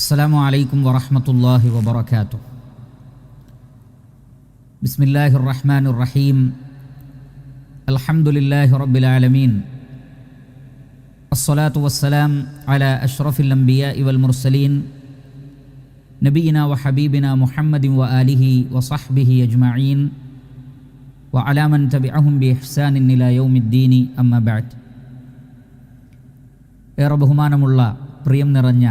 السلام عليكم ورحمة الله وبركاته. بسم الله الرحمن الرحيم. الحمد لله رب العالمين. الصلاة والسلام على أشرف الأنبياء والمرسلين نبينا وحبيبنا محمد وآله وصحبه أجمعين وعلى من تبعهم بإحسان إلى يوم الدين أما بعد. ഏറെ ബഹുമാനമുള്ള പ്രിയം നിറഞ്ഞ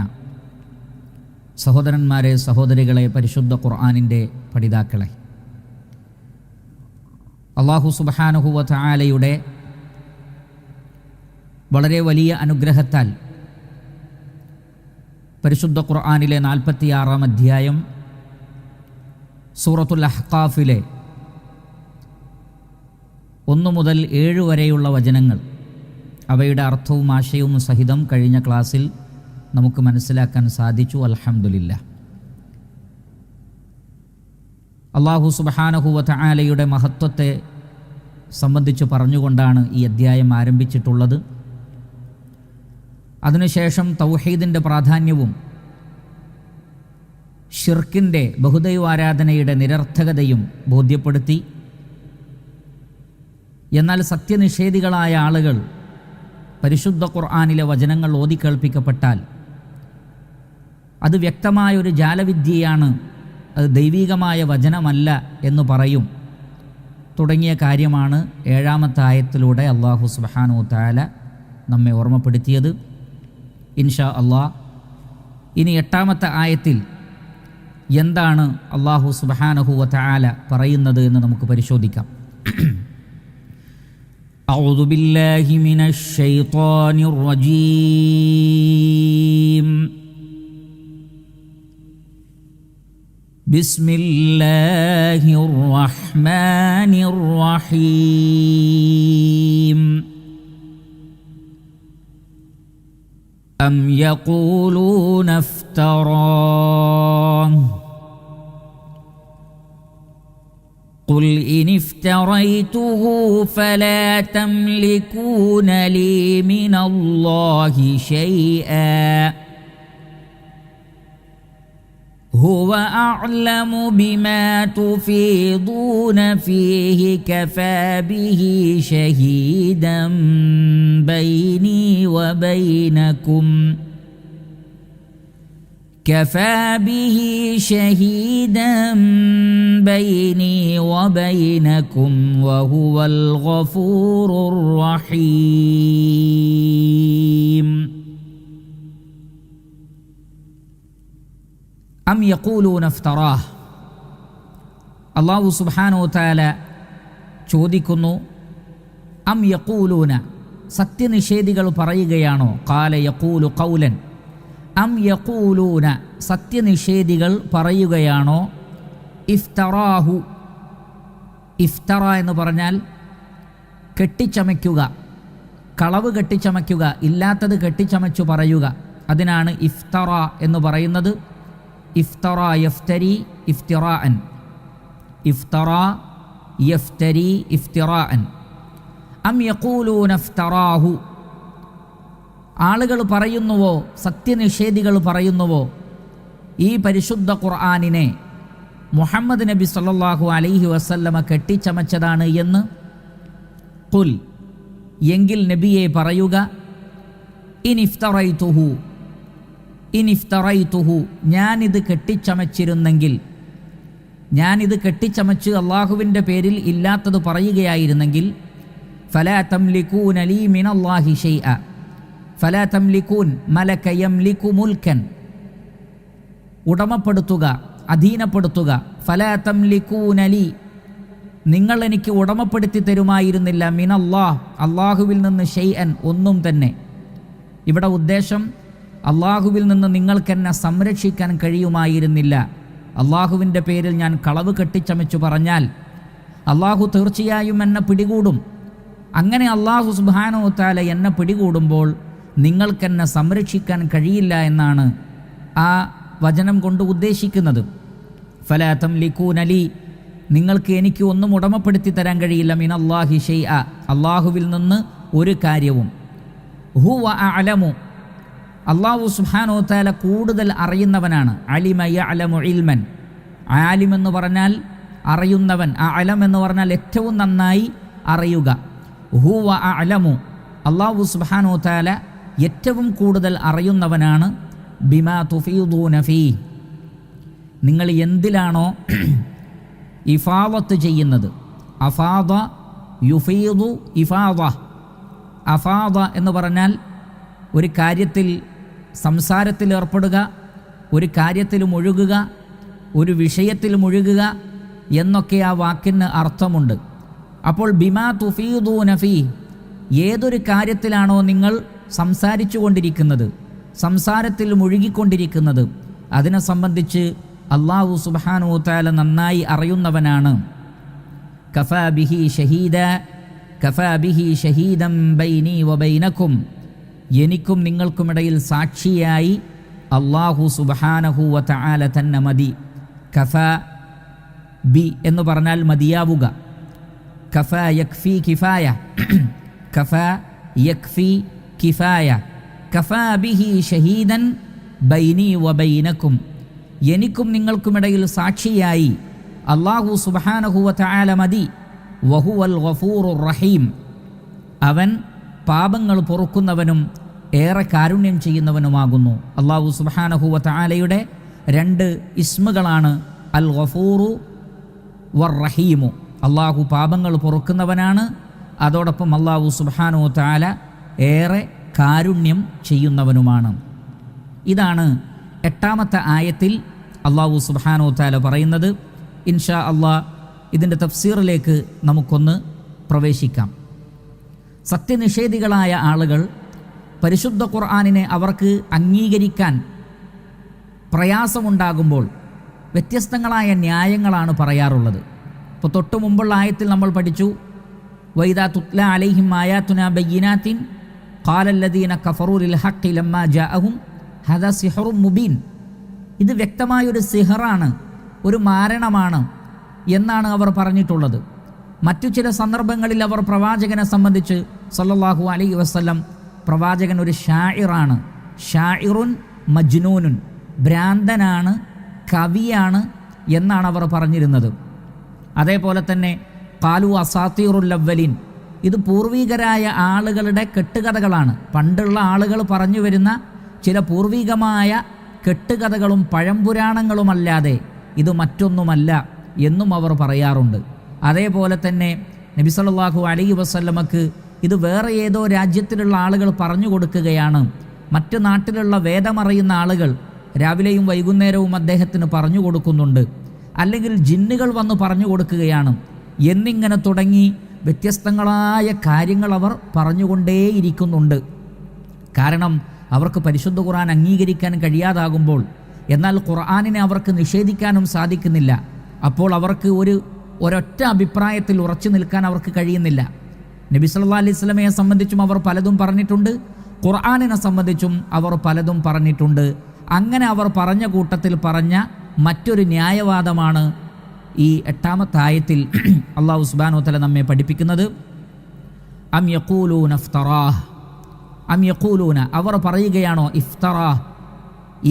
സഹോദരന്മാരെ, സഹോദരികളെ, പരിശുദ്ധ ഖുർആനിൻ്റെ പഠിതാക്കളെ, അല്ലാഹു സുബ്ഹാനഹു വ തആലയുടെ വളരെ വലിയ അനുഗ്രഹത്താൽ പരിശുദ്ധ ഖുർആനിലെ 46-ാം അധ്യായം സൂറത്തുൽ അഹ്ഖാഫിലെ 1 മുതൽ 7 വരെയുള്ള വചനങ്ങൾ, അവയുടെ അർത്ഥവും ആശയവും സഹിതം കഴിഞ്ഞ ക്ലാസ്സിൽ നമുക്ക് മനസ്സിലാക്കാൻ സാധിച്ചു. അൽഹംദുലില്ലാഹ്. അല്ലാഹു സുബ്ഹാനഹു വ തആലയുടെ മഹത്വത്തെ സംബന്ധിച്ച് പറഞ്ഞുകൊണ്ടാണ് ഈ അധ്യായം ആരംഭിച്ചിട്ടുള്ളത്. അതിനുശേഷം തൗഹീദിൻ്റെ പ്രാധാന്യവും ശിർക്കിൻ്റെ, ബഹുദൈവാരാധനയുടെ നിരർത്ഥകതയും ബോധ്യപ്പെടുത്തി. എന്നാൽ സത്യനിഷേധികളായ ആളുകൾ പരിശുദ്ധ ഖുർആനിലെ വചനങ്ങൾ ഓതിക്കേൾപ്പിക്കപ്പെട്ടാൽ അത് വ്യക്തമായൊരു ജാലവിദ്യയാണ്, അത് ദൈവികമായ വചനമല്ല എന്ന് പറയും തുടങ്ങിയ കാര്യമാണ് 7-ാമത്തെ ആയത്തിലൂടെ അല്ലാഹു സുബ്ഹാനഹു വ തആല നമ്മെ ഓർമ്മപ്പെടുത്തിയത്. ഇൻഷാ അല്ലാഹ് ഇനി 8-ാമത്തെ ആയത്തിൽ എന്താണ് അല്ലാഹു സുബ്ഹാനഹു വ തആല പറയുന്നത് എന്ന് നമുക്ക് പരിശോധിക്കാം. أعوذ بالله من الشيطان الرجيم. بسم الله الرحمن الرحيم. أم يقولون افتراه قل إن افتريته فلا تملكون لي من الله شيئا هو أعلم بما تفيضون فيه كفى به شهيدا بيني وبينكم كفى به شهيدا بيني وبينكم وهو الغفور الرحيم. أم يقولون افتراه. അല്ലാഹു സുബ്ഹാനഹു വ തആല ചോദിക്കുന്നു, അം യഖൂലൂന, സത്യനിഷേധികൾ പറയുകയാണോ? ഖാല യഖൂലു ഖൗലൻ. അം യഖൂലൂന, സത്യനിഷേധികൾ പറയുകയാണോ? ഇഫ്തറാഹു. ഇഫ്തറ എന്ന് പറഞ്ഞാൽ കെട്ടിച്ചമയ്ക്കുക, കളവ് കെട്ടിച്ചമയ്ക്കുക, ഇല്ലാത്തത് കെട്ടിച്ചമച്ചു പറയുക. അതിനാണ് ഇഫ്തറ എന്ന് പറയുന്നത്. ഇഫ്തറ യഫ്തരി ഇഫ്തിറാഅൻ. ഇഫ്തറ യഫ്തരി ഇഫ്തിറാഅൻ. അം യഖൂലൂന ഇഫ്തറാഹു. ആളുകൾ പറയുന്നുവോ, സത്യനിഷേധികൾ പറയുന്നുവോ, ഈ പരിശുദ്ധ ഖുർആനിനെ മുഹമ്മദ് നബി സല്ലല്ലാഹു അലൈഹി വസല്ലമ കെട്ടിച്ചമച്ചതാണ് എന്ന്? ഖുൽ, എങ്കിൽ നബിയെ പറയുക, ഇനിഫ്തറൈതുഹു, ഇനിഫ്തറൈതുഹു, ഞാനിത് കെട്ടിച്ചമച്ചിരുന്നെങ്കിൽ, ഞാനിത് കെട്ടിച്ചമച്ച് അള്ളാഹുവിൻ്റെ പേരിൽ ഇല്ലാത്തത് പറയുകയായിരുന്നെങ്കിൽ, ഫലാ തംലികൂന ലീ മിനല്ലാഹി ഷൈഅ. ഫലാ തംലികൂൻ, മലക യംലികു മുൽക്കൻ, ഉടമപ്പെടുത്തുക, അധീനപ്പെടുത്തുക. ഫലാ തംലികൂന ലീ, നിങ്ങൾ എനിക്ക് ഉടമപ്പെടുത്തി തരുമായിരുന്നില്ല. മിനല്ലാഹ്, അള്ളാഹുവിൽ നിന്ന് ഷൈഅൻ, ഒന്നും തന്നെ. ഇവിടെ ഉദ്ദേശം അള്ളാഹുവിൽ നിന്ന് നിങ്ങൾക്കെന്നെ സംരക്ഷിക്കാൻ കഴിയുമായിരുന്നില്ല. അള്ളാഹുവിൻ്റെ പേരിൽ ഞാൻ കളവ് കെട്ടിച്ചമച്ചു പറഞ്ഞാൽ അള്ളാഹു തീർച്ചയായും എന്നെ പിടികൂടും. അങ്ങനെ അള്ളാഹു സുബ്ഹാനഹു വ തആല എന്നെ പിടികൂടുമ്പോൾ നിങ്ങൾക്കെന്നെ സംരക്ഷിക്കാൻ കഴിയില്ല എന്നാണ് ആ വചനം കൊണ്ട് ഉദ്ദേശിക്കുന്നത്. ഫലാ തംലികൂന ലീ, നിങ്ങൾക്ക് എനിക്ക് ഒന്നും ഉടമപ്പെടുത്തി തരാൻ കഴിയില്ല. മിനല്ലാഹി ഷൈഅ, അള്ളാഹുവിൽ നിന്ന് ഒരു കാര്യവും. ഹുവ അഅലമു, അല്ലാഹു സുബ്ഹാനഹു വ തആല കൂടുതൽ അറിയുന്നവനാണ്. അലിമ യഅലമു ഇൽമൻ. ആലിം എന്ന് പറഞ്ഞാൽ അറിയുന്നവൻ, അഅലം എന്ന് പറഞ്ഞാൽ ഏറ്റവും നന്നായി അറിയുക. ഹുവ അഅലമു, അല്ലാഹു സുബ്ഹാനഹു വ തആല ഏറ്റവും കൂടുതൽ അറിയുന്നവനാണ്. ബിമാ തുഫീദൂന ഫീ, നിങ്ങൾ എന്തിലാണോ ഇഫാദത്ത് ചെയ്യുന്നത്. അഫാദ യുഫീദു ഇഫാദ. അഫാദ എന്ന് പറഞ്ഞാൽ ഒരു കാര്യത്തിൽ സംസാരത്തിൽ ഏർപ്പെടുക, ഒരു കാര്യത്തിൽ മുഴുകുക, ഒരു വിഷയത്തിൽ മുഴുകുക എന്നൊക്കെ ആ വാക്കിന് അർത്ഥമുണ്ട്. അപ്പോൾ ബിമാ തുഫീദൂന ഫീ, ഏതൊരു കാര്യത്തിലാണോ നിങ്ങൾ സംസാരിച്ചു കൊണ്ടിരിക്കുന്നത്, സംസാരത്തിൽ മുഴുകിക്കൊണ്ടിരിക്കുന്നത്, അതിനെ സംബന്ധിച്ച് അല്ലാഹു സുബ്ഹാനഹു വ തആല നന്നായി അറിയുന്നവനാണ്. കഫാ ബിഹി ഷഹീദ, കഫാ ബിഹി ഷഹീദൻ ബൈനി വ ബൈനക്കും, എനിക്കും നിങ്ങൾക്കുമിടയിൽ സാക്ഷിയായി അല്ലാഹു സുബ്ഹാനഹു വ തആല തന്നെ മതി. കഫാ ബി എന്ന് പറഞ്ഞാൽ മതിയാവുക. കഫാ യക്ഫി കിഫായ, കഫാ യക്ഫി കിഫായ, കഫാ ബിഹി ഷഹീദൻ ബൈനി വ ബൈനക്കും, എനിക്കും നിങ്ങൾക്കുമിടയിൽ സാക്ഷിയായി അല്ലാഹു സുബ്ഹാനഹു വ തആല മതി. വഹുവൽ ഗഫൂറുർ റഹീം, അവൻ പാപങ്ങൾ പൊറുക്കുന്നവനും ഏറെ കാരുണ്യം ചെയ്യുന്നവനുമാകുന്നു. അല്ലാഹു സുബ്ഹാനഹു വ തആലയുടെ രണ്ട് ഇസ്മുകളാണ് അൽ ഗഫൂറു വർ റഹീമു. അല്ലാഹു പാപങ്ങൾ പൊറുക്കുന്നവനാണ്, അതോടൊപ്പം അല്ലാഹു സുബ്ഹാനഹു വ തആല ഏറെ കാരുണ്യം ചെയ്യുന്നവനുമാണ്. ഇതാണ് 8ാമത്തെ ആയത്തിൽ അല്ലാഹു സുബ്ഹാനഹു വ തആല പറയുന്നത്. ഇൻഷാ അല്ലാഹ് ഇതിൻ്റെ തഫ്സീറിലേക്ക് നമുക്കൊന്ന് പ്രവേശിക്കാം. സത്യനിഷേധികളായ ആളുകൾ പരിശുദ്ധ ഖുർആനിനെ അവർക്ക് അംഗീകരിക്കാൻ പ്രയാസമുണ്ടാകുമ്പോൾ വ്യത്യസ്തങ്ങളായ ന്യായങ്ങളാണ് പറയാറുള്ളത്. ഇപ്പോൾ തൊട്ടു മുമ്പുള്ള ആയത്തിൽ നമ്മൾ പഠിച്ചു, വൈദാ തുത്ല അലൈഹിം ആയാതുനാ ബയ്യിനാത്തിൻ ഖാലല്ലദീന കഫറൂ ലിൽ ഹഖ് ലമ്മാ ജാഅഹും ഹദാ സിഹ്റും മുബീൻ. ഇത് വ്യക്തമായൊരു സിഹറാണ്, ഒരു മാരണമാണ് എന്നാണ് അവർ പറഞ്ഞിട്ടുള്ളത്. മറ്റു ചില സന്ദർഭങ്ങളിൽ അവർ പ്രവാചകനെ സംബന്ധിച്ച് സല്ലല്ലാഹു അലൈഹി വസല്ലം, പ്രവാചകൻ ഒരു ഷാഇറാണ്, ഷാഇറുൻ മജ്നൂനുൻ, ഭ്രാന്തനാണ്, കവിയാണ് എന്നാണ് അവർ പറഞ്ഞിരുന്നത്. അതേപോലെ തന്നെ ഖാലു അസാത്തീറുൽ അവ്വലീൻ, ഇത് പൂർവികരായ ആളുകളുടെ കെട്ടുകഥകളാണ്, പണ്ടുള്ള ആളുകൾ പറഞ്ഞു വരുന്ന ചില പൂർവികമായ കെട്ടുകഥകളും പഴംപുരാണങ്ങളുമല്ലാതെ ഇത് മറ്റൊന്നുമല്ല എന്നും അവർ പറയാറുണ്ട്. അതേപോലെ തന്നെ നബി സല്ലല്ലാഹു അലൈഹി വസല്ലമക്ക് ഇത് വേറെ ഏതോ രാജ്യത്തിലുള്ള ആളുകൾ പറഞ്ഞു കൊടുക്കുകയാണ്, മറ്റു നാട്ടിലുള്ള വേദമറിയുന്ന ആളുകൾ രാവിലെയും വൈകുന്നേരവും അദ്ദേഹത്തിന് പറഞ്ഞു കൊടുക്കുന്നുണ്ട്, അല്ലെങ്കിൽ ജിന്നുകൾ വന്ന് പറഞ്ഞു കൊടുക്കുകയാണ് എന്നിങ്ങനെ തുടങ്ങി വ്യത്യസ്തങ്ങളായ കാര്യങ്ങൾ അവർ പറഞ്ഞുകൊണ്ടേയിരിക്കുന്നുണ്ട്. കാരണം അവർക്ക് പരിശുദ്ധ ഖുർആൻ അംഗീകരിക്കാൻ കഴിയാതാകുമ്പോൾ, എന്നാൽ ഖുർആനിനെ അവർക്ക് നിഷേധിക്കാനും സാധിക്കുന്നില്ല. അപ്പോൾ അവർക്ക് ഒരൊറ്റ അഭിപ്രായത്തിൽ ഉറച്ചു നിൽക്കാൻ അവർക്ക് കഴിയുന്നില്ല. നബി സല്ലല്ലാഹു അലൈഹി വസല്ലമയെ സംബന്ധിച്ചും അവർ പലതും പറഞ്ഞിട്ടുണ്ട്, ഖുർആനിനെ സംബന്ധിച്ചും അവർ പലതും പറഞ്ഞിട്ടുണ്ട്. അങ്ങനെ അവർ പറഞ്ഞ കൂട്ടത്തിൽ പറഞ്ഞ മറ്റൊരു ന്യായവാദമാണ് ഈ 8ാമത്തെ ആയത്തിൽ അല്ലാഹു സുബ്ഹാനഹു വ തആല നമ്മെ പഠിപ്പിക്കുന്നത്. അം യഖൂലൂന ഇഫ്തറാഹ്, അം യഖൂലൂന, അവർ പറയുകയാണോ, ഇഫ്തറാഹ്,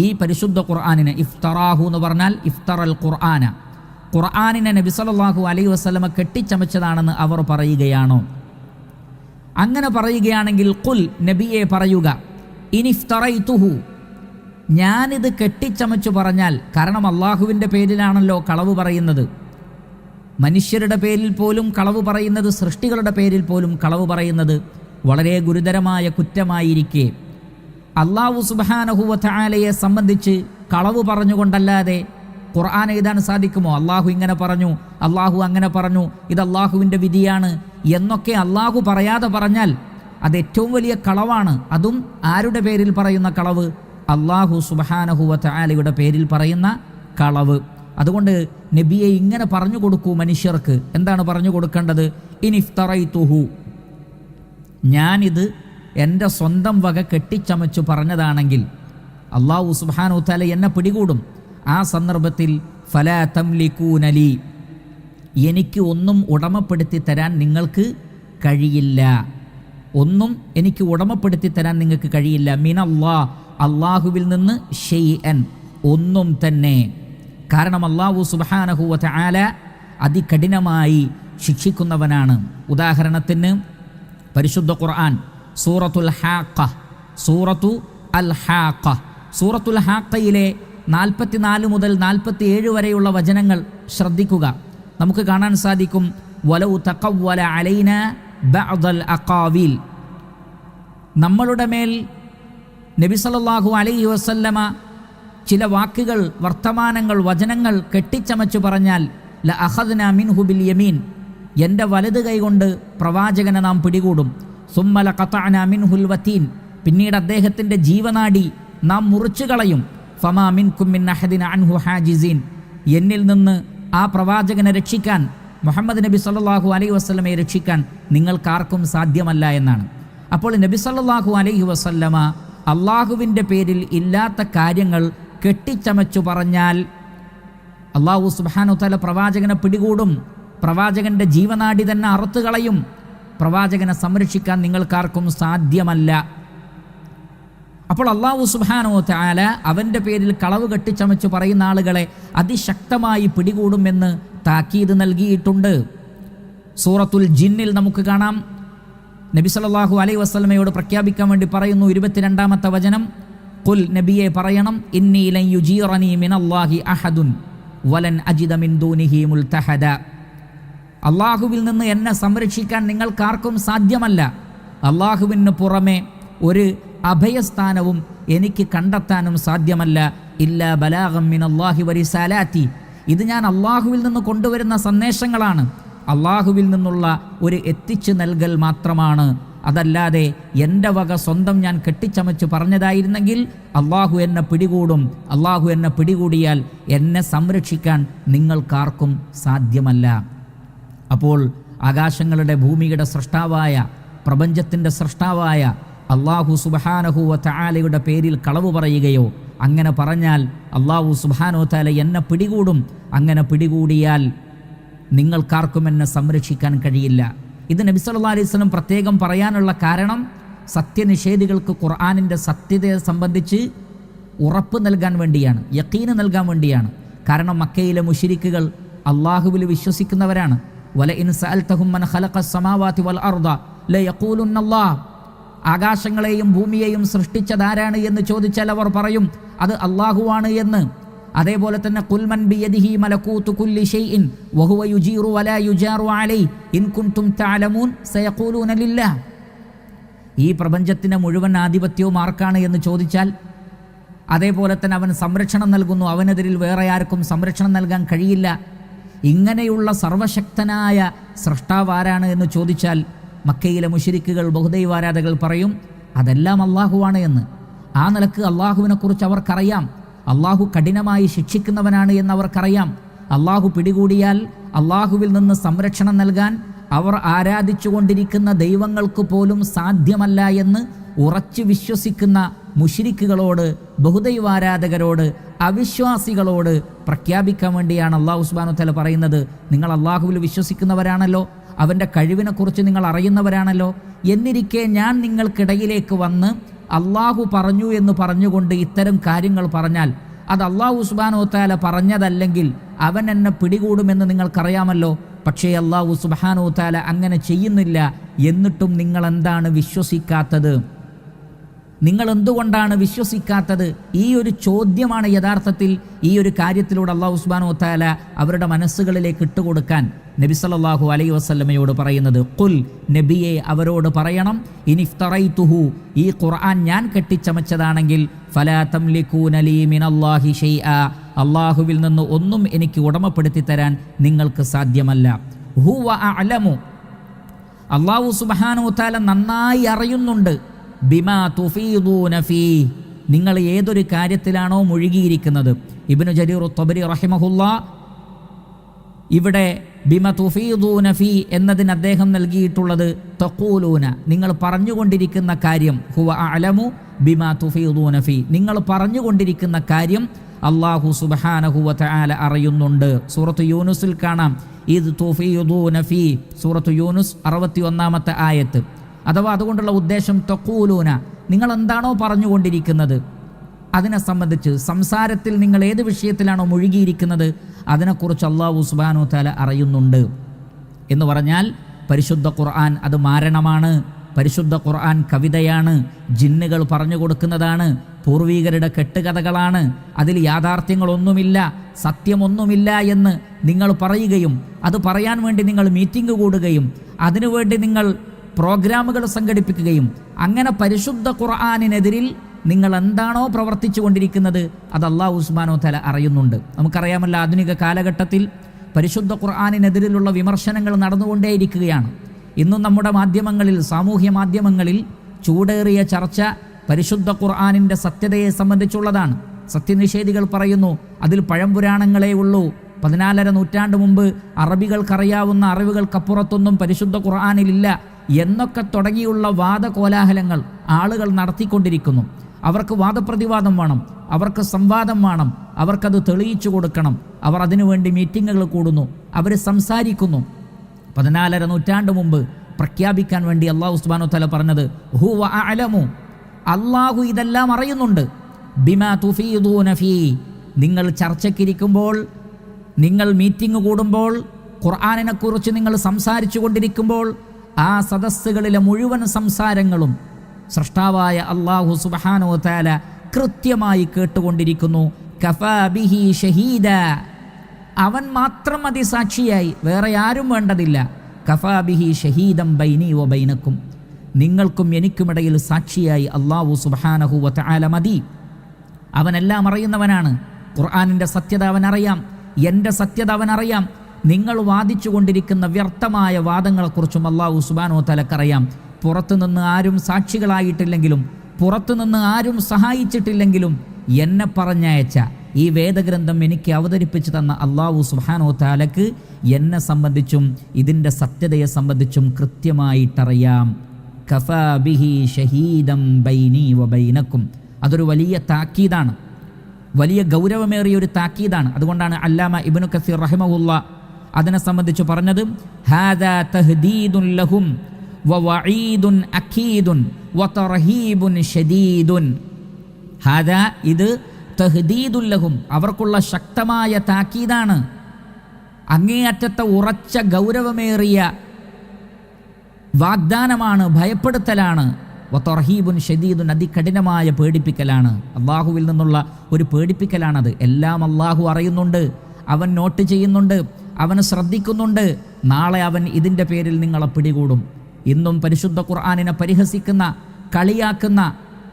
ഈ പരിശുദ്ധ ഖുർആനിനെ, ഇഫ്തറാഹു എന്ന് പറഞ്ഞാൽ ഇഫ്തറൽ ഖുർആന, ഖുർആനിനെ നബി സല്ലല്ലാഹു അലൈഹി വസല്ലമ കെട്ടിച്ചമച്ചതാണെന്ന് അവർ പറയുകയാണോ? അങ്ങനെ പറയുകയാണെങ്കിൽ ഖുൽ, നബിയെ പറയുക, ഇനിഫ്തറൈതുഹു, ഞാനിത് കെട്ടിച്ചമച്ചു പറഞ്ഞാൽ, കാരണം അള്ളാഹുവിൻ്റെ പേരിലാണല്ലോ കളവ് പറയുന്നത്, മനുഷ്യരുടെ പേരിൽ പോലും കളവ് പറയുന്നത്, സൃഷ്ടികളുടെ പേരിൽ പോലും കളവ് പറയുന്നത് വളരെ ഗുരുതരമായ കുറ്റമായിരിക്കെ അല്ലാഹു സുബ്ഹാനഹു വ തആലയെ സംബന്ധിച്ച് കളവ് പറഞ്ഞുകൊണ്ടല്ലാതെ ഖുർആൻ എഴുതാൻ സാധിക്കുമോ? അള്ളാഹു ഇങ്ങനെ പറഞ്ഞു, അള്ളാഹു അങ്ങനെ പറഞ്ഞു, ഇത് അള്ളാഹുവിൻ്റെ വിധിയാണ് എന്നൊക്കെ അള്ളാഹു പറയാതെ പറഞ്ഞാൽ അത് ഏറ്റവും വലിയ കളവാണ്. അതും ആരുടെ പേരിൽ പറയുന്ന കളവ്? അള്ളാഹു സുബ്ഹാനഹു വ തആലയുടെ പേരിൽ പറയുന്ന കളവ്. അതുകൊണ്ട് നബിയെ ഇങ്ങനെ പറഞ്ഞു കൊടുക്കൂ മനുഷ്യർക്ക്. എന്താണ് പറഞ്ഞു കൊടുക്കേണ്ടത്? ഇനിഫ്തറൈതുഹു, ഞാനിത് എൻ്റെ സ്വന്തം വക കെട്ടിച്ചമച്ചു പറഞ്ഞതാണെങ്കിൽ അള്ളാഹു സുബ്ഹാനഹു വ തആല എന്നെ പിടികൂടും. ആ സന്ദർഭത്തിൽ ഫലാ തംലികൂന ലി, എനിക്ക് ഒന്നും ഉടമപ്പെടുത്തി തരാൻ നിങ്ങൾക്ക് കഴിയില്ല, ഒന്നും എനിക്ക് ഉടമപ്പെടുത്തി തരാൻ നിങ്ങൾക്ക് കഴിയില്ല. മിനല്ലാഹ്, അള്ളാഹുവിൽ നിന്ന് ഷൈഅൻ ഒന്നും തന്നെ. കാരണം അല്ലാഹു സുബ്ഹാനഹു വ തആല അതികഠിനമായി ശിക്ഷിക്കുന്നവനാണ്. ഉദാഹരണത്തിന് പരിശുദ്ധ ഖുർആൻ സൂറത്തുൽ ഹാഖയിലെ 44 മുതൽ 47 വരെയുള്ള വചനങ്ങൾ ശ്രദ്ധിക്കുക. നമുക്ക് കാണാൻ സാധിക്കും, വലൗ തഖവ്വല അലൈന ബഅദൽ അഖാവീൽ, നമ്മളുടെ മേൽ നബി സല്ലല്ലാഹു അലൈഹി വസല്ലമ ചില വാക്കുകൾ, വർത്തമാനങ്ങൾ, വചനങ്ങൾ കെട്ടിച്ചമച്ചു പറഞ്ഞാൽ ല അഖദ്നാ മിൻഹു ബിൽ യമീൻ, എൻ്റെ വലത് കൈകൊണ്ട് പ്രവാചകനെ നാം പിടികൂടും. സുമ്മ ലഖതഅനാ മിൻഹുൽ വതീൻ, പിന്നീട് അദ്ദേഹത്തിൻ്റെ ജീവനാടി നാം മുറിച്ചു കളയും. ഫമാ മിൻകും മിൻ അഹദിൻ അൻഹു ഹാജിസീൻ, എന്നിൽ നിന്ന് ആ പ്രവാചകനെ രക്ഷിക്കാൻ, മുഹമ്മദ് നബി സല്ലല്ലാഹു അലൈഹി വസല്ലമയെ രക്ഷിക്കാൻ നിങ്ങൾക്കാർക്കും സാധ്യമല്ല എന്നാണ്. അപ്പോൾ നബി സല്ലല്ലാഹു അലൈഹി വസല്ലമ അള്ളാഹുവിൻ്റെ പേരിൽ ഇല്ലാത്ത കാര്യങ്ങൾ കെട്ടിച്ചമച്ചു പറഞ്ഞാൽ അള്ളാഹു സുബ്ഹാനഹു വ തആല പ്രവാചകനെ പിടികൂടും, പ്രവാചകൻ്റെ ജീവനാടി തന്നെ അറുത്തു കളയും. പ്രവാചകനെ സംരക്ഷിക്കാൻ നിങ്ങൾക്കാർക്കും സാധ്യമല്ല. അപ്പോൾ അള്ളാഹു സുബ്ഹാനഹു വ തആല അവൻ്റെ പേരിൽ കളവ് കെട്ടിച്ചമച്ചു പറയുന്ന ആളുകളെ അതിശക്തമായി പിടികൂടുമെന്ന് താക്കീത് നൽകിയിട്ടുണ്ട്. സൂറത്തുൽ ജിന്നിൽ നമുക്ക് കാണാം, നബി സല്ലല്ലാഹു അലൈഹി വസല്ലമയോട് പ്രഖ്യാപിക്കാൻ വേണ്ടി പറയുന്നു, 22-ാമത്തെ വചനം, ഖുൽ, നബിയെ പറയണം, ഇന്നി ലൻ യുജീറനി മിനല്ലാഹി അഹദുൻ വലൻ അജിദ മിൻ ദൂനിഹി മുൽതഹദ, അള്ളാഹുവിൽ നിന്ന് എന്നെ സംരക്ഷിക്കാൻ നിങ്ങൾക്കാർക്കും സാധ്യമല്ല, അള്ളാഹുവിന് പുറമെ ഒരു അഭയസ്ഥാനവും എനിക്ക് കണ്ടെത്താനും സാധ്യമല്ല. ഇല്ലാ ബലാഗം മിനല്ലാഹി വരിസാലാത്തി, ഇത് ഞാൻ അള്ളാഹുവിൽ നിന്ന് കൊണ്ടുവരുന്ന സന്ദേശങ്ങളാണ്, അള്ളാഹുവിൽ നിന്നുള്ള ഒരു എത്തിച്ചു നൽകൽ മാത്രമാണ്. അതല്ലാതെ എൻ്റെ വക സ്വന്തം ഞാൻ കെട്ടിച്ചമച്ച് പറഞ്ഞതായിരുന്നെങ്കിൽ അള്ളാഹു എന്നെ പിടികൂടും. അള്ളാഹു എന്നെ പിടികൂടിയാൽ എന്നെ സംരക്ഷിക്കാൻ നിങ്ങൾക്കാർക്കും സാധ്യമല്ല. അപ്പോൾ ആകാശങ്ങളുടെ ഭൂമിയുടെ സൃഷ്ടാവായ, പ്രപഞ്ചത്തിൻ്റെ സൃഷ്ടാവായ അള്ളാഹു സുബ്ഹാനഹു വ തആലയുടെ പേരിൽ കളവ് പറയുകയോ, അങ്ങനെ പറഞ്ഞാൽ അള്ളാഹു സുബ്ഹാനഹു വ തആല എന്നെ പിടികൂടും, അങ്ങനെ പിടികൂടിയാൽ നിങ്ങൾക്കാർക്കും എന്നെ സംരക്ഷിക്കാൻ കഴിയില്ല. ഇത് നബി സല്ലല്ലാഹു അലൈഹി വസല്ലം പ്രത്യേകം പറയാനുള്ള കാരണം സത്യനിഷേധികൾക്ക് ഖുർആനിൻ്റെ സത്യതയെ സംബന്ധിച്ച് ഉറപ്പ് നൽകാൻ വേണ്ടിയാണ്, യഖീന് നൽകാൻ വേണ്ടിയാണ്. കാരണം മക്കയിലെ മുശ്രിക്കുകൾ അള്ളാഹുവിൽ വിശ്വസിക്കുന്നവരാണ്. വലഇൻ സഅൽതഹും മൻ ഖലഖസ് സമാവാതി വൽ അർദ ലയഖൂലുന്നല്ലാഹ്, ആകാശങ്ങളെയും ഭൂമിയെയും സൃഷ്ടിച്ചതാരാണ് എന്ന് ചോദിച്ചാൽ അവർ പറയും അത് അള്ളാഹുവാണ് എന്ന്. അതേപോലെ തന്നെ ഖുൽ മൻ ബിയദിഹി മലകൂതു കുല്ലി ഷൈഇൻ വഹുവ യുജീറു വലാ യുജാറു അലൈഹി ഇൻ കുൻതും തഅലമൂൻ സയഖൂലൂന ലില്ലാഹ്, ഈ പ്രപഞ്ചത്തിൻ്റെ മുഴുവൻ ആധിപത്യവും ആർക്കാണ് എന്ന് ചോദിച്ചാൽ, അതേപോലെ തന്നെ അവൻ സംരക്ഷണം നൽകുന്നു, അവനെതിരിൽ വേറെ ആർക്കും സംരക്ഷണം നൽകാൻ കഴിയില്ല, ഇങ്ങനെയുള്ള സർവശക്തനായ സൃഷ്ടാവ് ആരാണ് എന്ന് ചോദിച്ചാൽ മക്കയിലെ മുശ്രിക്കുകൾ, ബഹുദൈവാരാധകൾ പറയും അതെല്ലാം അള്ളാഹുവാണ് എന്ന്. ആ നിലക്ക് അള്ളാഹുവിനെക്കുറിച്ച് അവർക്കറിയാം, അള്ളാഹു കഠിനമായി ശിക്ഷിക്കുന്നവനാണ് എന്ന് അവർക്കറിയാം. അള്ളാഹു പിടികൂടിയാൽ അള്ളാഹുവിൽ നിന്ന് സംരക്ഷണം നൽകാൻ അവർ ആരാധിച്ചുകൊണ്ടിരിക്കുന്ന ദൈവങ്ങൾക്ക് പോലും സാധ്യമല്ല എന്ന് ഉറച്ചു വിശ്വസിക്കുന്ന മുശ്രിക്കുകളോട്, ബഹുദൈവാരാധകരോട്, അവിശ്വാസികളോട് പ്രഖ്യാപിക്കാൻ വേണ്ടിയാണ് അള്ളാഹു സുബ്ഹാനഹു വ തആല പറയുന്നത്, നിങ്ങൾ അള്ളാഹുവിൽ വിശ്വസിക്കുന്നവരാണല്ലോ, അവൻ്റെ കഴിവിനെക്കുറിച്ച് നിങ്ങൾ അറിയുന്നവരാണല്ലോ, എന്നിരിക്കെ ഞാൻ നിങ്ങൾക്കിടയിലേക്ക് വന്ന് അള്ളാഹു പറഞ്ഞു എന്ന് പറഞ്ഞുകൊണ്ട് ഇത്തരം കാര്യങ്ങൾ പറഞ്ഞാൽ അത് അള്ളാഹു സുബ്ഹാനഹു വ തആല പറഞ്ഞതല്ലെങ്കിൽ അവൻ എന്നെ പിടികൂടുമെന്ന് നിങ്ങൾക്കറിയാമല്ലോ. പക്ഷേ അള്ളാഹു സുബ്ഹാനഹു വ തആല അങ്ങനെ ചെയ്യുന്നില്ല. എന്നിട്ടും നിങ്ങൾ എന്താണ് വിശ്വസിക്കാത്തത്? നിങ്ങൾ എന്തുകൊണ്ടാണ് വിശ്വസിക്കാത്തത്? ഈ ഒരു ചോദ്യമാണ് യഥാർത്ഥത്തിൽ ഈ ഒരു കാര്യത്തിലൂടെ അള്ളാഹു സുബ്ഹാനഹു വ തആല അവരുടെ മനസ്സുകളിലേക്ക് ഇട്ടുകൊടുക്കാൻ നബി സല്ലല്ലാഹു അലൈഹി വസല്ലമയോട് പറയുന്നത്. ഖുൽ, നബിയെ അവരോട് പറയണം, ഇനിഫ്തറൈതുഹു, ഈ ഖുർആൻ ഞാൻ കെട്ടിച്ചമച്ചതാണെങ്കിൽ ഫലാ തംലികൂന ലീ മിനല്ലാഹി ഷൈആ, അള്ളാഹുവിൽ നിന്ന് ഒന്നും എനിക്ക് ഉടമപ്പെടുത്തി തരാൻ നിങ്ങൾക്ക് സാധ്യമല്ല. ഹുവ അഅലമു, അള്ളാഹു സുബ്ഹാനഹു വ തആല നന്നായി അറിയുന്നുണ്ട്, ബിമാ തുഫീദൂന ഫീ, നിങ്ങൾ ഏതൊരു കാര്യത്തിലാണോ മുഴുകിയിരിക്കുന്നത്. ഇബ്നു ജരീർ ത്വബരി റഹിമഹുല്ലാ ഇവിടെ ബിമ തുഫീദൂന ഫീ എന്നതിന് അദ്ദേഹം നൽകിയിട്ടുള്ളത് തഖൂലൂന, നിങ്ങൾ പറഞ്ഞുകൊണ്ടിരിക്കുന്ന കാര്യം, ഹുവ അഅലമു ബിമാ തുഫീദൂന ഫീ, നിങ്ങൾ പറഞ്ഞുകൊണ്ടിരിക്കുന്ന കാര്യം അല്ലാഹു സുബ്ഹാനഹു വ തആല അറിയുന്നുണ്ട്. സൂറത്ത് യൂനുസിൽ കാണാം, ഇദ് തുഫീദൂന ഫീ, സൂറത്ത് യൂനുസ് 61-ാമത്തെ ആയത്ത്. അഥവാ അതുകൊണ്ടുള്ള ഉദ്ദേശം തഖൂലൂന, നിങ്ങൾ എന്താണോ പറഞ്ഞുകൊണ്ടിരിക്കുന്നത്, അതിനെ സംബന്ധിച്ച് സംസാരത്തിൽ നിങ്ങൾ ഏത് വിഷയത്തിലാണോ മുഴുകിയിരിക്കുന്നത് അതിനെക്കുറിച്ച് അല്ലാഹു സുബ്ഹാനഹു വ തആല അറിയുന്നുണ്ട്. എന്ന് പറഞ്ഞാൽ പരിശുദ്ധ ഖുർആൻ അത് മാരണമാണ്, പരിശുദ്ധ ഖുർആൻ കവിതയാണ്, ജിന്നുകൾ പറഞ്ഞു കൊടുക്കുന്നതാണ്, പൂർവീകരുടെ കെട്ടുകഥകളാണ്, അതിൽ യാഥാർത്ഥ്യങ്ങളൊന്നുമില്ല, സത്യമൊന്നുമില്ല എന്ന് നിങ്ങൾ പറയുകയും അത് പറയാൻ വേണ്ടി നിങ്ങൾ മീറ്റിംഗ് കൂടുകയും അതിനുവേണ്ടി നിങ്ങൾ പ്രോഗ്രാമുകൾ സംഘടിപ്പിക്കുകയും അങ്ങനെ പരിശുദ്ധ ഖുർആനിനെതിരിൽ നിങ്ങൾ എന്താണോ പ്രവർത്തിച്ചു കൊണ്ടിരിക്കുന്നത് അത് അല്ലാഹു സുബ്ഹാനഹു വ തആല അറിയുന്നുണ്ട്. നമുക്കറിയാമല്ലോ, ആധുനിക കാലഘട്ടത്തിൽ പരിശുദ്ധ ഖുർആനിനെതിരിലുള്ള വിമർശനങ്ങൾ നടന്നുകൊണ്ടേയിരിക്കുകയാണ്. ഇന്നും നമ്മുടെ മാധ്യമങ്ങളിൽ, സാമൂഹ്യ മാധ്യമങ്ങളിൽ ചൂടേറിയ ചർച്ച പരിശുദ്ധ ഖുർആനിൻ്റെ സത്യതയെ സംബന്ധിച്ചുള്ളതാണ്. സത്യനിഷേധികൾ പറയുന്നു അതിൽ പഴംപുരാണങ്ങളേ ഉള്ളൂ, 14 നൂറ്റാണ്ട് മുമ്പ് അറബികൾക്കറിയാവുന്ന അറിവുകൾക്കപ്പുറത്തൊന്നും പരിശുദ്ധ ഖുർആനിലില്ല എന്നൊക്കെ തുടങ്ങിയുള്ള വാദകോലാഹലങ്ങൾ ആളുകൾ നടത്തിക്കൊണ്ടിരിക്കുന്നു. അവർക്ക് വാദപ്രതിവാദം വേണം, അവർക്ക് സംവാദം വേണം, അവർക്കത് തെളിയിച്ചു കൊടുക്കണം. അവർ അതിനുവേണ്ടി മീറ്റിങ്ങുകൾ കൂടുന്നു, അവർ സംസാരിക്കുന്നു. 14 നൂറ്റാണ്ട് മുമ്പ് പ്രഖ്യാപിക്കാൻ വേണ്ടി അല്ലാഹു സുബ്ഹാനഹു വ തആല പറഞ്ഞത് ഹുവ അഅലമു, അല്ലാഹു ഇതെല്ലാം അറിയുന്നുണ്ട്. ബിമാ തുഫീദൂന ഫീ, നിങ്ങൾ ചർച്ചയ്ക്കിരിക്കുമ്പോൾ, നിങ്ങൾ മീറ്റിംഗ് കൂടുമ്പോൾ, ഖുർആനിനെക്കുറിച്ച് നിങ്ങൾ സംസാരിച്ചു കൊണ്ടിരിക്കുമ്പോൾ ആ സദസ്സുകളിലെ മുഴുവൻ സംസാരങ്ങളും സൃഷ്ടാവായ അല്ലാഹു സുബ്ഹാനഹു വ തആല കൃത്യമായി കേട്ടുകൊണ്ടിരിക്കുന്നു. കഫാ ബിഹി ഷഹീദ, അവൻ മാത്രം അതിസാക്ഷിയായി, വേറെ ആരും വേണ്ടതില്ല. കഫാ ബിഹി ഷഹീദം ബൈനി വ ബൈനക്കും, നിങ്ങൾക്കും എനിക്കുമിടയിൽ സാക്ഷിയായി അല്ലാഹു സുബ്ഹാനഹു വ തആല മതി. അവനെല്ലാം അറിയുന്നവനാണ്. ഖുർആനിൻ്റെ സത്യത അവനറിയാം, എൻ്റെ സത്യത അവനറിയാം. നിങ്ങൾ വാദിച്ചു കൊണ്ടിരിക്കുന്ന വ്യർത്ഥമായ വാദങ്ങളെക്കുറിച്ചും അല്ലാഹു സുബ്ഹാനഹു വ തആലക്കറിയാം. പുറത്തുനിന്ന് ആരും സാക്ഷികളായിട്ടില്ലെങ്കിലും, പുറത്തുനിന്ന് ആരും സഹായിച്ചിട്ടില്ലെങ്കിലും എന്നെ പറഞ്ഞയച്ച ഈ വേദഗ്രന്ഥം എനിക്ക് അവതരിപ്പിച്ചു തന്ന അല്ലാഹു സുബ്ഹാനഹു വ തആലക്ക് എന്നെ സംബന്ധിച്ചും ഇതിൻ്റെ സത്യതയെ സംബന്ധിച്ചും കൃത്യമായിട്ടറിയാം. കഫാ ബിഹി ഷഹീദം ബൈനി വ ബൈനക്കും, അതൊരു വലിയ താക്കീതാണ്, വലിയ ഗൗരവമേറിയ ഒരു താക്കീതാണ്. അതുകൊണ്ടാണ് അല്ലാമ ഇബ്നു കസീർ റഹിമഹുല്ലാ അതിനെ സംബന്ധിച്ച് പറഞ്ഞത് ഹാദാ തഹ്ദീദുൻ ലഹും വ വഈദുൻ അഖീദുൻ വ തർഹീബുൻ ഷദീദുൻ. ഹാദാ, ഇത് തഹ്ദീദുൻ ലഹും, അവർക്കുള്ള ശക്തമായ താക്കീതാണ്, അങ്ങേയറ്റത്തെ ഉറച്ച ഗൗരവമേറിയ വാഗ്ദാനമാണ്, ഭയപ്പെടുത്തലാണ്. വ തർഹീബുൻ ഷദീദുൻ, അതികഠിനമായ പേടിപ്പിക്കലാണ്. അള്ളാഹുവിൽ നിന്നുള്ള ഒരു പേടിപ്പിക്കലാണത്. എല്ലാം അള്ളാഹു അറിയുന്നുണ്ട്, അവൻ നോട്ട് ചെയ്യുന്നുണ്ട്, അവൻ ശ്രദ്ധിക്കുന്നുണ്ട്. നാളെ അവൻ ഇതിൻ്റെ പേരിൽ നിങ്ങളെ പിടികൂടും. ഇന്നും പരിശുദ്ധ ഖുർആനിനെ പരിഹസിക്കുന്ന, കളിയാക്കുന്ന,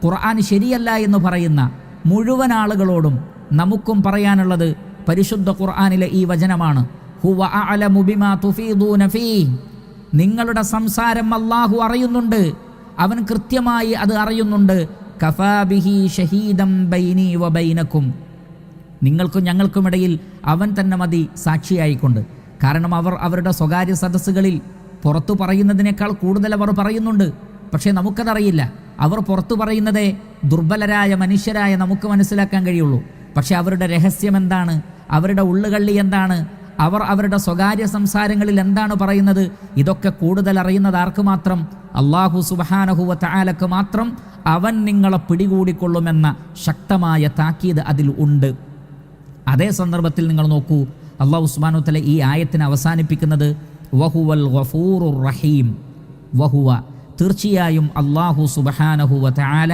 ഖുർആൻ ശരിയല്ല എന്ന് പറയുന്ന മുഴുവൻ ആളുകളോടും നമുക്കും പറയാനുള്ളത് പരിശുദ്ധ ഖുർആനിലെ ഈ വചനമാണ്. ഹുവ അഅലമു ബിമാ തുഫീദൂന ഫീഹി, നിങ്ങളുടെ സംസാരം അല്ലാഹു അറിയുന്നുണ്ട്, അവൻ കൃത്യമായി അത് അറിയുന്നുണ്ട്. കഫാ ബിഹി ഷഹീദം ബൈനി വ ബൈനക്കും, നിങ്ങൾക്കും ഞങ്ങൾക്കുമിടയിൽ അവൻ തന്നെ മതി സാക്ഷിയായിക്കൊണ്ട്. കാരണം അവർ അവരുടെ സ്വകാര്യ സദസ്സുകളിൽ പുറത്തു പറയുന്നതിനേക്കാൾ കൂടുതൽ അവർ പറയുന്നുണ്ട്. പക്ഷേ നമുക്കതറിയില്ല. അവർ പുറത്തു പറയുന്നതേ ദുർബലരായ മനുഷ്യരായ നമുക്ക് മനസ്സിലാക്കാൻ കഴിയുള്ളൂ. പക്ഷെ അവരുടെ രഹസ്യം എന്താണ്, അവരുടെ ഉള്ളുകള്ളി എന്താണ്, അവർ അവരുടെ സ്വകാര്യ സംസാരങ്ങളിൽ എന്താണ് പറയുന്നത്, ഇതൊക്കെ കൂടുതൽ അറിയുന്നത് ആർക്ക് മാത്രം? അല്ലാഹു സുബ്ഹാനഹു വ തആലക്ക് മാത്രം. അവൻ നിങ്ങളെ പിടികൂടിക്കൊള്ളുമെന്ന ശക്തമായ താക്കീത് അതിൽ ഉണ്ട്. അതേ സന്ദർഭത്തിൽ നിങ്ങൾ നോക്കൂ, അല്ലാഹു സുബ്ഹാനഹു വ തആല ഈ ആയത്തിനെ അവസാനിപ്പിക്കുന്നത് വഹുവൽ ഗഫൂറുർ റഹീം. വഹുവ, തീർച്ചയായും അല്ലാഹു സുബ്ഹാനഹു വ തആല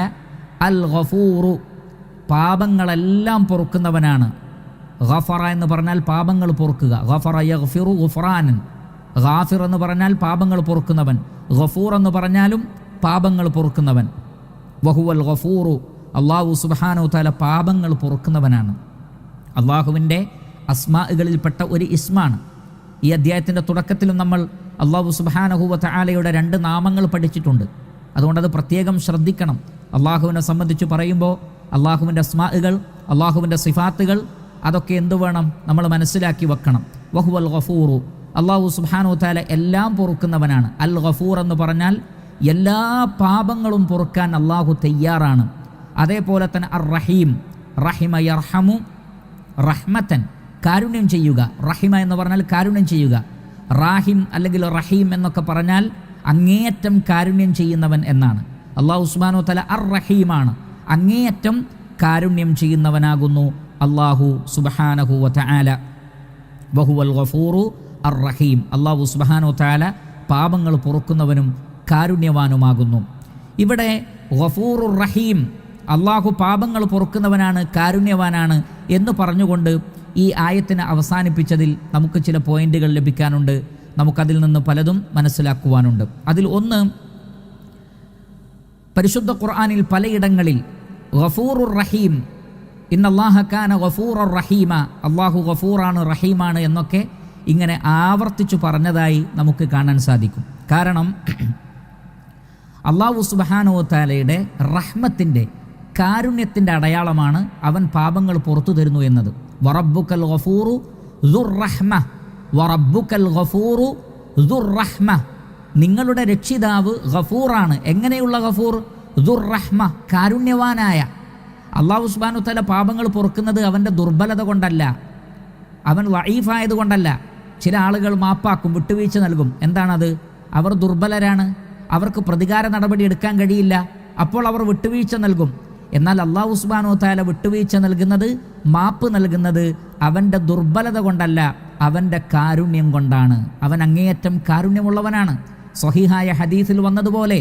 അൽ ഗഫൂറു, പാപങ്ങളെല്ലാം പൊറുക്കുന്നവനാണ്. ഗഫറ എന്ന് പറഞ്ഞാൽ പാപങ്ങൾ പൊറുക്കുക, ഗഫറ യഗ്ഫിറു ഗുഫ്റാനൻ. ഗാഫിർ എന്ന് പറഞ്ഞാൽ പാപങ്ങൾ പൊറുക്കുന്നവൻ, ഗഫൂർ എന്ന് പറഞ്ഞാലും പാപങ്ങൾ പൊറുക്കുന്നവൻ. വഹുവൽ ഗഫൂറു, അല്ലാഹു സുബ്ഹാനഹു വ തആല പാപങ്ങൾ പൊറുക്കുന്നവനാണ്. അള്ളാഹുവിൻ്റെ അസ്മാകളിൽപ്പെട്ട ഒരു ഇസ്മാണ്. ഈ അധ്യായത്തിൻ്റെ തുടക്കത്തിലും നമ്മൾ അല്ലാഹു സുബ്ഹാനഹു വ തആലയുടെ 2 നാമങ്ങൾ പഠിച്ചിട്ടുണ്ട്. അതുകൊണ്ടത് പ്രത്യേകം ശ്രദ്ധിക്കണം. അള്ളാഹുവിനെ സംബന്ധിച്ച് പറയുമ്പോൾ അള്ളാഹുവിൻ്റെ അസ്മാകൾ, അള്ളാഹുവിൻ്റെ സിഫാത്തുകൾ, അതൊക്കെ എന്തു വേണം, നമ്മൾ മനസ്സിലാക്കി വെക്കണം. വഹുവൽ ഗഫൂറു, അല്ലാഹു സുബ്ഹാനഹു വ തആല എല്ലാം പൊറുക്കുന്നവനാണ്. അൽ ഗഫൂർ എന്ന് പറഞ്ഞാൽ എല്ലാ പാപങ്ങളും പൊറുക്കാൻ അള്ളാഹു തയ്യാറാണ്. അതേപോലെ തന്നെ അർ റഹീം, റഹിമ യർഹമു റഹ്മത്തൻ, കാരുണ്യം ചെയ്യുക. റഹിമ എന്ന് പറഞ്ഞാൽ കാരുണ്യം ചെയ്യുക. റാഹിം അല്ലെങ്കിൽ റഹീം എന്നൊക്കെ പറഞ്ഞാൽ അങ്ങേയറ്റം കാരുണ്യം ചെയ്യുന്നവൻ എന്നാണ്. അല്ലാഹു സുബ്ഹാനഹു വ തആല അർ റഹീമാണ്, അങ്ങേയറ്റം കാരുണ്യം ചെയ്യുന്നവനാകുന്നു അല്ലാഹു സുബ്ഹാനഹു വ തആല. വഹുവൽ ഗഫൂറു അർ റഹീം. അല്ലാഹു സുബ്ഹാനഹു വ തആല പാപങ്ങൾ പൊറുക്കുന്നവനും കാരുണ്യവാനുമാകുന്നു. ഇവിടെ ഗഫൂറുർ റഹീം, അള്ളാഹു പാപങ്ങൾ പൊറുക്കുന്നവനാണ്, കാരുണ്യവാനാണ് എന്ന് പറഞ്ഞുകൊണ്ട് ഈ ആയത്തിനെ അവസാനിപ്പിച്ചതിൽ നമുക്ക് ചില പോയിന്റുകൾ ലഭിക്കാനുണ്ട്. നമുക്കതിൽ നിന്ന് പലതും മനസ്സിലാക്കുവാനുണ്ട്. അതിൽ ഒന്ന്, പരിശുദ്ധ ഖുർആനിൽ പലയിടങ്ങളിൽ ഗഫൂറുർ റഹീം, ഇന്നല്ലാഹ കാന ഗഫൂറർ റഹീമ, അള്ളാഹു ഗഫൂറാണ് റഹീമാണ് എന്നൊക്കെ ഇങ്ങനെ ആവർത്തിച്ചു പറഞ്ഞതായി നമുക്ക് കാണാൻ സാധിക്കും. കാരണം അല്ലാഹു സുബ്ഹാനഹു വ തആലയുടെ റഹ്മത്തിൻ്റെ, കാരുണ്യത്തിൻ്റെ അടയാളമാണ് അവൻ പാപങ്ങൾ പുറത്തു തരുന്നു എന്നത്. വറബ്ബുക്കൽ ഗഫൂറു ദുർ റഹ്മ, വറബ്ബുക്കൽ ഗഫൂറു ദുർ റഹ്മ, നിങ്ങളുടെ രക്ഷിതാവ് ഗഫൂറാണ്. എങ്ങനെയുള്ള ഗഫൂർ? ദുർ റഹ്മ, കാരുണ്യവാനായ. അല്ലാഹു സുബ്ഹാനഹു വ തആല പാപങ്ങൾ പൊറുക്കുന്നത് അവൻ്റെ ദുർബലത കൊണ്ടല്ല, അവൻ ലഈഫായത് കൊണ്ടല്ല. ചില ആളുകൾ മാപ്പാക്കും, വിട്ടുവീഴ്ച നൽകും. എന്താണത്? അവർ ദുർബലരാണ്, അവർക്ക് പ്രതികാര നടപടി എടുക്കാൻ കഴിയില്ല, അപ്പോൾ അവർ വിട്ടുവീഴ്ച നൽകും. എന്നാൽ അല്ലാഹു സുബ്ഹാനഹു വ തആല വിട്ടുവീഴ്ച നൽകുന്നത്, മാപ്പ് നൽകുന്നത് അവൻ്റെ ദുർബലത കൊണ്ടല്ല, അവൻ്റെ കാരുണ്യം കൊണ്ടാണ്. അവൻ അങ്ങേയറ്റം കാരുണ്യമുള്ളവനാണ്. സ്വഹീഹായ ഹദീസിൽ വന്നതുപോലെ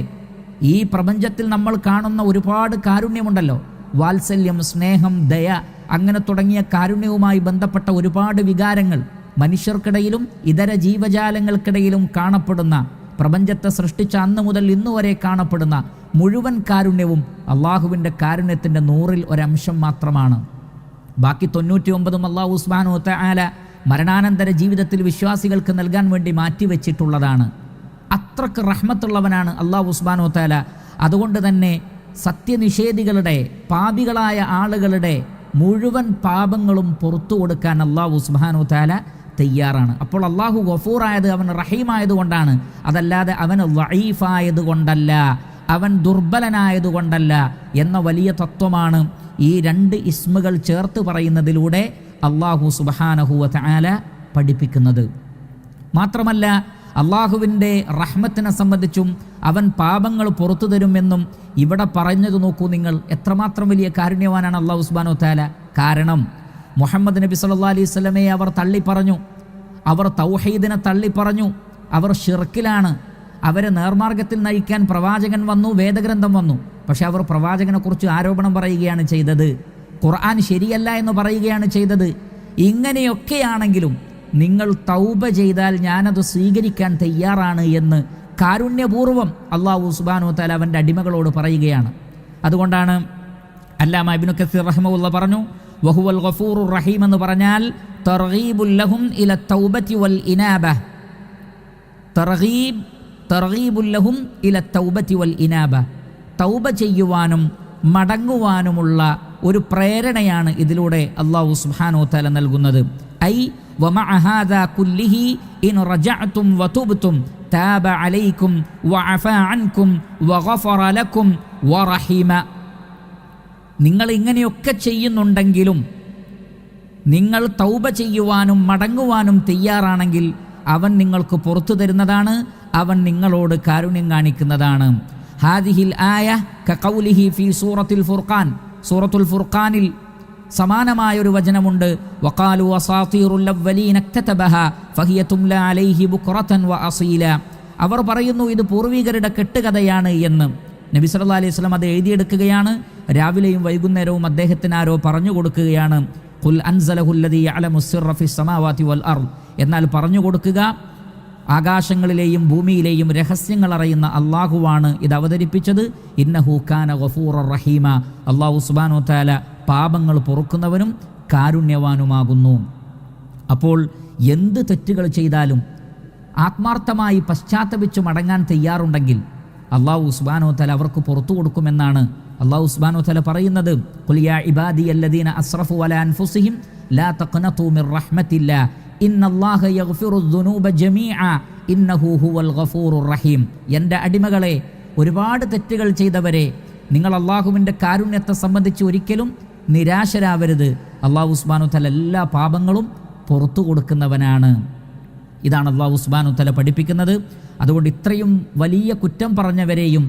ഈ പ്രപഞ്ചത്തിൽ നമ്മൾ കാണുന്ന ഒരുപാട് കാരുണ്യമുണ്ടല്ലോ, വാത്സല്യം, സ്നേഹം, ദയ, അങ്ങനെ തുടങ്ങിയ കാരുണ്യവുമായി ബന്ധപ്പെട്ട ഒരുപാട് വികാരങ്ങൾ മനുഷ്യർക്കിടയിലും ഇതര ജീവജാലങ്ങൾക്കിടയിലും കാണപ്പെടുന്ന, പ്രപഞ്ചത്തെ സൃഷ്ടിച്ച അന്ന് മുതൽ ഇന്നുവരെ കാണപ്പെടുന്ന മുഴുവൻ കാരുണ്യവും അള്ളാഹുവിൻ്റെ കാരുണ്യത്തിൻ്റെ 100-ൽ ഒരംശം മാത്രമാണ്. ബാക്കി 99 അല്ലാഹു സുബ്ഹാനഹു വ തആല മരണാനന്തര ജീവിതത്തിൽ വിശ്വാസികൾക്ക് നൽകാൻ വേണ്ടി മാറ്റിവെച്ചിട്ടുള്ളതാണ്. അത്രക്ക് റഹ്മത്തുള്ളവനാണ് അല്ലാഹു സുബ്ഹാനഹു വ തആല. അതുകൊണ്ട് തന്നെ സത്യനിഷേധികളുടെ, പാപികളായ ആളുകളുടെ മുഴുവൻ പാപങ്ങളും പുറത്തു കൊടുക്കാൻ അല്ലാഹു സുബ്ഹാനഹു വ തആല തയ്യാറാണ്. അപ്പോൾ അല്ലാഹു ഗഫൂറായത് അവൻ റഹീമായതുകൊണ്ടാണ്, അതല്ലാതെ അവൻ ലഈഫായതുകൊണ്ടല്ല, അവൻ ദുർബലനായതുകൊണ്ടല്ല എന്ന വലിയ തത്വമാണ് ഈ 2 ഇസ്മുകൾ ചേർത്ത് പറയുന്നതിലൂടെ അല്ലാഹു സുബ്ഹാനഹു വ തആല പഠിപ്പിക്കുന്നത്. മാത്രമല്ല അള്ളാഹുവിൻ്റെ റഹ്മത്തിനെ സംബന്ധിച്ചും അവൻ പാപങ്ങൾ പുറത്തു തരുമെന്നും ഇവിടെ പറഞ്ഞത് നോക്കൂ നിങ്ങൾ. എത്രമാത്രം വലിയ കാരുണ്യവാനാണ് അല്ലാഹു സുബ്ഹാനഹു വ തആല. കാരണം മുഹമ്മദ് നബി സല്ലല്ലാഹു അലൈഹി വസല്ലമയെ അവർ തള്ളിപ്പറഞ്ഞു, അവർ തൗഹീദിനെ തള്ളിപ്പറഞ്ഞു, അവർ ഷിർക്കിലാണ്. അവരെ നേർമാർഗത്തിൽ നയിക്കാൻ പ്രവാചകൻ വന്നു, വേദഗ്രന്ഥം വന്നു. പക്ഷെ അവർ പ്രവാചകനെക്കുറിച്ച് ആരോപണം പറയുകയാണ് ചെയ്തത്, ഖുർആൻ ശരിയല്ല എന്ന് പറയുകയാണ് ചെയ്തത്. ഇങ്ങനെയൊക്കെയാണെങ്കിലും നിങ്ങൾ തൗബ ചെയ്താൽ ഞാനത് സ്വീകരിക്കാൻ തയ്യാറാണ് എന്ന് കാരുണ്യപൂർവ്വം അല്ലാഹു സുബ്ഹാനഹു വ തആല അവൻ്റെ അടിമകളോട് പറയുകയാണ്. അതുകൊണ്ടാണ് അല്ലാമ ഇബ്നു കസീർ റഹിമഹുല്ലാഹ് പറഞ്ഞു, വഹുവൽ ഗഫൂറുർ റഹീം എന്ന് പറഞ്ഞാൽ തർഗീബുൽ ലഹും ഇല തൗബതി വൽ ഇനാബ, തർഗീബുൽ ലഹും ഇല തൗബതി വൽ ഇനാബ, തൗബ ചെയ്യുവാനും മടങ്ങുവാനുമുള്ള ഒരു പ്രേരണയാണ് ഇതിലൂടെ അല്ലാഹു സുബ്ഹാനഹു വ തആല നൽകുന്നത്. ഐ വമഅ ഹാദാ കുല്ലിഹി ഇൻ റജഅതും വതുബ്തും താബ അലൈക്കും വഅഫാ അൻകും വഗഫറ ലക്കും വറഹിമ. നിങ്ങൾ ഇങ്ങനെയൊക്കെ ചെയ്യുന്നുണ്ടെങ്കിലും, നിങ്ങൾ തൗബ ചെയ്യുവാനും മടങ്ങുവാനും തയ്യാറാണെങ്കിൽ അവൻ നിങ്ങൾക്ക് പുറത്തു തരുന്നതാണ്, അവൻ നിങ്ങളോട് കാരുണ്യം കാണിക്കുന്നതാണ്. ഹാദിഹിൽ ആയ കഖൗലിഹി ഫീ സൂറത്തുൽ ഫുർഖാൻ, സൂറത്തുൽ ഫുർഖാനിൽ സമാനമായൊരു വചനമുണ്ട്. വഖാലു അസാതീറുൽ അവ്വലീന ഇക്തതബഹാ ഫഹിയ തുംല അലൈഹി ബുക്റതൻ വഅസീല. അവർ പറയുന്നു ഇത് പൂർവികരുടെ കെട്ടുകഥയാണ് എന്ന്. നബി സല്ലല്ലാഹു അലൈഹി വസല്ലം അത് എഴുതിയെടുക്കുകയാണ്. രാവിലെയും വൈകുന്നേരവും അദ്ദേഹത്തിന് ആരോ പറഞ്ഞു കൊടുക്കുകയാണ്, ഖുൽ അൻസലഹുല്ലദീ യഅലമു സിർറ ഫിസ് സമാവാതി വൽ അർദ്. എന്നാൽ പറഞ്ഞു കൊടുക്കുക, ആകാശങ്ങളിലെയും ഭൂമിയിലെയും രഹസ്യങ്ങൾ അറിയുന്ന അള്ളാഹുവാണ് ഇത് അവതരിപ്പിച്ചത്. ഇന്നഹു കാന ഗഫൂറർ റഹീമ, അല്ലാഹു സുബ്ഹാനഹു വ തആല പാപങ്ങൾ പൊറുക്കുന്നവനും കാരുണ്യവാനുമാകുന്നു. അപ്പോൾ എന്ത് തെറ്റുകൾ ചെയ്താലും ആത്മാർത്ഥമായി പശ്ചാത്തപിച്ച് മടങ്ങാൻ തയ്യാറുണ്ടെങ്കിൽ അല്ലാഹു സുബ്ഹാനഹു വ തആല അവർക്ക് പുറത്തു കൊടുക്കുമെന്നാണ് അല്ലാഹു സുബ്ഹാനഹു വ തആല പറയുന്നത്. ഖുൽ യാ ഇബാദിയല്ലദീന അസ്റഫു അലാ അൻഫുസിഹിം ലാ തഖ്നതു മിർ റഹ്മത്തില്ലാ ഇന്നല്ലാഹ യഗ്ഫിറുദ്ദുനൂബ ജമീഅ ഇന്നഹു ഹുവൽ ഗഫൂറുർ റഹീം. എൻ്റെ അടിമകളെ, ഒരുപാട് തെറ്റുകൾ ചെയ്തവരെ, നിങ്ങൾ അള്ളാഹുവിൻ്റെ കാരുണ്യത്തെ സംബന്ധിച്ച് ഒരിക്കലും നിരാശരാവരുത്. അല്ലാഹു സുബ്ഹാനഹു വ തആല എല്ലാ പാപങ്ങളും പുറത്തു കൊടുക്കുന്നവനാണ്. ഇതാണ് അല്ലാഹു സുബ്ഹാനഹു വ തആല പഠിപ്പിക്കുന്നത്. അതുകൊണ്ട് ഇത്രയും വലിയ കുറ്റം പറഞ്ഞവരെയും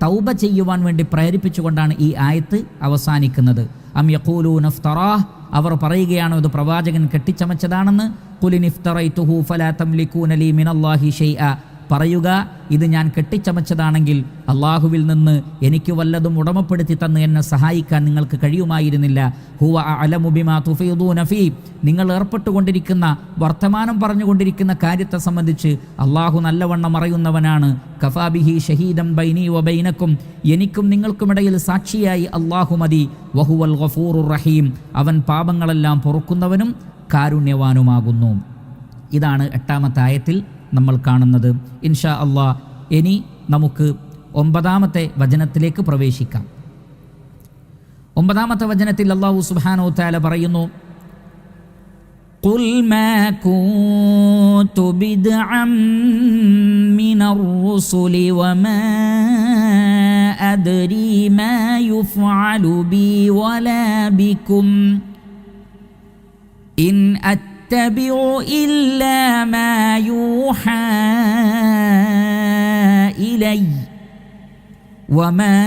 തൗബ ചെയ്യുവാൻ വേണ്ടി പ്രേരിപ്പിച്ചുകൊണ്ടാണ് ഈ ആയത്ത് അവസാനിക്കുന്നത്. അം യഖൂലൂന ഇഫ്തറാഹ്, അവർ പറയുകയാണോ ഇത് പ്രവാചകൻ കെട്ടിച്ചമച്ചതാണെന്ന്. ഖുൽ ഇഫ്തറൈതുഹു ഫലാ തംലികൂന ലീ മിനല്ലാഹി ഷൈഅ, പറയുക ഇത് ഞാൻ കെട്ടിച്ചമച്ചതാണെങ്കിൽ അള്ളാഹുവിൽ നിന്ന് എനിക്ക് വല്ലതും ഉടമപ്പെടുത്തി തന്ന് എന്നെ സഹായിക്കാൻ നിങ്ങൾക്ക് കഴിയുമായിരുന്നില്ല. ഹുവ അഅലമു ബിമാ തുഫീദൂന ഫീ, നിങ്ങൾ ഏർപ്പെട്ടുകൊണ്ടിരിക്കുന്ന വർത്തമാനം പറഞ്ഞുകൊണ്ടിരിക്കുന്ന കാര്യത്തെ സംബന്ധിച്ച് അള്ളാഹു നല്ലവണ്ണം അറിയുന്നവനാണ്. കഫാ ബിഹി ഷഹീദൻ ബൈനി വബൈനക്കും, എനിക്കും നിങ്ങൾക്കുമിടയിൽ സാക്ഷിയായി അള്ളാഹു മതി. വഹുവൽ ഗഫൂറുർ റഹീം, അവൻ പാപങ്ങളെല്ലാം പൊറുക്കുന്നവനും കാരുണ്യവാനുമാകുന്നു. ഇതാണ് 8ാമത്തെ ആയത്തിൽ നമ്മൾ കാണുന്നത്. ഇൻഷാ അള്ളാഹ് ഇനി നമുക്ക് 9ാമത്തെ വചനത്തിലേക്ക് പ്രവേശിക്കാം. 9ാമത്തെ വചനത്തിൽ അല്ലാഹു സുബ്ഹാനഹു വതആല പറയുന്നു, ഖുൽ മാ കുന്തു ബിദ്അൻ മിനർ റുസുലി വമാ അദ്രി മാ യുഫ്അലു ബി വലാ ബികും ഇൻ أتبع إلا ما يوحى إلي وما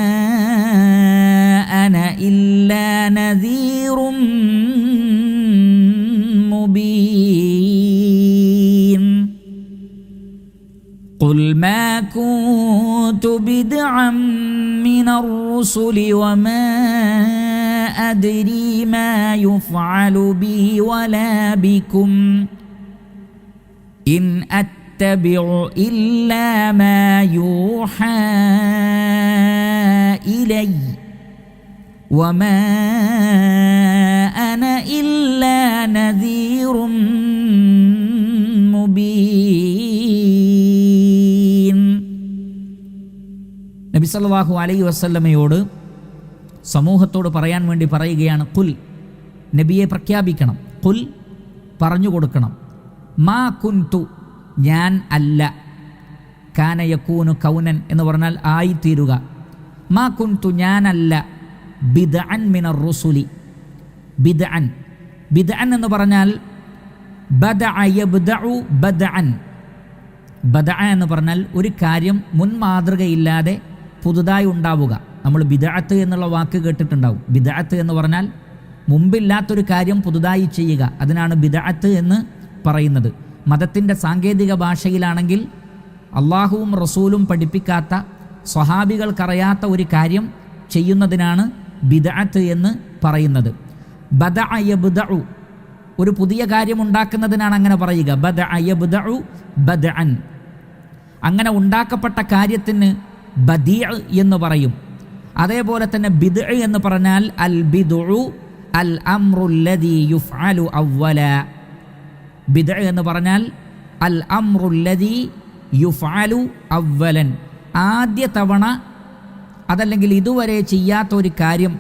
أنا إلا نذير مبين قل ما كنت بدعا من الرسل وما أدري ما يفعل بي ولا بكم إن أتبع إلا ما يوحى إلي وما أنا إلا نذير مبين. നബി സല്ലല്ലാഹു അലൈഹി വസല്ലമയോട് സമൂഹത്തോട് പറയാൻ വേണ്ടി പറയുകയാണ്, ഖുൽ, നബിയെ പ്രഖ്യാപിക്കണം, ഖുൽ, പറഞ്ഞു കൊടുക്കണം, മാ കുന്തു, ഞാൻ അല്ല, കാന യകൂനു കൗനൻ എന്ന് പറഞ്ഞാൽ ആയിത്തീരുക, മാ കുന്തു, ഞാനല്ല, ബിദ്അൻ മിനർ റുസുലി, ബിദ്അൻ, ബിദ്അൻ എന്ന് പറഞ്ഞാൽ ബദഅ യബ്ദഉ ബദ്അൻ, ബദഅ എന്ന് പറഞ്ഞാൽ ഒരു കാര്യം മുൻ മാതൃകയില്ലാതെ പുതുതായി ഉണ്ടാവുക. നമ്മൾ ബിദ്അത്ത് എന്നുള്ള വാക്ക് കേട്ടിട്ടുണ്ടാവും. ബിദ്അത്ത് എന്ന് പറഞ്ഞാൽ മുമ്പില്ലാത്തൊരു കാര്യം പുതുതായി ചെയ്യുക, അതിനാണ് ബിദ്അത്ത് എന്ന് പറയുന്നത്. മതത്തിൻ്റെ സാങ്കേതിക ഭാഷയിലാണെങ്കിൽ അള്ളാഹുവും റസൂലും പഠിപ്പിക്കാത്ത, സ്വഹാബികൾക്കറിയാത്ത ഒരു കാര്യം ചെയ്യുന്നതിനാണ് ബിദ്അത്ത് എന്ന് പറയുന്നത്. ബദഅ യബ്ദഉ, ഒരു പുതിയ കാര്യം ഉണ്ടാക്കുന്നതിനാണ് അങ്ങനെ പറയുക. ബദഅ യബ്ദഉ ബദ്അൻ, അങ്ങനെ ഉണ്ടാക്കപ്പെട്ട കാര്യത്തിന് ബദീഅ് എന്ന് പറയും. അതേപോലെ തന്നെ ബിദ്അ എന്ന് പറഞ്ഞാൽ അൽ ബിദ്ഉ അൽ അംറുല്ലദീ യുഫ്അലു അവ്വല, ബിദ്അ എന്ന് പറഞ്ഞാൽ അൽ അംറുല്ലദീ യുഫ്അലു അവ്വലൻ, ആദ്യ തവണ അതല്ലെങ്കിൽ ഇതുവരെ ചെയ്യാത്ത ഒരു കാര്യം,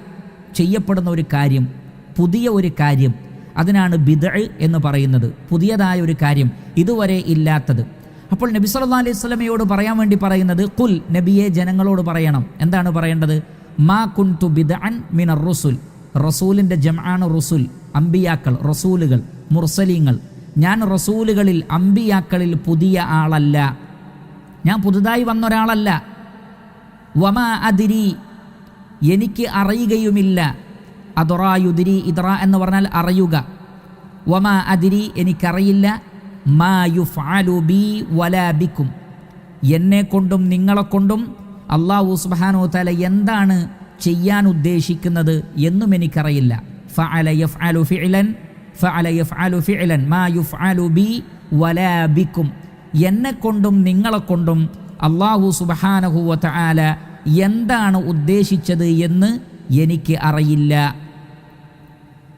ചെയ്യപ്പെടുന്ന ഒരു കാര്യം, പുതിയ ഒരു കാര്യം, അതിനാണ് ബിദ്അ എന്ന് പറയുന്നത്. പുതിയതായ ഒരു കാര്യം, ഇതുവരെ ഇല്ലാത്തത്. അപ്പോൾ നബി സല്ലല്ലാഹു അലൈഹി വസല്ലമയോട് പറയാൻ വേണ്ടി പറയുന്നത്, ഖുൽ, നബിയെ ജനങ്ങളോട് പറയണം. എന്താണ് പറയേണ്ടത്? മാ കുന്തു ബിദ്അൻ മിനർ റുസുൽ, റസൂലിൻ്റെ ജംആണ് റുസുൽ, അംബിയാക്കൾ, റസൂലുകൾ, മുർസലീങ്ങൾ. ഞാൻ റസൂലുകളിൽ, അംബിയാക്കളിൽ പുതിയ ആളല്ല, ഞാൻ പുതുതായി വന്ന ഒരാളല്ല. വമാ അദ്രി, എനിക്ക് അറിയുകയുമില്ല. അദ്റായുദ്രി, ഇദ്റ എന്ന് പറഞ്ഞാൽ അറിയുക. വമാ അദ്രി, എനിക്കറിയില്ല. മാ യുഫ്അലു ബി വലാ ബിക്കും, എന്നെ കൊണ്ടും നിങ്ങളെ കൊണ്ടും അല്ലാഹു സുബ്ഹാനഹു വതആല എന്താണ് ചെയ്യാൻ ഉദ്ദേശിക്കുന്നത് എന്നും എനിക്കറിയില്ല. ഫഅല യഫ്അലു ഫിഅലൻ, ഫഅല യഫ്അലു ഫിഅലൻ മാ യുഫ്അലു ബി വലാ ബിക്കും, എന്നെ കൊണ്ടും നിങ്ങളെ കൊണ്ടും അല്ലാഹു സുബ്ഹാനഹു വതആല എന്താണ് ഉദ്ദേശിച്ചത് എന്ന് എനിക്ക് അറിയില്ല.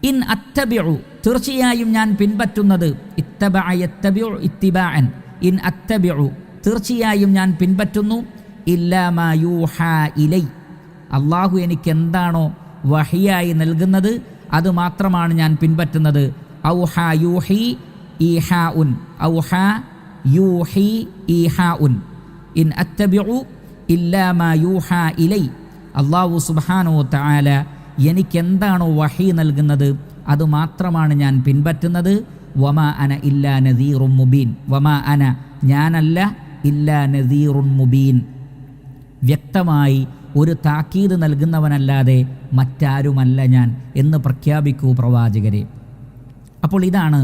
ഇൻ അത്തബിഉ, തീർച്ചയായും ഞാൻ പിൻപറ്റുന്നത്, ഇത്തബഅ യത്തബിഉ ഇത്തിബാഅൻ, ഇൻ അത്തബിഉ, തീർച്ചയായും ഞാൻ പിൻപറ്റുന്നു, ഇല്ലാ മാ യൂഹാ ഇലൈ, അള്ളാഹു എനിക്ക് എന്താണോ വഹിയായി നൽകുന്നത് അത് മാത്രമാണ് ഞാൻ പിൻപറ്റുന്നത്. ഔഹാ യൂഹി ഈഹാഉൻ, ഔഹാ യൂഹി ഈഹാഉൻ, ഇൻ അത്തബിഉ ഇല്ലാ മാ യൂഹാ ഇലൈ, അള്ളാഹു സുബ്ഹാനഹു വതആല എനിക്കെന്താണോ വഹി നൽകുന്നത് അത് മാത്രമാണ് ഞാൻ പിൻപറ്റുന്നത്. വമാ അന ഇല്ലാ നദീറുൻ മുബീൻ, വമാ അന, ഞാനല്ല, ഇല്ലാ നദീറുൻ മുബീൻ, വ്യക്തമായി ഒരു താക്കീത് നൽകുന്നവനല്ലാതെ മറ്റാരുമല്ല ഞാൻ എന്ന് പ്രഖ്യാപിക്കൂ പ്രവാചകരെ. അപ്പോൾ ഇതാണ്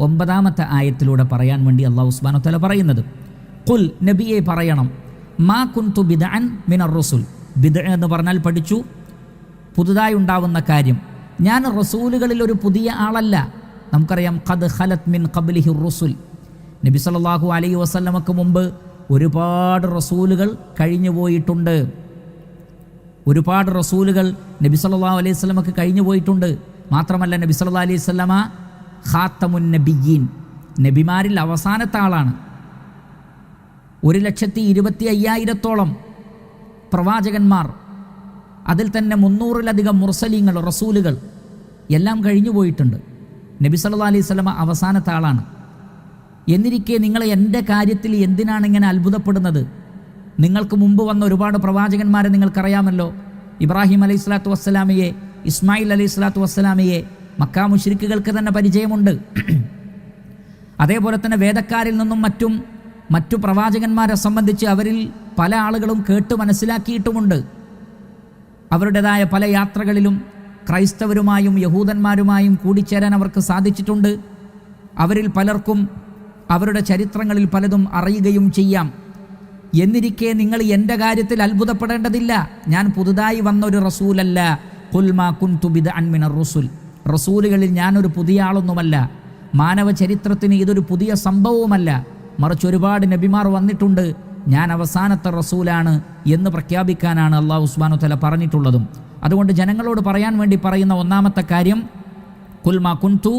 9-ാമത്തെ ആയത്തിലൂടെ പറയാൻ വേണ്ടി അല്ലാഹു സുബ്ഹാനഹു വ തആല പറയുന്നത്. ഖുൽ, നബിയെ പറയണം, മാ കുൻതു ബിദ്അൻ മിനർ റസൂൽ. ബിദ്അ എന്ന് പറഞ്ഞാൽ പഠിച്ചു, പുതുതായി ഉണ്ടാവുന്ന കാര്യം. ഞാൻ റസൂലുകളിൽ ഒരു പുതിയ ആളല്ല. നമുക്കറിയാം, ഖദ് ഖലത് മിൻ ഖബ്ലിഹി റുസുൽ. നബി സല്ലല്ലാഹു അലൈഹി വസല്ലമക്ക് മുമ്പ് ഒരുപാട് റസൂലുകൾ കഴിഞ്ഞു പോയിട്ടുണ്ട്. ഒരുപാട് റസൂലുകൾ നബി സല്ലല്ലാഹു അലൈഹി വസല്ലമക്ക് കഴിഞ്ഞു പോയിട്ടുണ്ട്. മാത്രമല്ല, നബി സല്ലല്ലാഹു അലൈഹി വസല്ലമ ഖാത്തമുൻ നബിയ്യീൻ, നബിമാരിൽ അവസാനത്തെ ആളാണ്. 1,25,000-ഓളം പ്രവാചകന്മാർ, അതിൽ തന്നെ 300-ലധികം മുർസലീങ്ങൾ, റസൂലുകൾ എല്ലാം കഴിഞ്ഞു പോയിട്ടുണ്ട്. നബി സല്ലല്ലാഹു അലൈഹി വസല്ലമ അവസാനത്തെ ആളാണ്. എന്നിരിക്കെ നിങ്ങൾ എൻ്റെ കാര്യത്തിൽ എന്തിനാണ് ഇങ്ങനെ അത്ഭുതപ്പെടുന്നത്? നിങ്ങൾക്ക് മുമ്പ് വന്ന ഒരുപാട് പ്രവാചകന്മാരെ നിങ്ങൾക്കറിയാമല്ലോ. ഇബ്രാഹിം അലൈഹി സ്വലാത്തു വസ്സലാമയെ, ഇസ്മായിൽ അലൈഹി സ്വലാത്തു വസ്സലാമയെ മക്കാ മുശ്രിക്കുകൾക്ക് തന്നെ പരിചയമുണ്ട്. അതേപോലെ തന്നെ വേദക്കാരിൽ നിന്നും മറ്റു പ്രവാചകന്മാരെ സംബന്ധിച്ച് അവരിൽ പല ആളുകളും കേട്ട് മനസ്സിലാക്കിയിട്ടുമുണ്ട്. അവരുടേതായ പല യാത്രകളിലും ക്രൈസ്തവരുമായും യഹൂദന്മാരുമായും കൂടിച്ചേരാൻ അവർക്ക് സാധിച്ചിട്ടുണ്ട്. അവരിൽ പലർക്കും അവരുടെ ചരിത്രങ്ങളിൽ പലതും അറിയുകയും ചെയ്യാം. എന്നിരിക്കെ നിങ്ങൾ എൻ്റെ കാര്യത്തിൽ അത്ഭുതപ്പെടേണ്ടതില്ല. ഞാൻ പുതുതായി വന്നൊരു റസൂലല്ല. ഖുൽ മാ കുൻതു ബിദ്അൻ മിനർ റുസുൽ. റസൂലുകളിൽ ഞാനൊരു പുതിയ ആളൊന്നുമല്ല. മാനവ ചരിത്രത്തിന് ഇതൊരു പുതിയ സംഭവവുമല്ല. മറിച്ച് ഒരുപാട് നബിമാർ വന്നിട്ടുണ്ട്. ഞാൻ അവസാനത്തെ റസൂലാണ് എന്ന് പ്രഖ്യാപിക്കാനാണ് അല്ലാഹു സുബ്ഹാനഹു വ തആല പറഞ്ഞിട്ടുള്ളതും. അതുകൊണ്ട് ജനങ്ങളോട് പറയാൻ വേണ്ടി പറയുന്ന 1-ാമത്തെ കാര്യം, ഖുൽ മാ കുൻതു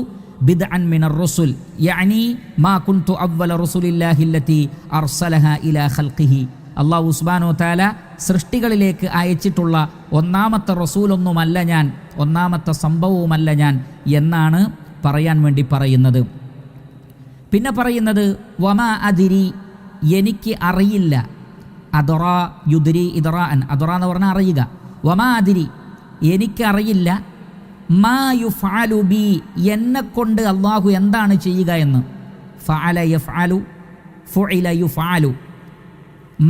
ബിദ്അൻ മിനർ റുസുൽ, യഅനി മാ കുൻതു അവ്വല റസൂലില്ലാഹി അല്ലതി അർസലഹ ഇലാ ഖൽഖിഹി. അല്ലാഹു സുബ്ഹാനഹു വ തആല സൃഷ്ടികളിലേക്ക് അയച്ചിട്ടുള്ള 1-ാമത്തെ റസൂലൊന്നുമല്ല ഞാൻ, 1-ാമത്തെ സംഭവവുമല്ല ഞാൻ എന്നാണ് പറയാൻ വേണ്ടി പറയുന്നത്. പിന്നെ പറയുന്നത്, വമാ അദിരി, എനിക്ക് അറിയില്ല. അദറ യുദ്രി ഇദറാൻ, അദറ എന്ന് പറഞ്ഞാൽ അറിയുക. വമാ അദിരി, എനിക്കറിയില്ല. മാ യുഫ്അലു ബി, എന്നെക്കൊണ്ട് അള്ളാഹു എന്താണ് ചെയ്യുക എന്ന്. ഫഅല യഫ്അലു, ഫുഇല യുഫ്അലു.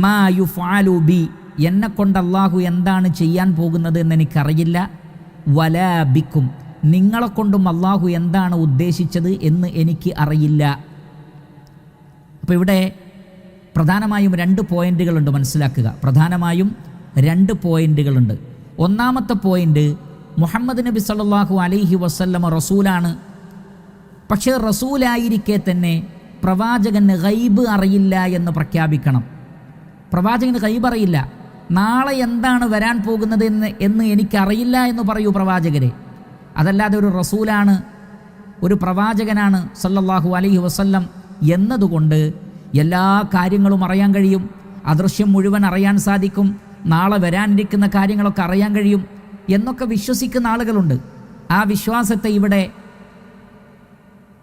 മാ യുഫ്അലു ബി, എന്നെക്കൊണ്ട് അള്ളാഹു എന്താണ് ചെയ്യാൻ പോകുന്നത് എന്ന് എനിക്കറിയില്ല. വലാ ബിക്കും, നിങ്ങളെക്കൊണ്ടും അള്ളാഹു എന്താണ് ഉദ്ദേശിച്ചത് എന്ന് എനിക്ക് അറിയില്ല. അപ്പോൾ ഇവിടെ പ്രധാനമായും 2 പോയിന്റുകളുണ്ട് മനസ്സിലാക്കുക. പ്രധാനമായും 2 പോയിന്റുകളുണ്ട്. 1-ാമത്തെ പോയിന്റ്, മുഹമ്മദ് നബി സല്ലല്ലാഹു അലൈഹി വസല്ലമ റസൂലാണ്. പക്ഷേ റസൂലായിരിക്കെ തന്നെ പ്രവാചകന് ഗൈബ് അറിയില്ല എന്ന് പ്രഖ്യാപിക്കണം. പ്രവാചകന് ഗൈബ് അറിയില്ല. നാളെ എന്താണ് വരാൻ പോകുന്നത് എന്ന് എനിക്കറിയില്ല എന്ന് പറയൂ പ്രവാചകരെ. അതല്ലാതെ ഒരു റസൂലാണ്, ഒരു പ്രവാചകനാണ് സല്ലല്ലാഹു അലൈഹി വസല്ലം എന്നതുകൊണ്ട് എല്ലാ കാര്യങ്ങളും അറിയാൻ കഴിയും. അദൃശ്യം മുഴുവൻ അറിയാൻ സാധിക്കും. നാളെ വരാനിരിക്കുന്ന കാര്യങ്ങളൊക്കെ അറിയാൻ കഴിയും എന്നൊക്കെ വിശ്വസിക്കുന്ന ആളുകളുണ്ട്. ആ വിശ്വാസത്തെ ഇവിടെ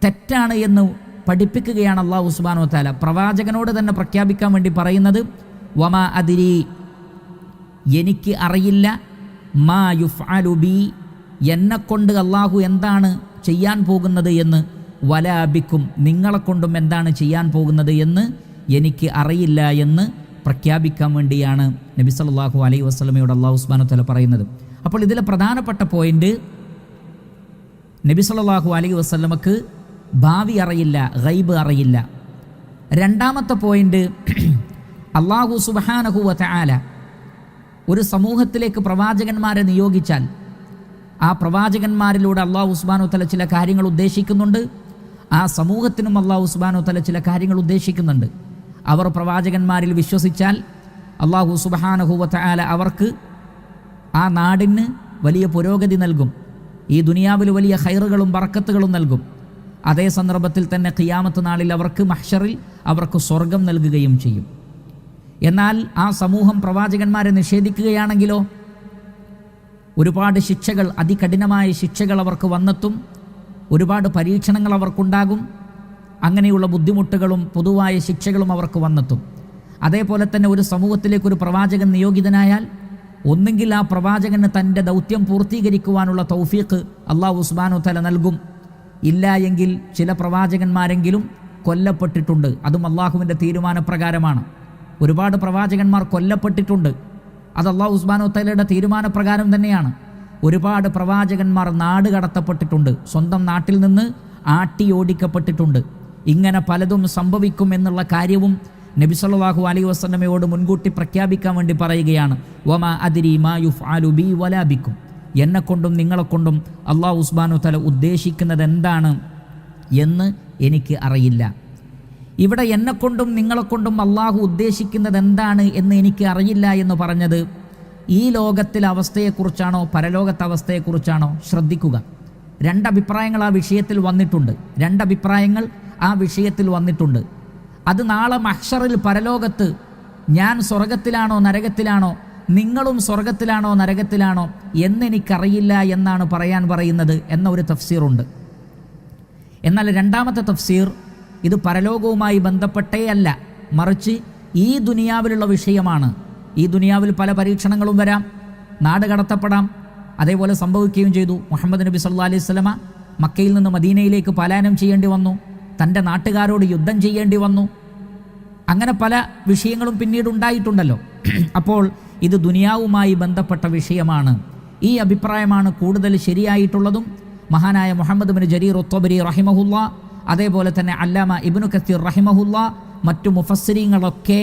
തെറ്റാണ് എന്ന് പഠിപ്പിക്കുകയാണ് അല്ലാഹു സുബ്ഹാനഹു വ തആല. പ്രവാചകനോട് തന്നെ പ്രഖ്യാപിക്കാൻ വേണ്ടി പറയുന്നത്, വമാ അദ്രി, എനിക്ക് അറിയില്ല. മാ യുഫ്അലു ബി, എന്നെക്കൊണ്ട് അല്ലാഹു എന്താണ് ചെയ്യാൻ പോകുന്നത് എന്ന്. വലാ ബിക്കും, നിങ്ങളെക്കൊണ്ടും എന്താണ് ചെയ്യാൻ പോകുന്നത് എന്ന് എനിക്ക് അറിയില്ല എന്ന് പ്രഖ്യാപിക്കാൻ വേണ്ടിയാണ് നബി സല്ലല്ലാഹു അലൈഹി വസല്ലമയോട് അല്ലാഹു സുബ്ഹാനഹു വ തആല പറയുന്നത്. അപ്പോൾ ഇതിലെ പ്രധാനപ്പെട്ട പോയിന്റ്, നബി സല്ലല്ലാഹു അലൈഹി വസല്ലമക്ക് ഭാവി അറിയില്ല, ഗൈബ് അറിയില്ല. 2-ാമത്തെ പോയിന്റ്, അല്ലാഹു സുബ്ഹാനഹു വ തആല ഒരു സമൂഹത്തിലേക്ക് പ്രവാചകന്മാരെ നിയോഗിച്ചാൽ ആ പ്രവാചകന്മാരിലൂടെ അല്ലാഹു സുബ്ഹാനഹു വ തആല ചില കാര്യങ്ങൾ ഉദ്ദേശിക്കുന്നുണ്ട്. ആ സമൂഹത്തിനും അല്ലാഹു സുബ്ഹാനഹു വ തആല ചില കാര്യങ്ങൾ ഉദ്ദേശിക്കുന്നുണ്ട്. അവർ പ്രവാചകന്മാരിൽ വിശ്വസിച്ചാൽ അല്ലാഹു സുബ്ഹാനഹു വ തആല അവർക്ക്, ആ നാടിന് വലിയ പുരോഗതി നൽകും. ഈ ദുനിയാവിൽ വലിയ ഖൈറുകളും ബറക്കത്തുകളും നൽകും. അതേ സന്ദർഭത്തിൽ തന്നെ ഖിയാമത്ത് നാളിൽ അവർക്ക് മഹ്ശറിൽ അവർക്ക് സ്വർഗം നൽകുകയും ചെയ്യും. എന്നാൽ ആ സമൂഹം പ്രവാചകന്മാരെ നിഷേധിക്കുകയാണെങ്കിലോ ഒരുപാട് ശിക്ഷകൾ, അതികഠിനമായ ശിക്ഷകൾ അവർക്ക് വന്നെത്തും. ഒരുപാട് പരീക്ഷണങ്ങൾ അവർക്കുണ്ടാകും. അങ്ങനെയുള്ള ബുദ്ധിമുട്ടുകളും പൊതുവായ ശിക്ഷകളും അവർക്ക് വന്നെത്തും. അതേപോലെ തന്നെ ഒരു സമൂഹത്തിലേക്ക് ഒരു പ്രവാചകൻ നിയോഗിതനായാൽ ഒന്നെങ്കിൽ ആ പ്രവാചകന് തൻ്റെ ദൗത്യം പൂർത്തീകരിക്കുവാനുള്ള തൗഫീഖ് അല്ലാഹു സുബ്ഹാനഹു വ തആല നൽകും. ഇല്ല എങ്കിൽ ചില പ്രവാചകന്മാരെങ്കിലും കൊല്ലപ്പെട്ടിട്ടുണ്ട്. അതും അള്ളാഹുവിൻ്റെ തീരുമാനപ്രകാരമാണ്. ഒരുപാട് പ്രവാചകന്മാർ കൊല്ലപ്പെട്ടിട്ടുണ്ട്. അത് അല്ലാഹു സുബ്ഹാനഹു വ തആലയുടെ തീരുമാനപ്രകാരം തന്നെയാണ്. ഒരുപാട് പ്രവാചകന്മാർ നാട് കടത്തപ്പെട്ടിട്ടുണ്ട്, സ്വന്തം നാട്ടിൽ നിന്ന് ആട്ടിയോടിക്കപ്പെട്ടിട്ടുണ്ട്. ഇങ്ങനെ പലതും സംഭവിക്കും എന്നുള്ള കാര്യവും നബി സല്ലല്ലാഹു അലൈഹി വസല്ലമയോട് മുൻകൂട്ടി പ്രഖ്യാപിക്കാൻ വേണ്ടി പറയുകയാണ്. വമാ അദ്രി മാ യുഫ്അലു ബി വലാ ബിക്കും, എന്നെക്കൊണ്ടും നിങ്ങളെക്കൊണ്ടും അല്ലാഹു സുബ്ഹാനഹു വ തആല ഉദ്ദേശിക്കുന്നത് എന്താണ് എന്ന് എനിക്ക് അറിയില്ല. ഇവിടെ എന്നെക്കൊണ്ടും നിങ്ങളെക്കൊണ്ടും അള്ളാഹു ഉദ്ദേശിക്കുന്നത് എന്താണ് എന്ന് എനിക്ക് അറിയില്ല എന്ന് പറഞ്ഞത് ഈ ലോകത്തിലെ അവസ്ഥയെക്കുറിച്ചാണോ പരലോകത്തെ അവസ്ഥയെക്കുറിച്ചാണോ? ശ്രദ്ധിക്കുക. രണ്ടഭിപ്രായങ്ങൾ ആ വിഷയത്തിൽ വന്നിട്ടുണ്ട്. അത് നാളെ മഹ്ശറിൽ പരലോകത്ത് ഞാൻ സ്വർഗത്തിലാണോ നരകത്തിലാണോ, നിങ്ങളും സ്വർഗത്തിലാണോ നരകത്തിലാണോ എന്നെനിക്കറിയില്ല എന്നാണ് പറയുന്നത് എന്ന ഒരു തഫ്സീറുണ്ട്. എന്നാൽ രണ്ടാമത്തെ തഫ്സീർ ഇത് പരലോകവുമായി ബന്ധപ്പെട്ടേ അല്ല, മറിച്ച് ഈ ദുനിയാവിലുള്ള വിഷയമാണ്. ഈ ദുനിയാവിൽ പല പരീക്ഷണങ്ങളും വരാം, നാട് കടത്തപ്പെടാം. അതേപോലെ സംഭവിക്കുകയും ചെയ്തു. മുഹമ്മദ് നബി സല്ലല്ലാഹു അലൈഹി വസല്ലമ മക്കയിൽ നിന്ന് മദീനയിലേക്ക് പലായനം ചെയ്യേണ്ടി വന്നു, തൻ്റെ നാട്ടുകാരോട് യുദ്ധം ചെയ്യേണ്ടി വന്നു. അങ്ങനെ പല വിഷയങ്ങളും പിന്നീട് ഉണ്ടായിട്ടുണ്ടല്ലോ. അപ്പോൾ ഇത് ദുനിയാവുമായി ബന്ധപ്പെട്ട വിഷയമാണ്. ഈ അഭിപ്രായമാണ് കൂടുതൽ ശരിയായിട്ടുള്ളതും. മഹാനായ മുഹമ്മദ് ബിൻ ജരീർ അത്വബരി റഹിമഹുല്ലാ, അതേപോലെ തന്നെ അല്ലാമ ഇബ്നു കസീർ റഹിമഹുല്ലാ, മറ്റു മുഫസ്സിരീങ്ങളൊക്കെ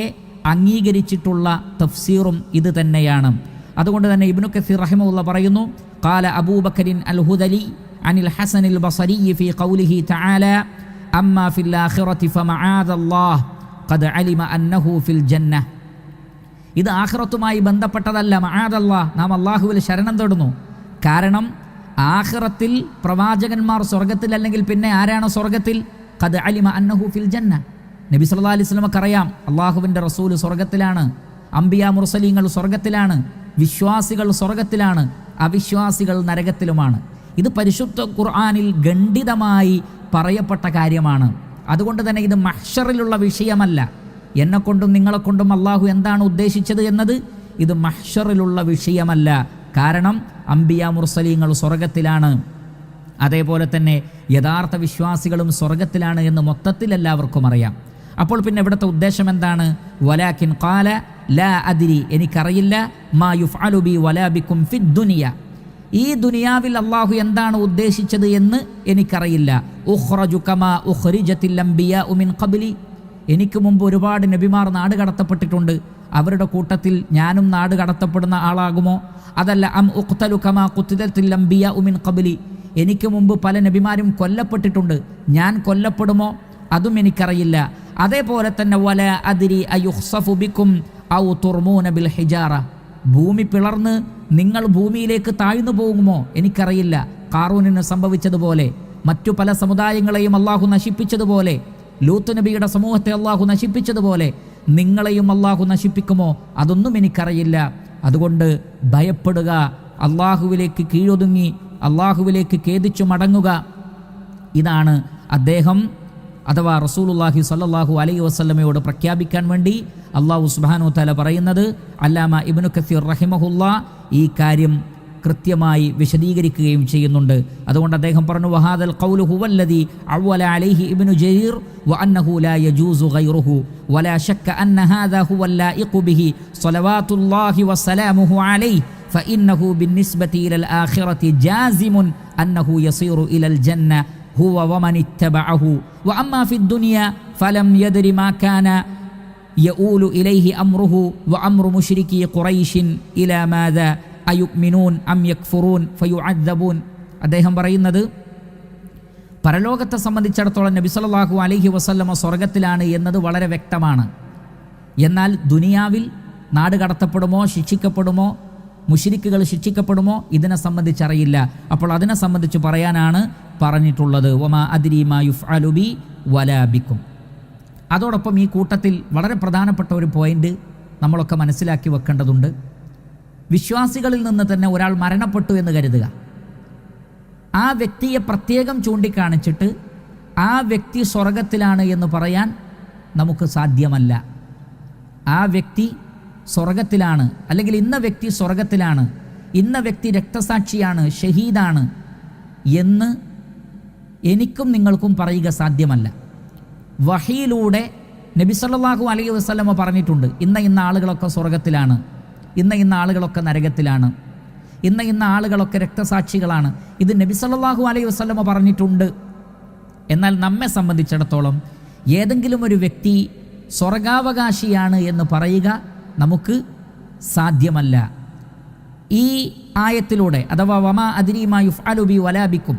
അംഗീകരിച്ചിട്ടുള്ള തഫ്സീറും ഇത് തന്നെയാണ്. അതുകൊണ്ട് തന്നെ ഇബ്നു കസീർ റഹിമഹുല്ലാ പറയുന്നു, ഖാല അബൂബക്കറിൻ അൽ ഹുദലി അനിൽ ഹസനിൽ ബസരി ഫീ ഖൗലിഹി തആല അമ്മാ ഫിൽ ആഖിറതി ഫമആദല്ലാഹ് ഖദ് അലിമ അന്നഹു ഫിൽ ജന്നah. ഇത് ആഖിറത്തുമായി ബന്ധപ്പെട്ടതല്ല. മആദല്ലാഹ്, നാം അല്ലാഹുവിൽ ശരണം തേടുന്നു. കാരണം ആഖിറത്തിൽ പ്രവാചകന്മാർ സ്വർഗത്തിൽ, അല്ലെങ്കിൽ പിന്നെ ആരാണ് സ്വർഗത്തിൽ? ഖദ് അലിമ അന്നഹു ഫിൽ ജന്നah. നബി സല്ലല്ലാഹു അലൈഹി വസല്ലമക്ക് അറിയാം അള്ളാഹുവിൻ്റെ റസൂൽ സ്വർഗത്തിലാണ്, അംബിയാ മുർസലീങ്ങൾ സ്വർഗത്തിലാണ്, വിശ്വാസികൾ സ്വർഗത്തിലാണ്, അവിശ്വാസികൾ നരകത്തിലുമാണ്. ഇത് പരിശുദ്ധ ഖുർആനിൽ ഖണ്ഡിതമായി പറയപ്പെട്ട കാര്യമാണ്. അതുകൊണ്ട് തന്നെ ഇത് മഹ്ശറിലുള്ള വിഷയമല്ല. എന്നെക്കൊണ്ടും നിങ്ങളെക്കൊണ്ടും അള്ളാഹു എന്താണ് ഉദ്ദേശിച്ചത് എന്നത് ഇത് മഹ്ശറിലുള്ള വിഷയമല്ല. കാരണം അംബിയാ മുർസലീങ്ങൾ സ്വർഗത്തിലാണ്, അതേപോലെ തന്നെ യഥാർത്ഥ വിശ്വാസികളും സ്വർഗത്തിലാണ് എന്ന് മൊത്തത്തിൽ എല്ലാവർക്കും അറിയാം. അപ്പോൾ പിന്നെ ഇവിടുത്തെ ഉദ്ദേശം എന്താണ്? വലാകിൻ ഖാല ലാ അദ്രി, എനിക്കറിയില്ല, മാ യുഫ്അലു ബി വലാ ബിക്കും ഫിദ് ദുനിയ, ഈ ദുനിയാവിൽ അള്ളാഹു എന്താണ് ഉദ്ദേശിച്ചത് എന്ന് എനിക്കറിയില്ല. ഉഖ്റജു കമാ ഉഖ്രിജത്തിൽ അംബിയാഉ മിൻ ഖബ്ലി, എനിക്ക് മുമ്പ് ഒരുപാട് നബിമാർ നാട് കടത്തപ്പെട്ടിട്ടുണ്ട്, അവരുടെ കൂട്ടത്തിൽ ഞാനും നാട് കടത്തപ്പെടുന്ന ആളാകുമോ? അതല്ല അം ഉഖ്തലു കമാ ഖുതിലത്തിൽ അംബിയാഉ മിൻ ഖബ്ലി, എനിക്ക് മുമ്പ് പല നബിമാരും കൊല്ലപ്പെട്ടിട്ടുണ്ട്, ഞാൻ കൊല്ലപ്പെടുമോ? അതും എനിക്കറിയില്ല. അതേപോലെ തന്നെ വല അദ്രി അയുഖ്സഫു ബിക്കും ഔ തുർമൂന ബിൽ ഹിജാറ, ഭൂമി പിളർന്ന് നിങ്ങൾ ഭൂമിയിലേക്ക് താഴ്ന്നു പോകുമോ? എനിക്കറിയില്ല. ഖാറൂനിന് സംഭവിച്ചതുപോലെ, മറ്റു പല സമുദായങ്ങളെയും അള്ളാഹു നശിപ്പിച്ചതുപോലെ, ലൂത്ത് നബിയുടെ സമൂഹത്തെ അള്ളാഹു നശിപ്പിച്ചതുപോലെ നിങ്ങളെയും അള്ളാഹു നശിപ്പിക്കുമോ? അതൊന്നും എനിക്കറിയില്ല. അതുകൊണ്ട് ഭയപ്പെടുക, അള്ളാഹുവിലേക്ക് കീഴൊതുങ്ങി അള്ളാഹുവിലേക്ക് ഖേദിച്ചു മടങ്ങുക. ഇതാണ് അദ്ദേഹം അഥവാ റസൂലുള്ളാഹി സ്വല്ലല്ലാഹു അലൈഹി വസല്ലമയോട് പ്രഖ്യാപിക്കാൻ വേണ്ടി അല്ലാഹു സുബ്ഹാനഹു തആല പറയുന്നത്. അല്ലാമ ഇബ്നു കസീർ റഹിമഹുല്ലാ ഈ കാര്യം കൃത്യമായി വിശദീകരിക്കുകയും ചെയ്യുന്നുണ്ട്. അതുകൊണ്ട് അദ്ദേഹം പറഞ്ഞു, വഹാദൽ ഖൗലു ഹുവല്ലദി അവല അലൈഹി ഇബ്നു ജരീർ വഅന്നഹു ലാ യജൂസു ഗൈറുഹു വലാ ശക്ക അന്ന ഹാദാ ഹുവൽ ലായിഖു ബിഹി സ്വലവാത്തുല്ലാഹി വസലാമുഹു അലൈഹി ഫഇന്നഹു ബിന്നിസ്ബതി ഇലൽ ആഖിറതി ജാസിമുൻ അന്നഹു യസീറു ഇലൽ ജന്ന ഹുവ വമൻ ഇത്തബഅഹു വഅമ്മാ ഫിദ്ദുനിയ ഫലം യദ്രി മാ കാന യഊലു ഇലൈഹി അംറുഹു വഅംറു മുശ്രികി ഖുറൈശിൻ ഇലാ മാദാ അയുഅ്മിനൂൻ അം യക്ഫുറൂൻ ഫയുഅദ്ദബൂൻ. അദ്ദേഹം പറയുന്നത്, പരലോകത്തെ സംബന്ധിച്ചിടത്തോളം നബി സല്ലല്ലാഹു അലൈഹി വസല്ലമ സ്വർഗത്തിലാണ് എന്നത് വളരെ വ്യക്തമാണ്. എന്നാൽ ദുനിയാവിൽ നാട് കടത്തപ്പെടുമോ, ശിക്ഷിക്കപ്പെടുമോ, മുശ്രിക്കുകൾ ശിക്ഷിക്കപ്പെടുമോ, ഇതിനെ സംബന്ധിച്ചറിയില്ല. അപ്പോൾ അതിനെ സംബന്ധിച്ച് പറയാനാണ് പറഞ്ഞിട്ടുള്ളത്. വമാ അദ്രി മാ യുഫ്അലു ബി വലാ ബിക്കും. അതോടൊപ്പം ഈ കൂട്ടത്തിൽ വളരെ പ്രധാനപ്പെട്ട ഒരു പോയിന്റ് നമ്മളൊക്കെ മനസ്സിലാക്കി വെക്കേണ്ടതുണ്ട്. വിശ്വാസികളിൽ നിന്ന് തന്നെ ഒരാൾ മരണപ്പെട്ടു എന്ന് കരുതുക, ആ വ്യക്തിയെ പ്രത്യേകം ചൂണ്ടിക്കാണിച്ചിട്ട് ആ വ്യക്തി സ്വർഗത്തിലാണ് എന്ന് പറയാൻ നമുക്ക് സാധ്യമല്ല. ആ വ്യക്തി സ്വർഗത്തിലാണ്, അല്ലെങ്കിൽ ഇന്ന വ്യക്തി സ്വർഗത്തിലാണ്, ഇന്ന വ്യക്തി രക്തസാക്ഷിയാണ്, ഷഹീദാണ് എന്ന് എനിക്കും നിങ്ങൾക്കും പറയുക സാധ്യമല്ല. വഹിയിലൂടെ നബി സല്ലല്ലാഹു അലൈഹി വസല്ലമ പറഞ്ഞിട്ടുണ്ട്, ഇന്ന ആളുകളൊക്കെ സ്വർഗത്തിലാണ്, ഇന്ന ആളുകളൊക്കെ നരകത്തിലാണ്, ഇന്ന ആളുകളൊക്കെ രക്തസാക്ഷികളാണ്. ഇത് നബി സല്ലല്ലാഹു അലൈഹി വസല്ലമ പറഞ്ഞിട്ടുണ്ട്. എന്നാൽ നമ്മെ സംബന്ധിച്ചിടത്തോളം ഏതെങ്കിലും ഒരു വ്യക്തി സ്വർഗാവകാശിയാണ് എന്ന് പറയുക നമുക്ക് സാധ്യമല്ല. ഈ ആയത്തിലൂടെ അഥവാ വമാ അദ്രീ മാ യുഫ്അലു ബി വലാ ബിക്കും,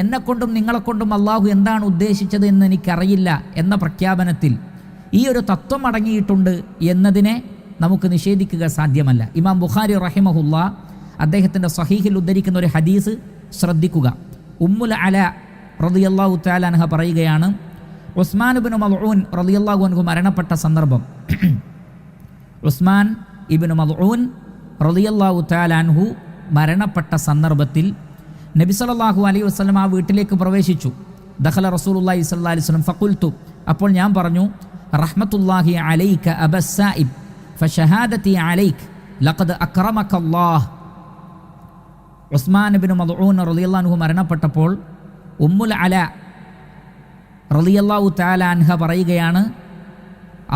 എന്നെക്കൊണ്ടും നിങ്ങളെക്കൊണ്ടും അള്ളാഹു എന്താണ് ഉദ്ദേശിച്ചത് എന്ന് എനിക്കറിയില്ല എന്ന പ്രഖ്യാപനത്തിൽ ഈ ഒരു തത്വം അടങ്ങിയിട്ടുണ്ട് എന്നതിനെ നമുക്ക് നിഷേധിക്കുക സാധ്യമല്ല. ഇമാം ബുഖാരി റഹിമഹുല്ലാ അദ്ദേഹത്തിൻ്റെ സ്വഹീഹിൽ ഉദ്ധരിക്കുന്ന ഒരു ഹദീസ് ശ്രദ്ധിക്കുക. ഉമ്മുൽ അല റളിയല്ലാഹു തആല അൻഹ പറയുകയാണ്, ഉസ്മാൻ ഇബ്നു മദ്ഊൻ റളിയല്ലാഹു അൻഹു മരണപ്പെട്ട സന്ദർഭം, ഉസ്മാൻ ഇബ്നു മദ്ഊൻ റളിയല്ലാഹു തആല അൻഹു മരണപ്പെട്ട സന്ദർഭത്തിൽ നബി സല്ലല്ലാഹു അലൈഹി വസല്ലം ആ വീട്ടിലേക്ക് പ്രവേശിച്ചു. ദഖല റസൂലുള്ളാഹി സ്വല്ലല്ലാഹു അലൈഹി വസല്ലം ഫഖുൽതു, അപ്പോൾ ഞാൻ പറഞ്ഞു, റഹ്മത്തുള്ളാഹി അലൈക അബസ്സായിബ് ഫശഹാദതി അലൈക ലഖദ് അക്രമകല്ലാഹ്. ഉസ്മാൻ ഇബ്നു മദ്ഊൻ റളിയല്ലാഹു അൻഹു മരണപ്പെട്ടപ്പോൾ ഉമ്മുൽ അല റളിയല്ലാഹു തആല അൻഹ പറയുകയാണ്,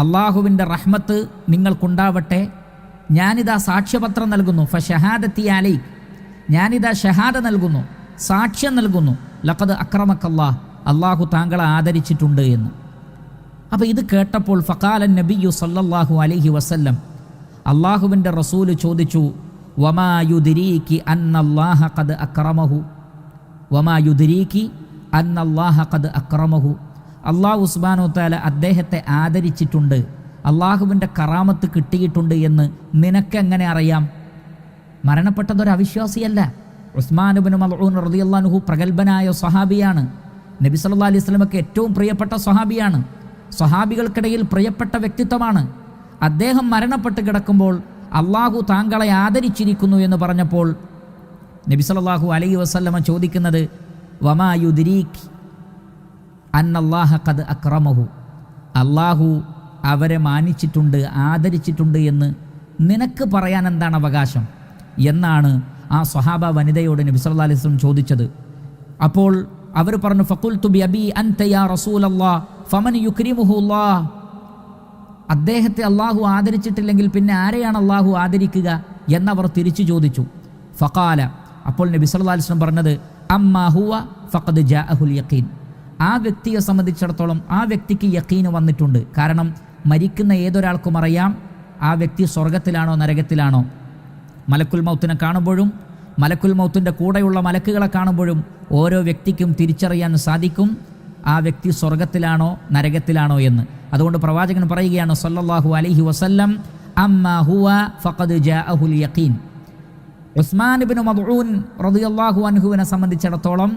അള്ളാഹുവിൻ്റെ റഹ്മത്ത് നിങ്ങൾക്കുണ്ടാവട്ടെ, ഞാനിതാ സാക്ഷ്യപത്രം നൽകുന്നു. ഫശഹാദതി അലൈക, ഞാനിതാ ഷഹാദ നൽകുന്നു, സാക്ഷ്യം നൽകുന്നു. ലഖദ് അക്രമകല്ലാഹ്, അള്ളാഹു താങ്കളെ ആദരിച്ചിട്ടുണ്ട് എന്ന്. അപ്പോൾ ഇത് കേട്ടപ്പോൾ ഫഖാല നബിയ്യു സല്ലല്ലാഹു അലൈഹി വസല്ലം, അള്ളാഹുവിൻ്റെ റസൂല് ചോദിച്ചു, വമാ യുദ്രീകി അന്നല്ലാഹ ഖദ് അക്രമഹു, വമാ യുദ്രീകി അന്നല്ലാഹ ഖദ് അക്രമഹു, അള്ളാഹു സുബ്ഹാനഹു വതആല അദ്ദേഹത്തെ ആദരിച്ചിട്ടുണ്ട്, അള്ളാഹുവിൻ്റെ കറാമത്ത് കിട്ടിയിട്ടുണ്ട് എന്ന് നിനക്കെങ്ങനെ അറിയാം? മരണപ്പെട്ടതൊരു അവിശ്വാസിയല്ല. ഉസ്മാൻ ഇബ്നു മദ്ഊൻ റളിയല്ലാഹു അൻഹു പ്രഗൽഭനായ സ്വഹാബിയാണ്. നബി സല്ലല്ലാഹു അലൈഹി വസല്ലമക്ക് ഏറ്റവും പ്രിയപ്പെട്ട സ്വഹാബിയാണ്. സ്വഹാബികൾക്കിടയിൽ പ്രിയപ്പെട്ട വ്യക്തിത്വമാണ്. അദ്ദേഹം മരണപ്പെട്ട് കിടക്കുമ്പോൾ അള്ളാഹു താങ്കളെ ആദരിച്ചിരിക്കുന്നു എന്ന് പറഞ്ഞപ്പോൾ നബി സല്ലല്ലാഹു അലൈഹി വസല്ലമ ചോദിക്കുന്നത്, വമാ യുദ്രീക് അന്നല്ലാഹ ഖദ് അക്രമഹു, അള്ളാഹു അവരെ മാനിച്ചിട്ടുണ്ട്, ആദരിച്ചിട്ടുണ്ട് എന്ന് നിനക്ക് പറയാൻ എന്താണ് അവകാശം എന്നാണ് ആ സ്വഹാബ വനിതയോട് നബി സല്ലല്ലാഹു അലൈഹി വസല്ലം ചോദിച്ചത്. അപ്പോൾ അവർ പറഞ്ഞു, ഫഖുൽതു ബി അബി അൻത യാ റസൂലല്ലാഹ് ഫമൻ യുക്രിമുഹുല്ലാഹ്, അദ്ദേഹത്തെ അള്ളാഹു ആദരിച്ചിട്ടില്ലെങ്കിൽ പിന്നെ ആരെയാണ് അള്ളാഹു ആദരിക്കുക എന്നവർ തിരിച്ചു ചോദിച്ചു. ഫഖാല, അപ്പോൾ നബി സല്ലല്ലാഹു അലൈഹി വസല്ലം പറഞ്ഞത്, അമ്മാ ഹുവ ഫഖദ് ജാഅഹുൽ യഖീൻ, ആ വ്യക്തിയെ സംബന്ധിച്ചിടത്തോളം ആ വ്യക്തിക്ക് യഖീന് വന്നിട്ടുണ്ട്. കാരണം മരിക്കുന്ന ഏതൊരാൾക്കും അറിയാം ആ വ്യക്തി സ്വർഗത്തിലാണോ നരകത്തിലാണോ. മലക്കുൽ മൗത്തിനെ കാണുമ്പോഴും മലക്കുൽ മൗത്തിൻ്റെ കൂടെയുള്ള മലക്കുകളെ കാണുമ്പോഴും ഓരോ വ്യക്തിക്കും തിരിച്ചറിയാൻ സാധിക്കും ആ വ്യക്തി സ്വർഗത്തിലാണോ നരകത്തിലാണോ എന്ന്. അതുകൊണ്ട് പ്രവാചകൻ പറയുകയാണ് സല്ലല്ലാഹു അലൈഹി വസല്ലം, അമ്മാ ഹുവ ഫഖദ് ജാഅഹുൽ യഖീൻ. ഉസ്മാൻ ഇബ്നു മദ്ഊൻ റളിയല്ലാഹു അൻഹുവിനെ സംബന്ധിച്ചിടത്തോളം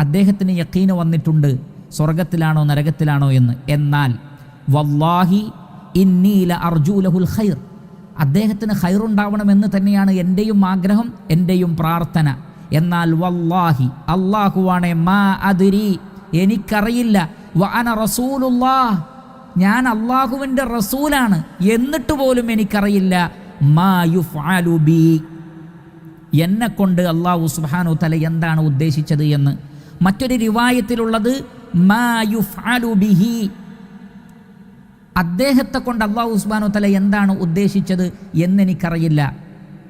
അദ്ദേഹത്തിന് യഖീന് വന്നിട്ടുണ്ട് സ്വർഗത്തിലാണോ നരകത്തിലാണോ എന്ന്. എന്നാൽ വല്ലാഹി ഇന്നി ല അർജൂ ലഹുൽ ഖൈർ, അദ്ദേഹത്തിന് ഖൈറുണ്ടാവണമെന്ന് തന്നെയാണ് എൻ്റെയും ആഗ്രഹം, എൻ്റെയും പ്രാർത്ഥന. എന്നാൽ വല്ലാഹി, അല്ലാഹുവാണേ, മാ അദ്രി, എനിക്കറിയില്ല, വ അന റസൂലുള്ളാഹ്, ഞാൻ അള്ളാഹുവിൻ്റെ റസൂലാണ്, എന്നിട്ട് പോലും എനിക്കറിയില്ല, മാ യുഫ്അലു ബി, എന്നെക്കൊണ്ട് അള്ളാഹു സുബ്ഹാനഹു തആല എന്താണ് ഉദ്ദേശിച്ചത് എന്ന്. മറ്റൊരു റിവായത്തിലുള്ളത് മാ യുഫ്അലു ബിഹി, അദ്ദേഹത്തെ കൊണ്ട് അള്ളാഹു സുബ്ഹാനഹു തആല എന്താണ് ഉദ്ദേശിച്ചത് എന്നെനിക്കറിയില്ല.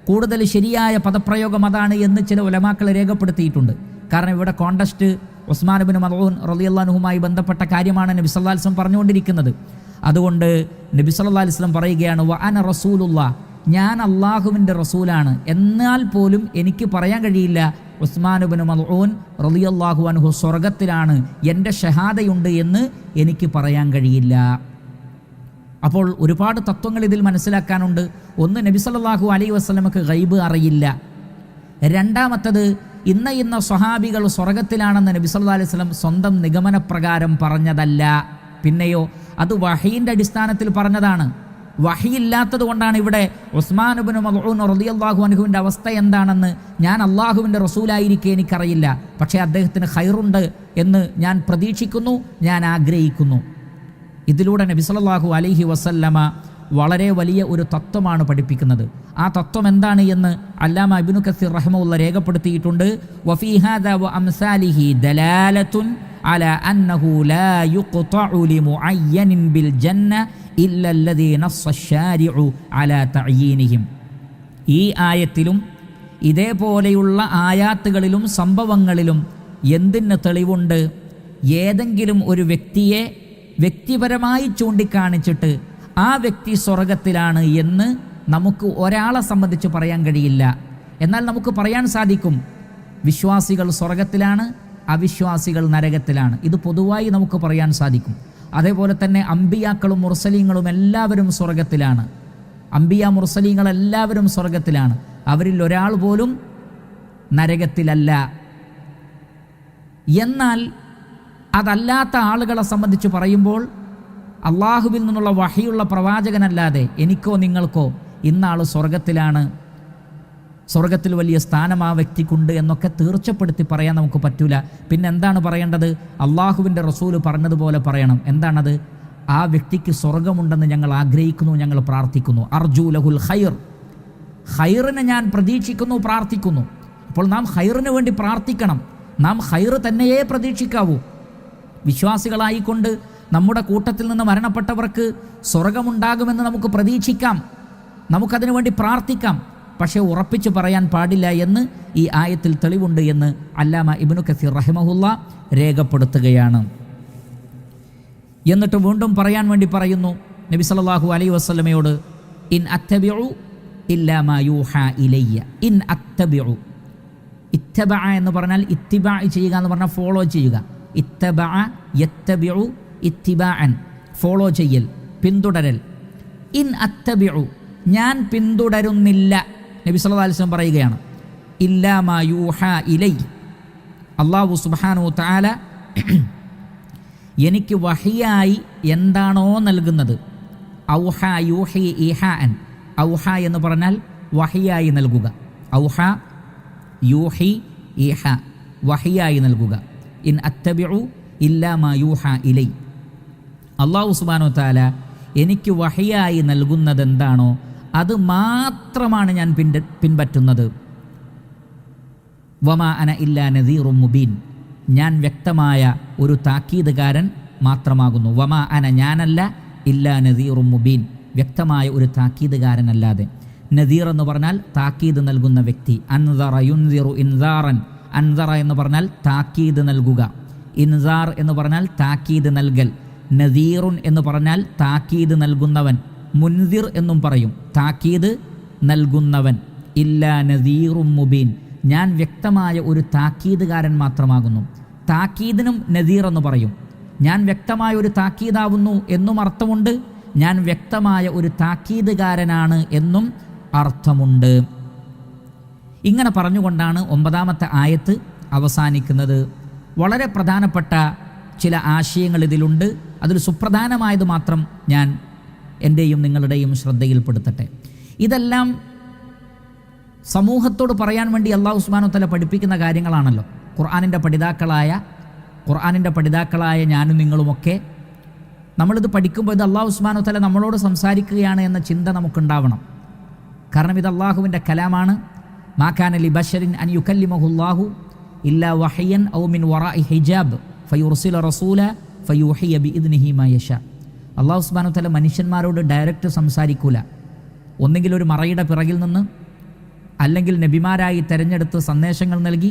കൂടുതൽ ശരിയായ പദപ്രയോഗം അതാണ് എന്ന് ചില ഉലമാക്കൾ രേഖപ്പെടുത്തിയിട്ടുണ്ട്. കാരണം ഇവിടെ കോണ്ടസ്റ്റ് ഉസ്മാൻ ഇബ്നു മദ്ഊൻ റളിയല്ലാഹു അൻഹുമായി ബന്ധപ്പെട്ട കാര്യമാണ് നബി സല്ലല്ലാഹു അലൈഹി വസല്ലം പറഞ്ഞുകൊണ്ടിരിക്കുന്നത്. അതുകൊണ്ട് നബി സല്ലല്ലാഹു അലൈഹി വസല്ലം പറയുകയാണ്, വ അന റസൂലുള്ളാഹ്, ഞാൻ അള്ളാഹുവിൻ്റെ റസൂലാണ്, എന്നാൽ പോലും എനിക്ക് പറയാൻ കഴിയില്ല ഉസ്മാൻ ഇബ്നു മദ്ഊൻ റളിയല്ലാഹു അൻഹു സ്വർഗത്തിലാണ്, എൻ്റെ ഷഹാദയുണ്ട് എന്ന് എനിക്ക് പറയാൻ കഴിയില്ല. അപ്പോൾ ഒരുപാട് തത്വങ്ങൾ ഇതിൽ മനസ്സിലാക്കാനുണ്ട്. ഒന്ന്, നബി സല്ലല്ലാഹു അലൈഹി വസല്ലമക്ക് ഗൈബ് അറിയില്ല. രണ്ടാമത്തത്, ഇന്ന സ്വഹാബികൾ സ്വർഗത്തിലാണെന്ന് നബി സല്ലല്ലാഹു അലൈഹി വസല്ലം സ്വന്തം നിഗമനപ്രകാരം പറഞ്ഞതല്ല. പിന്നെയോ അത് വഹീൻ്റെ അടിസ്ഥാനത്തിൽ പറഞ്ഞതാണ്. വഹിയില്ലാത്തത് കൊണ്ടാണ് ഇവിടെ ഉസ്മാൻ ഇബ്നു മദ്ഊൻ റളിയല്ലാഹു അൻഹുവിൻ്റെ അവസ്ഥ എന്താണെന്ന് ഞാൻ അള്ളാഹുവിൻ്റെ റസൂലായിരിക്കെ എനിക്കറിയില്ല, പക്ഷേ അദ്ദേഹത്തിന് ഖൈറുണ്ട് എന്ന് ഞാൻ പ്രതീക്ഷിക്കുന്നു, ഞാൻ ആഗ്രഹിക്കുന്നു. ഇതിലൂടെ നബി സല്ലല്ലാഹു അലൈഹി വസല്ലമ വളരെ വലിയ ഒരു തത്വമാണ് പഠിപ്പിക്കുന്നത്. ആ തത്വം എന്താണ് എന്ന് അല്ലാമ ഇബ്നു കസീർ റഹിമഹുല്ലാഹ് രേഖപ്പെടുത്തിയിട്ടുണ്ട്. വഫീ ഹാദാ വ അംസാലിഹി ദലാലത്തുൻ അലാ അന്നഹു ലാ യുഖ്തഉ ലിമുഅയ്യനിൻ ബിൽ ജന്ന ഇല്ല അല്ലദീ നസ്സ അശ്ശാരിഉ അലാ തഅയീനിഹിം. ഈ ആയത്തിലും ഇതേപോലെയുള്ള ആയാത്തുകളിലും സംഭവങ്ങളിലും എന്തിന് തെളിവുണ്ട്? ഏതെങ്കിലും ഒരു വ്യക്തിയെ വ്യക്തിപരമായി ചൂണ്ടിക്കാണിച്ചിട്ട് ആ വ്യക്തി സ്വർഗത്തിലാണ് എന്ന് നമുക്ക് ഒരാളെ സംബന്ധിച്ച് പറയാൻ കഴിയില്ല. എന്നാൽ നമുക്ക് പറയാൻ സാധിക്കും വിശ്വാസികൾ സ്വർഗത്തിലാണ്, അവിശ്വാസികൾ നരകത്തിലാണ്. ഇത് പൊതുവായി നമുക്ക് പറയാൻ സാധിക്കും. അതേപോലെ തന്നെ അമ്പിയാക്കളും മുർസലീങ്ങളും എല്ലാവരും സ്വർഗത്തിലാണ്. അമ്പിയ മുർസലീങ്ങൾ എല്ലാവരും സ്വർഗത്തിലാണ്. അവരിൽ ഒരാൾ പോലും നരകത്തിലല്ല. എന്നാൽ അതല്ലാത്ത ആളുകളെ സംബന്ധിച്ച് പറയുമ്പോൾ അള്ളാഹുവിൽ നിന്നുള്ള വഹിയുള്ള പ്രവാചകനല്ലാതെ എനിക്കോ നിങ്ങൾക്കോ ഇന്നാൾ സ്വർഗത്തിലാണ്, സ്വർഗത്തിൽ വലിയ സ്ഥാനം ആ വ്യക്തിക്കുണ്ട് എന്നൊക്കെ തീർച്ചപ്പെടുത്തി പറയാൻ നമുക്ക് പറ്റൂല. പിന്നെ എന്താണ് പറയേണ്ടത്? അള്ളാഹുവിൻ്റെ റസൂല് പറഞ്ഞതുപോലെ പറയണം. എന്താണത്? ആ വ്യക്തിക്ക് സ്വർഗമുണ്ടെന്ന് ഞങ്ങൾ ആഗ്രഹിക്കുന്നു, ഞങ്ങൾ പ്രാർത്ഥിക്കുന്നു. അർജു ലഹുൽ ഖൈർ, ഖൈറിനെ ഞാൻ പ്രതീക്ഷിക്കുന്നു, പ്രാർത്ഥിക്കുന്നു. അപ്പോൾ നാം ഖൈറിന് വേണ്ടി പ്രാർത്ഥിക്കണം. നാം ഖൈർ തന്നെയേ പ്രതീക്ഷിക്കാവൂ. വിശ്വാസികളായിക്കൊണ്ട് നമ്മുടെ കൂട്ടത്തിൽ നിന്ന് മരണപ്പെട്ടവർക്ക് സ്വർഗമുണ്ടാകുമെന്ന് നമുക്ക് പ്രതീക്ഷിക്കാം, നമുക്കതിനു വേണ്ടി പ്രാർത്ഥിക്കാം. പക്ഷേ ഉറപ്പിച്ചു പറയാൻ പാടില്ല എന്ന് ഈ ആയത്തിൽ തെളിവുണ്ട് എന്ന് അല്ലാമ ഇബ്നു കസീർ റഹിമഹുല്ല രേഖപ്പെടുത്തുകയാണ്. എന്നിട്ട് വീണ്ടും പറയാൻ വേണ്ടി പറയുന്നു നബി സല്ലല്ലാഹു അലൈഹി വസല്ലമയോട്, ഇൻ അത്തബിഉ ഇല്ലാ മാ യൂഹാ ഇലയ്യ. ഇൻ അത്തബിഉ, ഇത്തബഅ എന്ന് പറഞ്ഞാൽ ഇത്തിബാ ചെയ്യുക എന്ന് പറഞ്ഞാൽ ഫോളോ ചെയ്യുക. ഇത്തബഅ യത്തബിഉ ഇത്തിബാഅൻ, ഫോളോ ചെയ്യൽ, പിന്തുടരൽ. ഇൻ അത്തബിഉ, ഞാൻ പിന്തുടരുന്നില്ല. നബി സല്ലല്ലാഹു അലൈഹി വസല്ലം പറയുകയാണ്, ഇല്ലാ മാ യൂഹാ ഇലൈ, അല്ലാഹു സുബ്ഹാനഹു വ തആല എനിക്ക് വഹിയായി എന്താണോ നൽകുന്നത്. ഔഹ യൂഹി ഇഹാൻ, ഔഹ എന്ന് പറഞ്ഞാൽ വഹിയായി നൽകുക. ഔഹ യൂഹി ഇഹ, വഹിയായി നൽകുക. ഇൻ അത്തബിഉ ഇല്ലാ മാ യൂഹാ ഇലൈ, അല്ലാഹു സുബ്ഹാനഹു വ തആല എനിക്ക് വഹിയായി നൽകുന്നത് എന്താണോ അത് മാത്രമാണ് ഞാൻ പിൻപറ്റുന്നത്. വമാ അന ഇല്ലാ നദീറും മുബീൻ, ഞാൻ വ്യക്തമായ ഒരു താക്കീതുകാരൻ മാത്രമാകുന്നു. വമാ അന, ഞാനല്ല, ഇല്ലാ നദീറും മുബീൻ, വ്യക്തമായ ഒരു താക്കീതുകാരനല്ലാതെ. നദീർ എന്ന് പറഞ്ഞാൽ താക്കീത് നൽകുന്ന വ്യക്തി. അൻദറ യുൻദിറു ഇൻദാറൻ, അൻദറ എന്ന് പറഞ്ഞാൽ താക്കീത് നൽകുക, ഇൻദാർ എന്ന് പറഞ്ഞാൽ താക്കീത് നൽകൽ. നദീറുൻ എന്ന് പറഞ്ഞാൽ താക്കീത് നൽകുന്നവൻ. മുൻദിർ എന്നും പറയും, താക്കീത് നൽകുന്നവൻ. ഇല്ലാ നദീറും മുബീൻ, ഞാൻ വ്യക്തമായ ഒരു താക്കീതുകാരൻ മാത്രമാകുന്നു. താക്കീദിനും നദീർ എന്ന് പറയും. ഞാൻ വ്യക്തമായ ഒരു താക്കീതാവുന്നു എന്നും അർത്ഥമുണ്ട്, ഞാൻ വ്യക്തമായ ഒരു താക്കീതുകാരനാണ് എന്നും അർത്ഥമുണ്ട്. ഇങ്ങനെ പറഞ്ഞുകൊണ്ടാണ് 9-ാമത്തെ ആയത്ത് അവസാനിക്കുന്നത്. വളരെ പ്രധാനപ്പെട്ട ചില ആശയങ്ങൾ ഇതിലുണ്ട്. അതിൽ സുപ്രധാനമായത് മാത്രം ഞാൻ എൻ്റെയും നിങ്ങളുടെയും ശ്രദ്ധയിൽപ്പെടുത്തട്ടെ. ഇതെല്ലാം സമൂഹത്തോട് പറയാൻ വേണ്ടി അല്ലാഹു സുബ്ഹാനഹു വ തആല പഠിപ്പിക്കുന്ന കാര്യങ്ങളാണല്ലോ. ഖുർആനിൻ്റെ പഠിതാക്കളായ ഞാനും നിങ്ങളുമൊക്കെ നമ്മളിത് പഠിക്കുമ്പോൾ ഇത് അല്ലാഹു സുബ്ഹാനഹു വ തആല നമ്മളോട് സംസാരിക്കുകയാണ് എന്ന ചിന്ത നമുക്കുണ്ടാവണം. കാരണം ഇത് അള്ളാഹുവിൻ്റെ കലാമാണ്. മാ കാന ലി ബശരിൻ അൻ യുകല്ലിമഹുല്ലാഹു ഇല്ലാ വഹയ്യൻ ഔ മിൻ വറാഇ ഹിജാബ് ഫയുർസില റസൂല ഫയൂഹിയ ബിഇദ്നിഹി മാ യശാ. അല്ലാഹു സുബ്ഹാനഹു വ തആല മനുഷ്യന്മാരോട് ഡയറക്റ്റ് സംസാരിക്കൂല. ഒന്നെങ്കിൽ ഒരു മറയുടെ പിറകിൽ നിന്ന്, അല്ലെങ്കിൽ നബിമാരായി തിരഞ്ഞെടുത്ത് സന്ദേശങ്ങൾ നൽകി,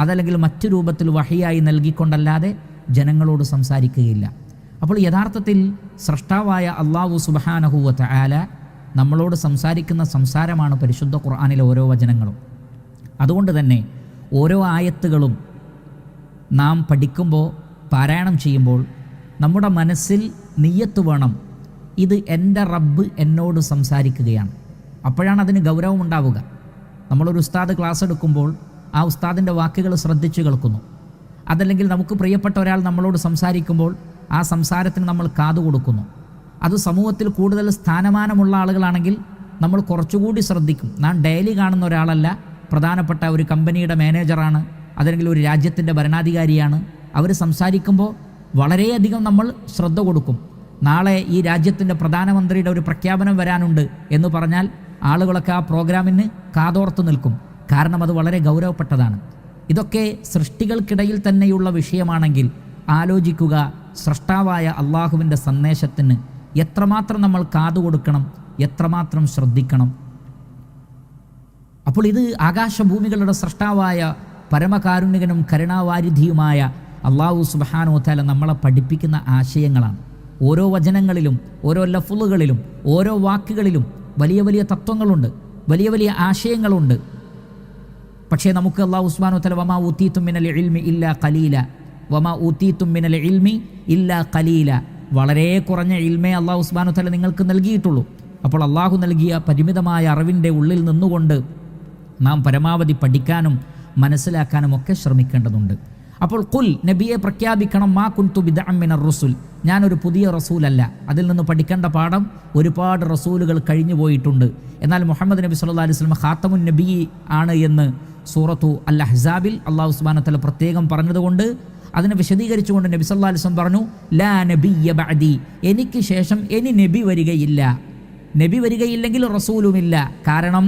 അതല്ലെങ്കിൽ മറ്റു രൂപത്തിൽ വഹിയായി നൽകിക്കൊണ്ടല്ലാതെ ജനങ്ങളോട് സംസാരിക്കുകയില്ല. അപ്പോൾ യഥാർത്ഥത്തിൽ സ്രഷ്ടാവായ അല്ലാഹു സുബ്ഹാനഹു വ തആല നമ്മളോട് സംസാരിക്കുന്ന സംസാരമാണ് പരിശുദ്ധ ഖുർആനിലെ ഓരോ വചനങ്ങളും. അതുകൊണ്ട് തന്നെ ഓരോ ആയത്തുകളും നാം പഠിക്കുമ്പോൾ, പാരായണം ചെയ്യുമ്പോൾ നമ്മുടെ മനസ്സിൽ നിയ്യത്ത് വേണം, ഇത് എൻ്റെ റബ്ബ് എന്നോട് സംസാരിക്കുകയാണ്. അപ്പോഴാണ് അതിന് ഗൗരവമുണ്ടാവുക. നമ്മളൊരു ഉസ്താദ് ക്ലാസ് എടുക്കുമ്പോൾ ആ ഉസ്താദിൻ്റെ വാക്കുകൾ ശ്രദ്ധിച്ചു കേൾക്കുന്നു. അതല്ലെങ്കിൽ നമുക്ക് പ്രിയപ്പെട്ട ഒരാൾ നമ്മളോട് സംസാരിക്കുമ്പോൾ ആ സംസാരത്തിന് നമ്മൾ കാതു കൊടുക്കുന്നു. അത് സമൂഹത്തിൽ കൂടുതൽ സ്ഥാനമാനമുള്ള ആളുകളാണെങ്കിൽ നമ്മൾ കുറച്ചുകൂടി ശ്രദ്ധിക്കും. നാം ഡെയിലി കാണുന്ന ഒരാളല്ല, പ്രധാനപ്പെട്ട ഒരു കമ്പനിയുടെ മാനേജറാണ്, അതല്ലെങ്കിൽ ഒരു രാജ്യത്തിൻ്റെ ഭരണാധികാരിയാണ്. അവർ സംസാരിക്കുമ്പോൾ വളരെയധികം നമ്മൾ ശ്രദ്ധ കൊടുക്കും. നാളെ ഈ രാജ്യത്തിൻ്റെ പ്രധാനമന്ത്രിയുടെ ഒരു പ്രഖ്യാപനം വരാനുണ്ട് എന്ന് പറഞ്ഞാൽ ആളുകളൊക്കെ ആ പ്രോഗ്രാമിന് കാതോർത്ത് നിൽക്കും. കാരണം അത് വളരെ ഗൗരവപ്പെട്ടതാണ്. ഇതൊക്കെ സൃഷ്ടികൾക്കിടയിൽ തന്നെയുള്ള വിഷയമാണെങ്കിൽ ആലോചിക്കുക, സ്രഷ്ടാവായ അള്ളാഹുവിൻ്റെ സന്ദേശത്തിന് എത്രമാത്രം നമ്മൾ കാതു കൊടുക്കണം, എത്രമാത്രം ശ്രദ്ധിക്കണം. അപ്പോൾ ഇത് ആകാശഭൂമികളുടെ സൃഷ്ടാവായ പരമകാരുണികനും കരുണാവാരിധിയുമായ അള്ളാഹു സുബ്ഹാനഹു വ തആല നമ്മളെ പഠിപ്പിക്കുന്ന ആശയങ്ങളാണ്. ഓരോ വചനങ്ങളിലും, ഓരോ ലഫ്ളുകളിലും, ഓരോ വാക്കുകളിലും വലിയ വലിയ തത്വങ്ങളുണ്ട്, വലിയ വലിയ ആശയങ്ങളുണ്ട്. പക്ഷേ നമുക്ക് അള്ളാഹു സുബ്ഹാനഹു വ തആല വമാ ഊതീതും മിനൽ ഇൽമി ഇല്ലാ ഖലീല, വമാ ഊതീതും മിനൽ ഇൽമി ഇല്ലാ ഖലീല, വളരെ കുറഞ്ഞ ഇൽമേ അള്ളാഹു സുബ്ഹാനഹു വ തആല നിങ്ങൾക്ക് നൽകിയിട്ടുള്ളൂ. അപ്പോൾ അള്ളാഹു നൽകിയ പരിമിതമായ അറിവിൻ്റെ ഉള്ളിൽ നിന്നുകൊണ്ട് നാം പരമാവധി പഠിക്കാനും മനസ്സിലാക്കാനും ഒക്കെ ശ്രമിക്കേണ്ടതുണ്ട്. അപ്പോൾ ഖുൽ, നബിയെ പ്രഖ്യാപിക്കണം, മാ കുൻതു ബിദ്അൻ മിനർ റുസുൽ, ഞാനൊരു പുതിയ റസൂലല്ല. അതിൽ നിന്ന് പഠിക്കേണ്ട പാഠം ഒരുപാട് റസൂലുകൾ കഴിഞ്ഞു പോയിട്ടുണ്ട്. എന്നാൽ മുഹമ്മദ് നബി സല്ലല്ലാഹു അലൈഹി വസല്ലം ഖാത്തമുൻ നബി ആണ് എന്ന് സൂറത്തു അൽ അഹ്സാബിൽ അല്ലാഹു സുബ്ഹാനഹു വ തആല പ്രത്യേകം പറഞ്ഞതുകൊണ്ട് അതിനെ വിശദീകരിച്ചുകൊണ്ട് നബി സല്ലല്ലാഹു അലൈഹി വസല്ലം പറഞ്ഞു, ലാ നബിയ്യ ബഅദി, എനിക്ക് ശേഷം ഇനി നബി വരികയില്ല. നബി വരികയില്ലെങ്കിൽ റസൂലുമില്ല. കാരണം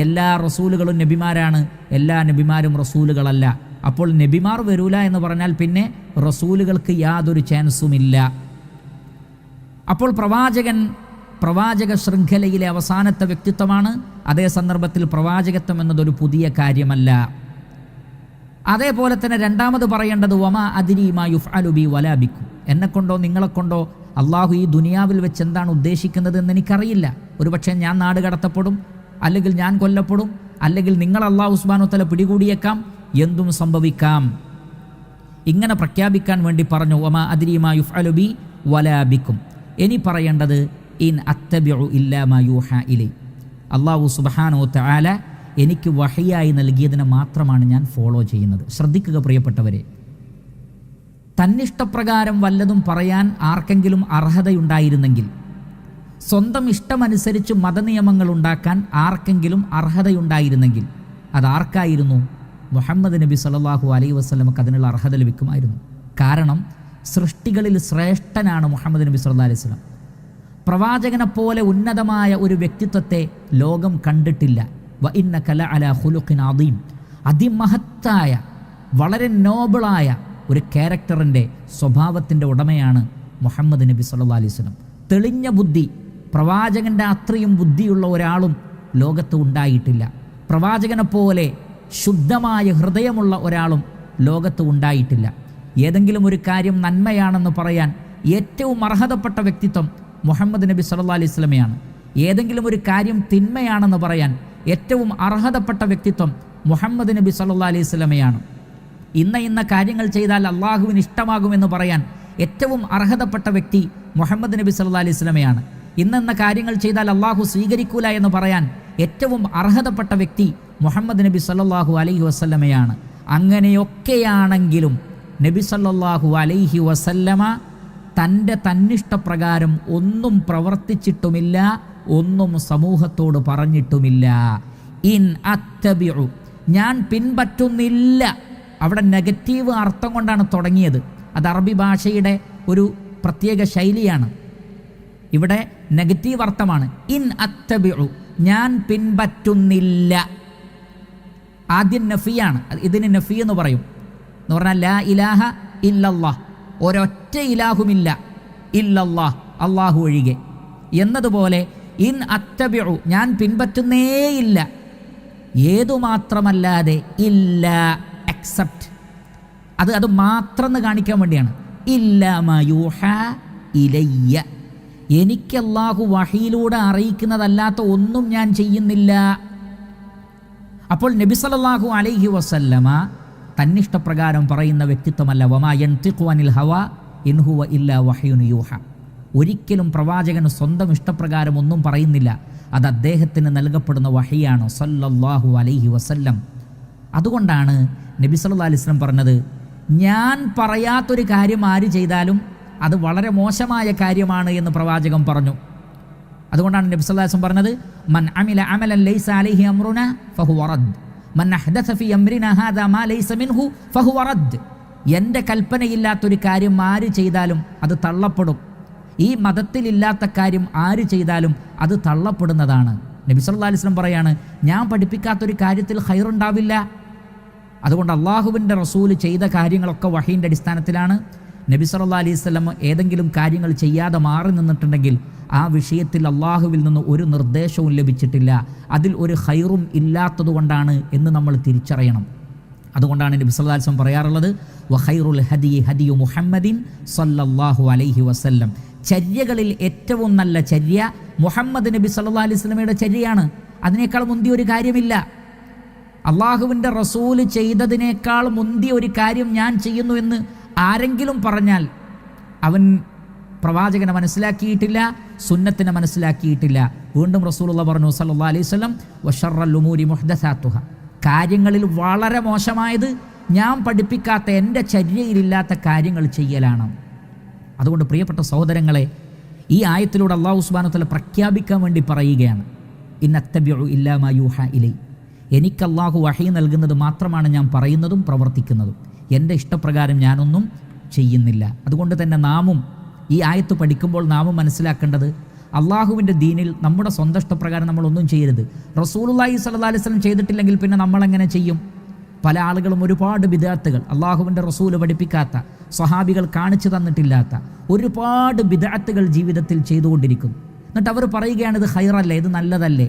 എല്ലാ റസൂലുകളും നബിമാരാണ്, എല്ലാ നബിമാരും റസൂലുകളല്ല. അപ്പോൾ നബിമാർ വരൂല എന്ന് പറഞ്ഞാൽ പിന്നെ റസൂലുകൾക്ക് യാതൊരു ചാൻസുമില്ല. അപ്പോൾ പ്രവാചക ശൃംഖലയിലെ അവസാനത്തെ വ്യക്തിത്വമാണ്. അതേ സന്ദർഭത്തിൽ പ്രവാചകത്വം എന്നതൊരു പുതിയ കാര്യമല്ല. അതേപോലെ തന്നെ രണ്ടാമത് പറയേണ്ടത് വമാ അദ്രി മാ യുഫ്അലു ബി വലാ ബിക്കും, എന്നെക്കൊണ്ടോ നിങ്ങളെക്കൊണ്ടോ അള്ളാഹു ഈ ദുനിയാവിൽ വെച്ച് എന്താണ് ഉദ്ദേശിക്കുന്നത് എന്ന് എനിക്കറിയില്ല. ഒരുപക്ഷെ ഞാൻ നാട് കടത്തപ്പെടും, അല്ലെങ്കിൽ ഞാൻ കൊല്ലപ്പെടും, അല്ലെങ്കിൽ നിങ്ങൾ അള്ളാഹു സുബ്ഹാനഹു വ തആല പിടികൂടിയേക്കാം, എന്തും സംഭവിക്കാം. ഇങ്ങനെ പ്രഖ്യാപിക്കാൻ വേണ്ടി പറഞ്ഞു വമാ അദ്രി മാ യുഫ്അലു ബി വലാ ബിക്കും. ഇനി പറയേണ്ടത് ഇൻ അത്തബിഉ ഇല്ലാ മാ യൂഹാ ഇലൈ, അള്ളാഹു സുബ്ഹാനഹു വ തആല എനിക്ക് വഹയായി നൽകിയതിനെ മാത്രമാണ് ഞാൻ ഫോളോ ചെയ്യുന്നത്. ശ്രദ്ധിക്കുക പ്രിയപ്പെട്ടവരെ, തന്നിഷ്ടപ്രകാരം വല്ലതും പറയാൻ ആർക്കെങ്കിലും അർഹതയുണ്ടായിരുന്നെങ്കിൽ, സ്വന്തം ഇഷ്ടമനുസരിച്ച് മതനിയമങ്ങൾ ഉണ്ടാക്കാൻ ആർക്കെങ്കിലും അർഹതയുണ്ടായിരുന്നെങ്കിൽ അതാർക്കായിരുന്നു? മുഹമ്മദ് നബി സല്ലല്ലാഹു അലൈഹി വസല്ലമക്ക് അതിനുള്ള അർഹത ലഭിക്കുമായിരുന്നു. കാരണം സൃഷ്ടികളിൽ ശ്രേഷ്ഠനാണ് മുഹമ്മദ് നബി സല്ലല്ലാഹു അലൈഹി വസല്ലം. പ്രവാചകനെ പോലെ ഉന്നതമായ ഒരു വ്യക്തിത്വത്തെ ലോകം കണ്ടിട്ടില്ല. വ ഇന്നക ലഅലാ ഖുലുഖിൻ അദീം, അതിമഹത്തായ വളരെ നോബിളായ ഒരു ക്യാരക്ടറിൻ്റെ സ്വഭാവത്തിൻ്റെ ഉടമയാണ് മുഹമ്മദ് നബി സല്ലല്ലാഹു അലൈഹി വസല്ലം. തെളിഞ്ഞ ബുദ്ധി, പ്രവാചകൻ്റെ അത്രയും ബുദ്ധിയുള്ള ഒരാളും ലോകത്ത് ഉണ്ടായിട്ടില്ല. പ്രവാചകനെ പോലെ ശുദ്ധമായ ഹൃദയമുള്ള ഒരാളും ലോകത്ത് ഉണ്ടായിട്ടില്ല. ഏതെങ്കിലും ഒരു കാര്യം നന്മയാണെന്ന് പറയാൻ ഏറ്റവും അർഹതപ്പെട്ട വ്യക്തിത്വം മുഹമ്മദ് നബി സല്ലല്ലാഹു അലൈഹി വസല്ലമയാണ്. ഏതെങ്കിലും ഒരു കാര്യം തിന്മയാണെന്ന് പറയാൻ ഏറ്റവും അർഹതപ്പെട്ട വ്യക്തിത്വം മുഹമ്മദ് നബി സല്ലല്ലാഹു അലൈഹി വസല്ലമയാണ്. ഇന്ന കാര്യങ്ങൾ ചെയ്താൽ അള്ളാഹുവിന് ഇഷ്ടമാകുമെന്ന് പറയാൻ ഏറ്റവും അർഹതപ്പെട്ട വ്യക്തി മുഹമ്മദ് നബി സല്ലല്ലാഹു അലൈഹി വസല്ലമയാണ്. ഇന്ന കാര്യങ്ങൾ ചെയ്താൽ അള്ളാഹു സ്വീകരിക്കൂല എന്ന് പറയാൻ ഏറ്റവും അർഹതപ്പെട്ട വ്യക്തി മുഹമ്മദ് നബി സല്ലല്ലാഹു അലൈഹി വസല്ലമയാണ്. അങ്ങനെയൊക്കെയാണെങ്കിലും നബി സല്ലല്ലാഹു അലൈഹി വസല്ലമ തന്നിഷ്ടപ്രകാരം ഒന്നും പ്രവർത്തിച്ചിട്ടുമില്ല, ഒന്നും സമൂഹത്തോട് പറഞ്ഞിട്ടുമില്ല. ഇൻ അത്തബിഉ, ഞാൻ പിൻപറ്റുന്നില്ല. അവിടെ നെഗറ്റീവ് അർത്ഥം കൊണ്ടാണ് തുടങ്ങിയത്. അത് അറബി ഭാഷയുടെ ഒരു പ്രത്യേക ശൈലിയാണ്. ഇവിടെ നെഗറ്റീവ് അർത്ഥമാണ്. ഇൻ അത്തബിഉ, ഞാൻ പിൻപറ്റുന്നില്ല. ആദ്യം നഫിയാണ്, ഇതിന് നഫി എന്ന് പറയും. എന്ന് പറഞ്ഞാൽ ലാ ഇലാഹ ഇല്ലല്ലാഹ്, ഒരൊറ്റ ഇലാഹുമില്ല, ഇല്ലല്ലാഹ്, അള്ളാഹു ഒഴികെ എന്നതുപോലെ ഇൻ അത്തബിഉ, ഞാൻ പിൻപറ്റുന്നേയില്ല, ഏതുമാത്രമല്ലാതെ ഇല്ല, എക്സെപ്റ്റ്, അത് മാത്രം എന്ന് കാണിക്കാൻ വേണ്ടിയാണ്. ഇല്ല മാ യൂഹാ ഇലയ്യ, എനിക്ക് അല്ലാഹു വഹിയിലൂടെ അറിയിക്കുന്നതല്ലാത്ത ഒന്നും ഞാൻ ചെയ്യുന്നില്ല. അപ്പോൾ നബി സല്ലല്ലാഹു അലൈഹി വസല്ലമ തന്നിഷ്ടപ്രകാരം പറയുന്ന വ്യക്തിത്വമല്ല. വമാ യൻതിഖു അനിൽ ഹവാ ഇൻ ഹുവ ഇല്ലാ വഹ്യുൻ യൂഹാ. ഒരിക്കലും പ്രവാചകന് സ്വന്തം ഇഷ്ടപ്രകാരം ഒന്നും പറയുന്നില്ല. അത് അദ്ദേഹത്തിന് നൽകപ്പെടുന്ന വഹിയാണ് സല്ലല്ലാഹു അലൈഹി വസല്ലം. അതുകൊണ്ടാണ് നബി സല്ലല്ലാഹു അലൈഹി വസല്ലം പറഞ്ഞത്, ഞാൻ പറയാത്തൊരു കാര്യം ആര് ചെയ്താലും അത് വളരെ മോശമായ കാര്യമാണ് എന്ന് പ്രവാചകൻ പറഞ്ഞു. അതുകൊണ്ടാണ് നബി സല്ലല്ലാഹു അലൈഹി വസല്ലം പറഞ്ഞത്, മൻ അമില അമലൻ ലൈസ അലൈഹി അംറുനാ ഫഹുവ റദ്ദ്, മൻ അഹ്ദസ ഫീ അംരിനാ ഹാദാ മാ ലൈസ മിൻഹു ഫഹുവ റദ്ദ്. എൻ്റെ കൽപ്പനയില്ലാത്തൊരു കാര്യം ആര് ചെയ്താലും അത് തള്ളപ്പെടും. ഈ മതത്തിലില്ലാത്ത കാര്യം ആര് ചെയ്താലും അത് തള്ളപ്പെടുന്നതാണ്. നബി സല്ലല്ലാഹു അലൈഹി വസല്ലം പറയാണ്, ഞാൻ പഠിപ്പിക്കാത്തൊരു കാര്യത്തിൽ ഖൈറുണ്ടാവില്ല. അതുകൊണ്ട് അള്ളാഹുവിൻ്റെ റസൂല് ചെയ്ത കാര്യങ്ങളൊക്കെ വഹീൻ്റെ അടിസ്ഥാനത്തിലാണ്. നബി സല്ലല്ലാഹു അലൈഹി വസല്ലം ഏതെങ്കിലും കാര്യങ്ങൾ ചെയ്യാതെ മാറി നിന്നിട്ടുണ്ടെങ്കിൽ ആ വിഷയത്തിൽ അള്ളാഹുവിൽ നിന്ന് ഒരു നിർദ്ദേശവും ലഭിച്ചിട്ടില്ല, അതിൽ ഒരു ഖൈറും ഇല്ലാത്തതുകൊണ്ടാണ് എന്ന് നമ്മൾ തിരിച്ചറിയണം. അതുകൊണ്ടാണ് നബി സല്ലല്ലാഹു അലൈഹി വസല്ലം പറയാറുള്ളത് വഖൈറുൽ ഹദി ഹദിയു മുഹമ്മദിൻ സല്ലല്ലാഹു അലൈഹി വസല്ലം. ചര്യകളിൽ ഏറ്റവും നല്ല ചര്യ മുഹമ്മദ് നബി സല്ലല്ലാഹു അലൈഹി വസല്ലമയുടെ ചര്യയാണ്. അതിനേക്കാൾ മുന്തിയ ഒരു കാര്യമില്ല. അള്ളാഹുവിൻ്റെ റസൂല് ചെയ്തതിനേക്കാൾ മുന്തിയ ഒരു കാര്യം ഞാൻ ചെയ്യുന്നു എന്ന് ആരെങ്കിലും പറഞ്ഞാൽ അവൻ പ്രവാചകനെ മനസ്സിലാക്കിയിട്ടില്ല, സുന്നത്തിനെ മനസ്സിലാക്കിയിട്ടില്ല. വീണ്ടും റസൂലുള്ളാഹി പറഞ്ഞു സല്ലല്ലാഹു അലൈഹി വസല്ലം വശറൽ ഉമൂരി മുഹ്ദസാത്തുഹ, കാര്യങ്ങളിൽ വളരെ മോശമായത് ഞാൻ പഠിപ്പിക്കാത്ത എൻ്റെ ചര്യയിലില്ലാത്ത കാര്യങ്ങൾ ചെയ്യലാണ്. അതുകൊണ്ട് പ്രിയപ്പെട്ട സഹോദരങ്ങളെ, ഈ ആയത്തിലൂടെ അല്ലാഹു സുബ്ഹാനഹു വ തആല പ്രഖ്യാപിക്കാൻ വേണ്ടി പറയുകയാണ്, ഇന്നത്തബിഉ ഇല്ലാ മാ യൂഹാ ഇലൈ, എനിക്ക് അല്ലാഹു വഹി നൽകുന്നത് മാത്രമാണ് ഞാൻ പറയുന്നതും പ്രവർത്തിക്കുന്നതും, എൻ്റെ ഇഷ്ടപ്രകാരം ഞാനൊന്നും ചെയ്യുന്നില്ല. അതുകൊണ്ട് തന്നെ നാമും ഈ ആയത്ത് പഠിക്കുമ്പോൾ നാമും മനസ്സിലാക്കേണ്ടത് അള്ളാഹുവിൻ്റെ ദീനിൽ നമ്മുടെ സ്വന്തം ഇഷ്ടപ്രകാരം നമ്മളൊന്നും ചെയ്യരുത്. റസൂലുള്ളാഹി സ്വല്ലല്ലാഹു അലൈഹി വസല്ലം ചെയ്തിട്ടില്ലെങ്കിൽ പിന്നെ നമ്മളെങ്ങനെ ചെയ്യും? പല ആളുകളും ഒരുപാട് ബിദ്അത്തുകൾ, അള്ളാഹുവിൻ്റെ റസൂല് പഠിപ്പിക്കാത്ത, സ്വഹാബികൾ കാണിച്ചു തന്നിട്ടില്ലാത്ത ഒരുപാട് ബിദ്അത്തുകൾ ജീവിതത്തിൽ ചെയ്തുകൊണ്ടിരിക്കുന്നു. എന്നിട്ട് അവർ പറയുകയാണ് ഇത് ഖൈറല്ലേ, ഇത് നല്ലതല്ലേ.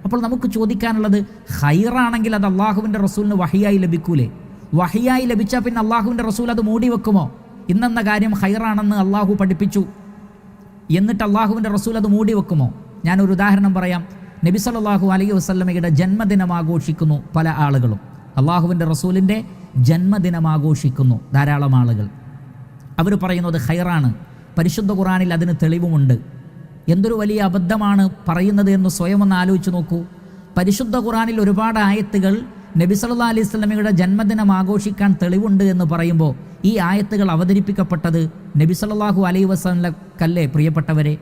അപ്പോൾ നമുക്ക് ചോദിക്കാനുള്ളത്, ഖൈറാണെങ്കിൽ അത് അള്ളാഹുവിൻ്റെ റസൂലിന് വഹിയായി ലഭിക്കൂലേ? വഹിയായി ലഭിച്ചാൽ പിന്നെ അള്ളാഹുവിൻ്റെ റസൂൽ അത് മൂടി വെക്കുമോ? ഇന്നെന്ന കാര്യം ഖൈറാണെന്ന് അള്ളാഹു പഠിപ്പിച്ചു, എന്നിട്ട് അള്ളാഹുവിൻ്റെ റസൂൽ അത് മൂടി വെക്കുമോ? ഞാനൊരു ഉദാഹരണം പറയാം. നബി സല്ലല്ലാഹു അലൈഹി വസല്ലമയുടെ ജന്മദിനം ആഘോഷിക്കുന്നു പല ആളുകളും. അള്ളാഹുവിൻ്റെ റസൂലിൻ്റെ ജന്മദിനം ആഘോഷിക്കുന്നു ധാരാളം ആളുകൾ. അവർ പറയുന്നത് ഖൈറാണ്, പരിശുദ്ധ ഖുർആനിൽ അതിന് തെളിവുമുണ്ട്. എന്തൊരു വലിയ അബദ്ധമാണ് പറയുന്നത് എന്ന് സ്വയം ഒന്ന് ആലോചിച്ച് നോക്കൂ. പരിശുദ്ധ ഖുർആനിൽ ഒരുപാട് ആയത്തുകൾ നബി സല്ലല്ലാഹു അലൈഹി വസല്ലമയുടെ ജന്മദിനം ആഘോഷിക്കാൻ തെളിവുണ്ട് എന്ന് പറയുമ്പോൾ ഈ ആയത്തുകൾ അവതരിപ്പിക്കപ്പെട്ടത് നബി സല്ലല്ലാഹു അലൈഹി വസല്ലമക്കല്ലേ പ്രിയപ്പെട്ടവരെ?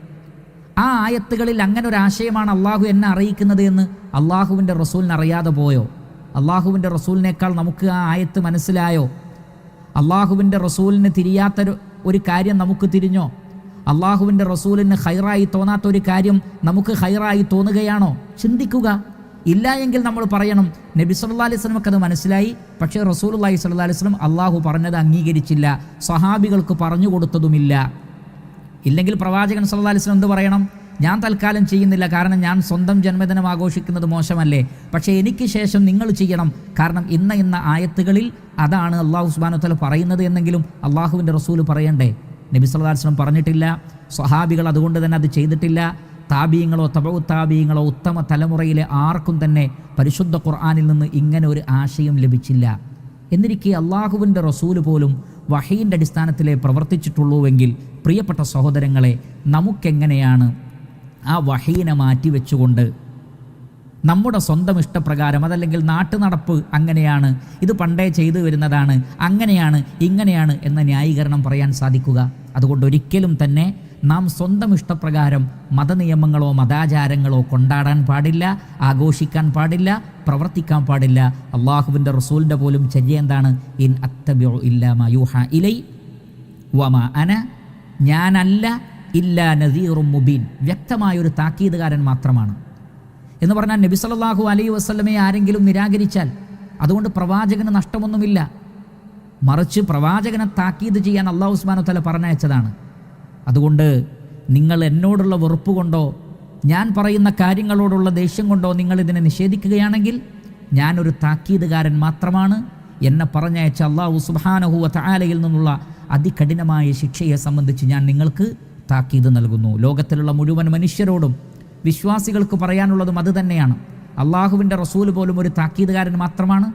ആ ആയത്തുകളിൽ അങ്ങനെ ഒരു ആശയമാണ് അള്ളാഹു എന്നെ അറിയിക്കുന്നത് എന്ന് അള്ളാഹുവിൻ്റെ റസൂലിന് അറിയാതെ പോയോ? അള്ളാഹുവിൻ്റെ റസൂലിനേക്കാൾ നമുക്ക് ആ ആയത്ത് മനസ്സിലായോ? അള്ളാഹുവിൻ്റെ റസൂലിന് തിരിയാത്ത ഒരു കാര്യം നമുക്ക് തിരിഞ്ഞോ? അള്ളാഹുവിൻ്റെ റസൂലിന് ഖൈറായി തോന്നാത്ത ഒരു കാര്യം നമുക്ക് ഖൈറായി തോന്നുകയാണോ? ചിന്തിക്കുക. ഇല്ല എങ്കിൽ നമ്മൾ പറയണം നബി സല്ലല്ലാഹു അലൈഹി വസല്ലമക്ക് അത് മനസ്സിലായി, പക്ഷേ റസൂലുള്ളാഹി സ്വല്ലല്ലാഹു അലൈഹി വസല്ലം അള്ളാഹു പറഞ്ഞത് അംഗീകരിച്ചില്ല, സ്വഹാബികൾക്ക് പറഞ്ഞു കൊടുത്തതുമില്ല. ഇല്ലെങ്കിൽ പ്രവാചകൻ സല്ലല്ലാഹു അലൈഹി വസല്ലം എന്ത് പറയണം? ഞാൻ തൽക്കാലം ചെയ്യുന്നില്ല, കാരണം ഞാൻ സ്വന്തം ജന്മദിനം ആഘോഷിക്കുന്നത് മോശമല്ലേ, പക്ഷേ എനിക്ക് ശേഷം നിങ്ങൾ ചെയ്യണം, കാരണം ഇന്ന ആയത്തുകളിൽ അതാണ് അള്ളാഹു സുബ്ഹാനഹു വ തആല പറയുന്നത് എന്നെങ്കിലും അള്ളാഹുവിൻ്റെ റസൂൽ പറയണ്ടേ? നബി സല്ലല്ലാഹു അലൈഹി വസല്ലം പറഞ്ഞിട്ടില്ല, സ്വഹാബികൾ അതുകൊണ്ട് തന്നെ അത് ചെയ്തിട്ടില്ല. താബീങ്ങളോ തബഉ താബീങ്ങളോ ഉത്തമ തലമുറയിലെ ആർക്കും തന്നെ പരിശുദ്ധ ഖുർആനിൽ നിന്ന് ഇങ്ങനെ ഒരു ആശയം ലഭിച്ചില്ല. എന്നിരിക്കെ അള്ളാഹുവിൻ്റെ റസൂൽ പോലും വഹീൻ്റെ അടിസ്ഥാനത്തിലേ പ്രവർത്തിച്ചിട്ടുള്ളൂവെങ്കിൽ പ്രിയപ്പെട്ട സഹോദരങ്ങളെ, നമുക്കെങ്ങനെയാണ് ആ വഹീനെ മാറ്റിവെച്ചുകൊണ്ട് നമ്മുടെ സ്വന്തം ഇഷ്ടപ്രകാരം, അതല്ലെങ്കിൽ നാട്ടുനടപ്പ് അങ്ങനെയാണ്, ഇത് പണ്ടേ ചെയ്തു വരുന്നതാണ്, അങ്ങനെയാണ് ഇങ്ങനെയാണ് എന്ന ന്യായീകരണം പറയാൻ സാധിക്കുക? അതുകൊണ്ട് ഒരിക്കലും തന്നെ നാം സ്വന്തം ഇഷ്ടപ്രകാരം മതനിയമങ്ങളോ മതാചാരങ്ങളോ കൊണ്ടാടാൻ പാടില്ല, ആഘോഷിക്കാൻ പാടില്ല, പ്രവർത്തിക്കാൻ പാടില്ല. അള്ളാഹുവിൻ്റെ റസൂലിൻ്റെ പോലും ചര്യ എന്താണ്? ഇൻ അത്തബിഉ ഇല്ലാ മാ യൂഹാ ഇലൈ വമാ അന, ഞാനല്ല ഇല്ലാ നദീറും മുബീൻ, വ്യക്തമായൊരു താക്കീതുകാരൻ മാത്രമാണ് എന്ന് പറഞ്ഞാൽ നബി സല്ലല്ലാഹു അലൈഹി വസല്ലമയെ ആരെങ്കിലും നിരാകരിച്ചാൽ അതുകൊണ്ട് പ്രവാചകന് നഷ്ടമൊന്നുമില്ല. മറിച്ച് പ്രവാചകനെ താക്കീത് ചെയ്യാൻ അല്ലാഹു സുബ്ഹാനഹു വ തആല പറഞ്ഞയച്ചതാണ്. അതുകൊണ്ട് നിങ്ങൾ എന്നോടുള്ള വെറുപ്പ് കൊണ്ടോ ഞാൻ പറയുന്ന കാര്യങ്ങളോടുള്ള ദേഷ്യം കൊണ്ടോ നിങ്ങൾ ഇതിനെ നിഷേധിക്കുകയാണെങ്കിൽ ഞാനൊരു താക്കീതുകാരൻ മാത്രമാണ്. എന്നെ പറഞ്ഞയച്ച അല്ലാഹു സുബ്ഹാനഹു വ തആലയിൽ നിന്നുള്ള അതികഠിനമായ ശിക്ഷയെ സംബന്ധിച്ച് ഞാൻ നിങ്ങൾക്ക് താക്കീത് നൽകുന്നു. ലോകത്തിലുള്ള മുഴുവൻ മനുഷ്യരോടും വിശ്വാസികൾക്ക് പറയാനുള്ളതും അത് തന്നെയാണ്. അള്ളാഹുവിൻ്റെ റസൂൽ പോലും ഒരു താക്കീതുകാരൻ മാത്രമാണ്.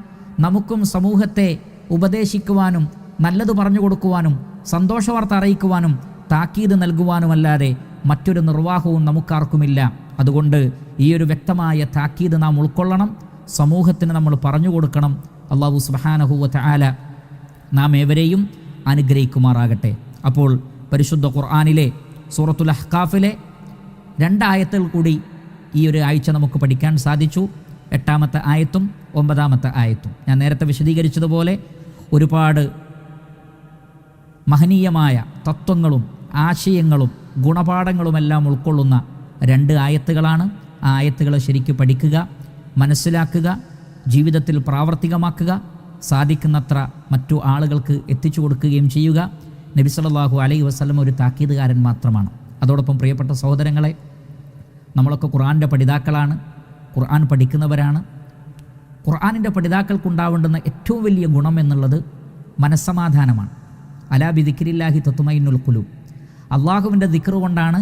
നമുക്കും സമൂഹത്തെ ഉപദേശിക്കുവാനും നല്ലത് പറഞ്ഞു കൊടുക്കുവാനും സന്തോഷവാർത്ത അറിയിക്കുവാനും താക്കീത് നൽകുവാനുമല്ലാതെ മറ്റൊരു നിർവാഹവും നമുക്കാർക്കുമില്ല. അതുകൊണ്ട് ഈ ഒരു വ്യക്തമായ താക്കീത് നാം ഉൾക്കൊള്ളണം, സമൂഹത്തിന് നമ്മൾ പറഞ്ഞു കൊടുക്കണം. അല്ലാഹു സുബ്ഹാനഹു വ തആല നാം ഏവരെയും അനുഗ്രഹിക്കുമാറാകട്ടെ. അപ്പോൾ പരിശുദ്ധ ഖുർആനിലെ സൂറത്തുൽ അഹ്ഖാഫിലെ 2 ആയത്തുകൾ കൂടി ഈ ഒരു ആഴ്ച നമുക്ക് പഠിക്കാൻ സാധിച്ചു. 8-ാമത്തെ ആയത്തും 9-ാമത്തെ ആയത്തും. ഞാൻ നേരത്തെ വിശദീകരിച്ചതുപോലെ ഒരുപാട് മഹനീയമായ തത്വങ്ങളും ആശയങ്ങളും ഗുണപാഠങ്ങളുമെല്ലാം ഉൾക്കൊള്ളുന്ന 2 ആയത്തുകളാണ്. ആ ആയത്തുകളെ ശരിക്കും പഠിക്കുക, മനസ്സിലാക്കുക, ജീവിതത്തിൽ പ്രാവർത്തികമാക്കുക, സാധിക്കുന്നത്ര മറ്റു ആളുകൾക്ക് എത്തിച്ചു കൊടുക്കുകയും ചെയ്യുക. നബി സല്ലല്ലാഹു അലൈഹി വസല്ലം ഒരു താക്കീതുകാരൻ മാത്രമാണ്. അതോടൊപ്പം പ്രിയപ്പെട്ട സഹോദരങ്ങളെ, നമ്മളൊക്കെ ഖുർആൻ്റെ പഠിതാക്കളാണ്, ഖുർആൻ പഠിക്കുന്നവരാണ്. ഖുർആനിൻ്റെ പഠിതാക്കൾക്കുണ്ടാവേണ്ടുന്ന ഏറ്റവും വലിയ ഗുണം എന്നുള്ളത് മനസ്സമാധാനമാണ്. അലാ ബിദിക്രില്ലാഹി തത്മഇന്നുൽ ഖുലൂബ്. അള്ളാഹുവിൻ്റെ ദിക്ർ കൊണ്ടാണ്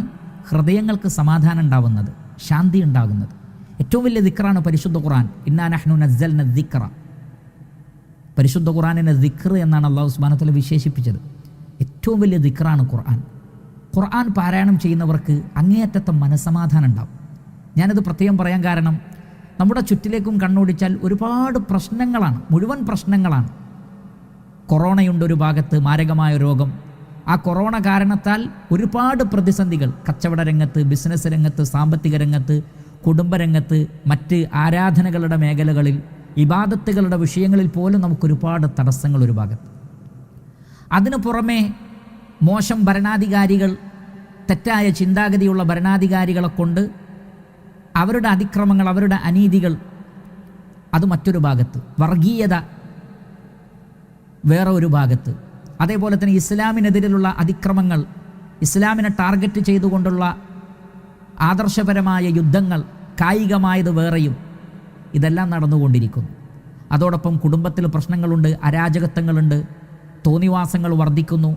ഹൃദയങ്ങൾക്ക് സമാധാനം ഉണ്ടാവുന്നത്, ശാന്തി ഉണ്ടാകുന്നത്. ഏറ്റവും വലിയ ദിക്റാണ് പരിശുദ്ധ ഖുർആൻ. ഇന്നാ നഹ്നു നസ്സൽന ദിക്റ. പരിശുദ്ധ ഖുർആനിനെ ദിക്ർ എന്നാണ് അള്ളാഹു സുബ്ഹാനഹു വ തആല വിശേഷിപ്പിച്ചത്. ഏറ്റവും വലിയ ദിക്റാണ് ഖുർആൻ. ഖുർആൻ പാരായണം ചെയ്യുന്നവർക്ക് അങ്ങേയറ്റത്തെ മനസ്സമാധാനം ഉണ്ടാവും. ഞാനത് പ്രത്യേകം പറയാൻ കാരണം, നമ്മുടെ ചുറ്റിലേക്കും കണ്ണോടിച്ചാൽ ഒരുപാട് പ്രശ്നങ്ങളാണ്, മുഴുവൻ പ്രശ്നങ്ങളാണ്. കൊറോണയുണ്ട് ഒരു ഭാഗത്ത്, മാരകമായ രോഗം. ആ കൊറോണ കാരണത്താൽ ഒരുപാട് പ്രതിസന്ധികൾ കച്ചവട രംഗത്ത്, ബിസിനസ് രംഗത്ത്, സാമ്പത്തിക രംഗത്ത്, കുടുംബരംഗത്ത്, മറ്റ് ആരാധനകളുടെ മേഖലകളിൽ, ഇബാദത്തുകളുടെ വിഷയങ്ങളിൽ പോലും നമുക്കൊരുപാട് തടസ്സങ്ങൾ ഒരു ഭാഗത്ത്. അതിനു പുറമെ മോശം ഭരണാധികാരികൾ, തെറ്റായ ചിന്താഗതിയുള്ള ഭരണാധികാരികളെ കൊണ്ട് അവരുടെ അതിക്രമങ്ങൾ, അവരുടെ അനീതികൾ, അത് മറ്റൊരു ഭാഗത്ത്. വർഗീയത വേറെ ഒരു ഭാഗത്ത്. അതേപോലെ തന്നെ ഇസ്ലാമിനെതിരെയുള്ള അതിക്രമങ്ങൾ, ഇസ്ലാമിനെ ടാർഗറ്റ് ചെയ്തുകൊണ്ടുള്ള ആദർശപരമായ യുദ്ധങ്ങൾ, കായികമായത് വേറെയും, ഇതെല്ലാം നടന്നുകൊണ്ടിരിക്കുന്നു. അതോടൊപ്പം കുടുംബത്തിൽ പ്രശ്നങ്ങളുണ്ട്, അരാജകത്വങ്ങളുണ്ട്, തോന്നിവാസങ്ങൾ വർദ്ധിക്കുന്നു.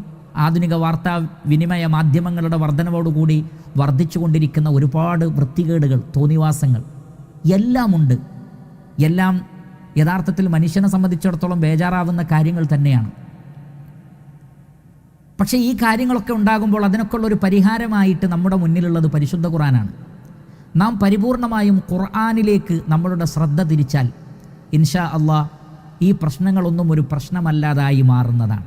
ആധുനിക വാർത്താ വിനിമയ മാധ്യമങ്ങളുടെ വർധനവോടുകൂടി വർദ്ധിച്ചുകൊണ്ടിരിക്കുന്ന ഒരുപാട് വൃത്തികേടുകൾ, തോന്നിവാസങ്ങൾ എല്ലാമുണ്ട്. എല്ലാം യഥാർത്ഥത്തിൽ മനുഷ്യനെ സംബന്ധിച്ചിടത്തോളം ബേജാറാവുന്ന കാര്യങ്ങൾ തന്നെയാണ്. പക്ഷേ ഈ കാര്യങ്ങളൊക്കെ ഉണ്ടാകുമ്പോൾ അതിനൊക്കെയുള്ളൊരു പരിഹാരമായിട്ട് നമ്മുടെ മുന്നിലുള്ളത് പരിശുദ്ധ ഖുർആനാണ്. നാം പരിപൂർണമായും ഖുർആനിലേക്ക് നമ്മളുടെ ശ്രദ്ധ തിരിച്ചാൽ ഇൻഷാ അള്ളാഹ് ഈ പ്രശ്നങ്ങളൊന്നും ഒരു പ്രശ്നമല്ലാതായി മാറുന്നതാണ്.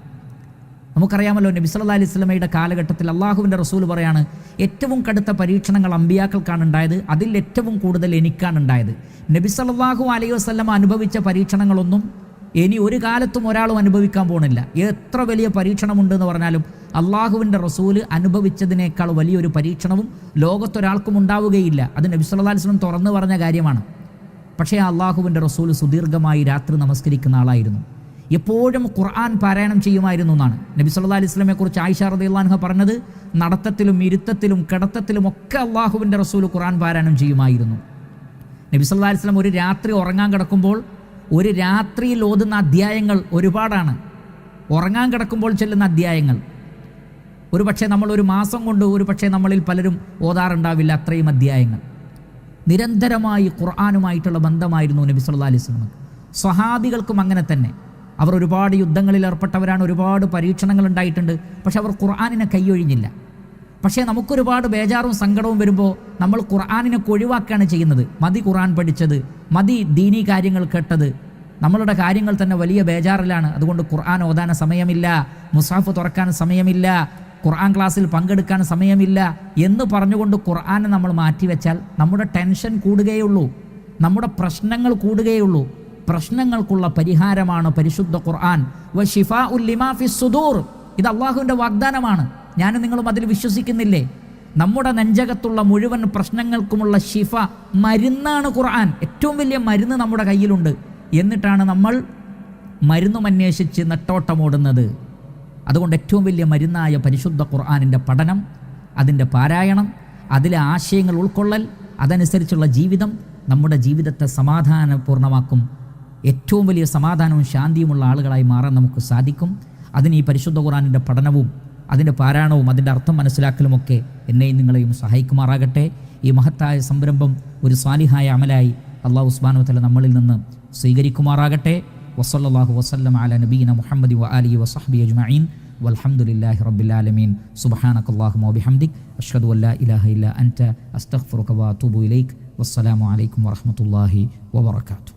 നമുക്കറിയാമല്ലോ, നബി സല്ലല്ലാഹു അലൈഹി വസല്ലമയുടെ കാലഘട്ടത്തിൽ അള്ളാഹുവിൻ്റെ റസൂൽ പറയാണ്, ഏറ്റവും കടുത്ത പരീക്ഷണങ്ങൾ അമ്പിയാക്കൾക്കാണ് ഉണ്ടായത്, അതിൽ ഏറ്റവും കൂടുതൽ എനിക്കാണ് ഉണ്ടായത്. നബി സല്ലല്ലാഹു അലൈഹി വസല്ലമ അനുഭവിച്ച പരീക്ഷണങ്ങളൊന്നും ഇനി ഒരു കാലത്തും ഒരാളും അനുഭവിക്കാൻ പോണില്ല. എത്ര വലിയ പരീക്ഷണമുണ്ടെന്ന് പറഞ്ഞാലും അള്ളാഹുവിൻ്റെ റസൂൽ അനുഭവിച്ചതിനേക്കാൾ വലിയൊരു പരീക്ഷണവും ലോകത്തൊരാൾക്കും ഉണ്ടാവുകയില്ല. അത് നബി സല്ലല്ലാഹു അലൈഹി വസല്ലം തുറന്നു പറഞ്ഞ കാര്യമാണ്. പക്ഷേ അള്ളാഹുവിൻ്റെ റസൂൽ സുദീർഘമായി രാത്രി നമസ്കരിക്കുന്ന ആളായിരുന്നു. എപ്പോഴും ഖുർആൻ പാരായണം ചെയ്യുമായിരുന്നു എന്നാണ് നബി സല്ലല്ലാഹു അലൈഹി വസല്ലമയെക്കുറിച്ച് ആയിഷ റളിയല്ലാഹു അൻഹ പറഞ്ഞത്. നടത്തത്തിലും ഇരുത്തത്തിലും കിടത്തത്തിലും ഒക്കെ അള്ളാഹുവിൻ്റെ റസൂൽ ഖുർആൻ പാരായണം ചെയ്യുമായിരുന്നു. നബി സല്ലല്ലാഹു അലൈഹി വസല്ലം ഒരു രാത്രി ഉറങ്ങാൻ കിടക്കുമ്പോൾ ഒരു രാത്രിയിൽ ഓതുന്ന അധ്യായങ്ങൾ ഒരുപാടാണ്. ഉറങ്ങാൻ കിടക്കുമ്പോൾ ചെല്ലുന്ന അധ്യായങ്ങൾ ഒരു പക്ഷേ നമ്മൾ ഒരു മാസം കൊണ്ട് ഒരു പക്ഷേ നമ്മളിൽ പലരും ഓതാറുണ്ടാവില്ല അത്രയും അധ്യായങ്ങൾ. നിരന്തരമായി ഖുർആനുമായിട്ടുള്ള ബന്ധമായിരുന്നു നബി സല്ലല്ലാഹു അലൈഹി വസല്ലം. സ്വഹാബികൾക്കും അങ്ങനെ തന്നെ. അവർ ഒരുപാട് യുദ്ധങ്ങളിൽ ഏർപ്പെട്ടവരാണ്, ഒരുപാട് പരീക്ഷണങ്ങൾ ഉണ്ടായിട്ടുണ്ട്. പക്ഷെ അവർ ഖുർആനിനെ കൈയൊഴിഞ്ഞില്ല. പക്ഷേ നമുക്കൊരുപാട് ബേജാറും സങ്കടവും വരുമ്പോൾ നമ്മൾ ഖുർആനിനെ ഒഴിവാക്കുകയാണ് ചെയ്യുന്നത്. മതി ഖുർആൻ പഠിച്ചത്, മതി ദീനീ കാര്യങ്ങൾ കേട്ടത്, നമ്മളുടെ കാര്യങ്ങൾ തന്നെ വലിയ ബേജാറിലാണ്. അതുകൊണ്ട് ഖുർആൻ ഓതാൻ സമയമില്ല, മുസാഫ് തുറക്കാൻ സമയമില്ല, ഖുർആൻ ക്ലാസ്സിൽ പങ്കെടുക്കാൻ സമയമില്ല എന്ന് പറഞ്ഞുകൊണ്ട് ഖുർആനെ നമ്മൾ മാറ്റിവെച്ചാൽ നമ്മുടെ ടെൻഷൻ കൂടുകയുള്ളൂ, നമ്മുടെ പ്രശ്നങ്ങൾ കൂടുകയുള്ളൂ. പ്രശ്നങ്ങൾക്കുള്ള പരിഹാരമാണ് പരിശുദ്ധ ഖുർആൻ. വശിഫാഉൽ ലിമാ ഫിസ് സുദൂർ. ഇത് അള്ളാഹുവിൻ്റെ വാഗ്ദാനമാണ്. ഞാനും നിങ്ങളും അതിൽ വിശ്വസിക്കുന്നില്ലേ? നമ്മുടെ നെഞ്ചകത്തുള്ള മുഴുവൻ പ്രശ്നങ്ങൾക്കുമുള്ള ശിഫ, മരുന്നാണ് ഖുർആൻ. ഏറ്റവും വലിയ മരുന്ന് നമ്മുടെ കയ്യിലുണ്ട്. എന്നിട്ടാണ് നമ്മൾ മരുന്നും അന്വേഷിച്ച് നെട്ടോട്ടമോടുന്നത്. അതുകൊണ്ട് ഏറ്റവും വലിയ മരുന്നായ പരിശുദ്ധ ഖുർആനിൻ്റെ പഠനം, അതിൻ്റെ പാരായണം, അതിലെ ആശയങ്ങൾ ഉൾക്കൊള്ളൽ, അതനുസരിച്ചുള്ള ജീവിതം നമ്മുടെ ജീവിതത്തെ സമാധാനപൂർണ്ണമാക്കും. ഏറ്റവും വലിയ സമാധാനവും ശാന്തിയുമുള്ള ആളുകളായി മാറാൻ നമുക്ക് സാധിക്കും. അതിന് ഈ പരിശുദ്ധ ഖുർആനിൻ്റെ പഠനവും അതിൻ്റെ പാരായണവും അതിൻ്റെ അർത്ഥം മനസ്സിലാക്കലുമൊക്കെ എന്നെയും നിങ്ങളെയും സഹായിക്കുമാറാകട്ടെ. ഈ മഹത്തായ സംരംഭം ഒരു സ്വാലിഹായ അമലായി അല്ലാഹു സുബ്ഹാനഹു വ തആല നമ്മളിൽ നിന്ന് സ്വീകരിക്കുമാറാകട്ടെ. വസല്ലല്ലാഹു വസല്ലം അലാ നബിയിന മുഹമ്മദി വ ആലിഹി വസഹ്ബിഹി അജ്മഈൻ വൽഹംദുലില്ലാഹി റബ്ബിൽ ആലമീൻ. സുബ്ഹാനകല്ലാഹുമ്മ വബിഹംദിക് അഷ്ഹദു അല്ലാ ഇലാഹ ഇല്ലാ അൻത അസ്തഗ്ഫിറുക വ അതൂബു ഇലൈക്. വസ്സലാമു അലൈക്കും വറഹ്മത്തുള്ളാഹി വബറകാതുഹു.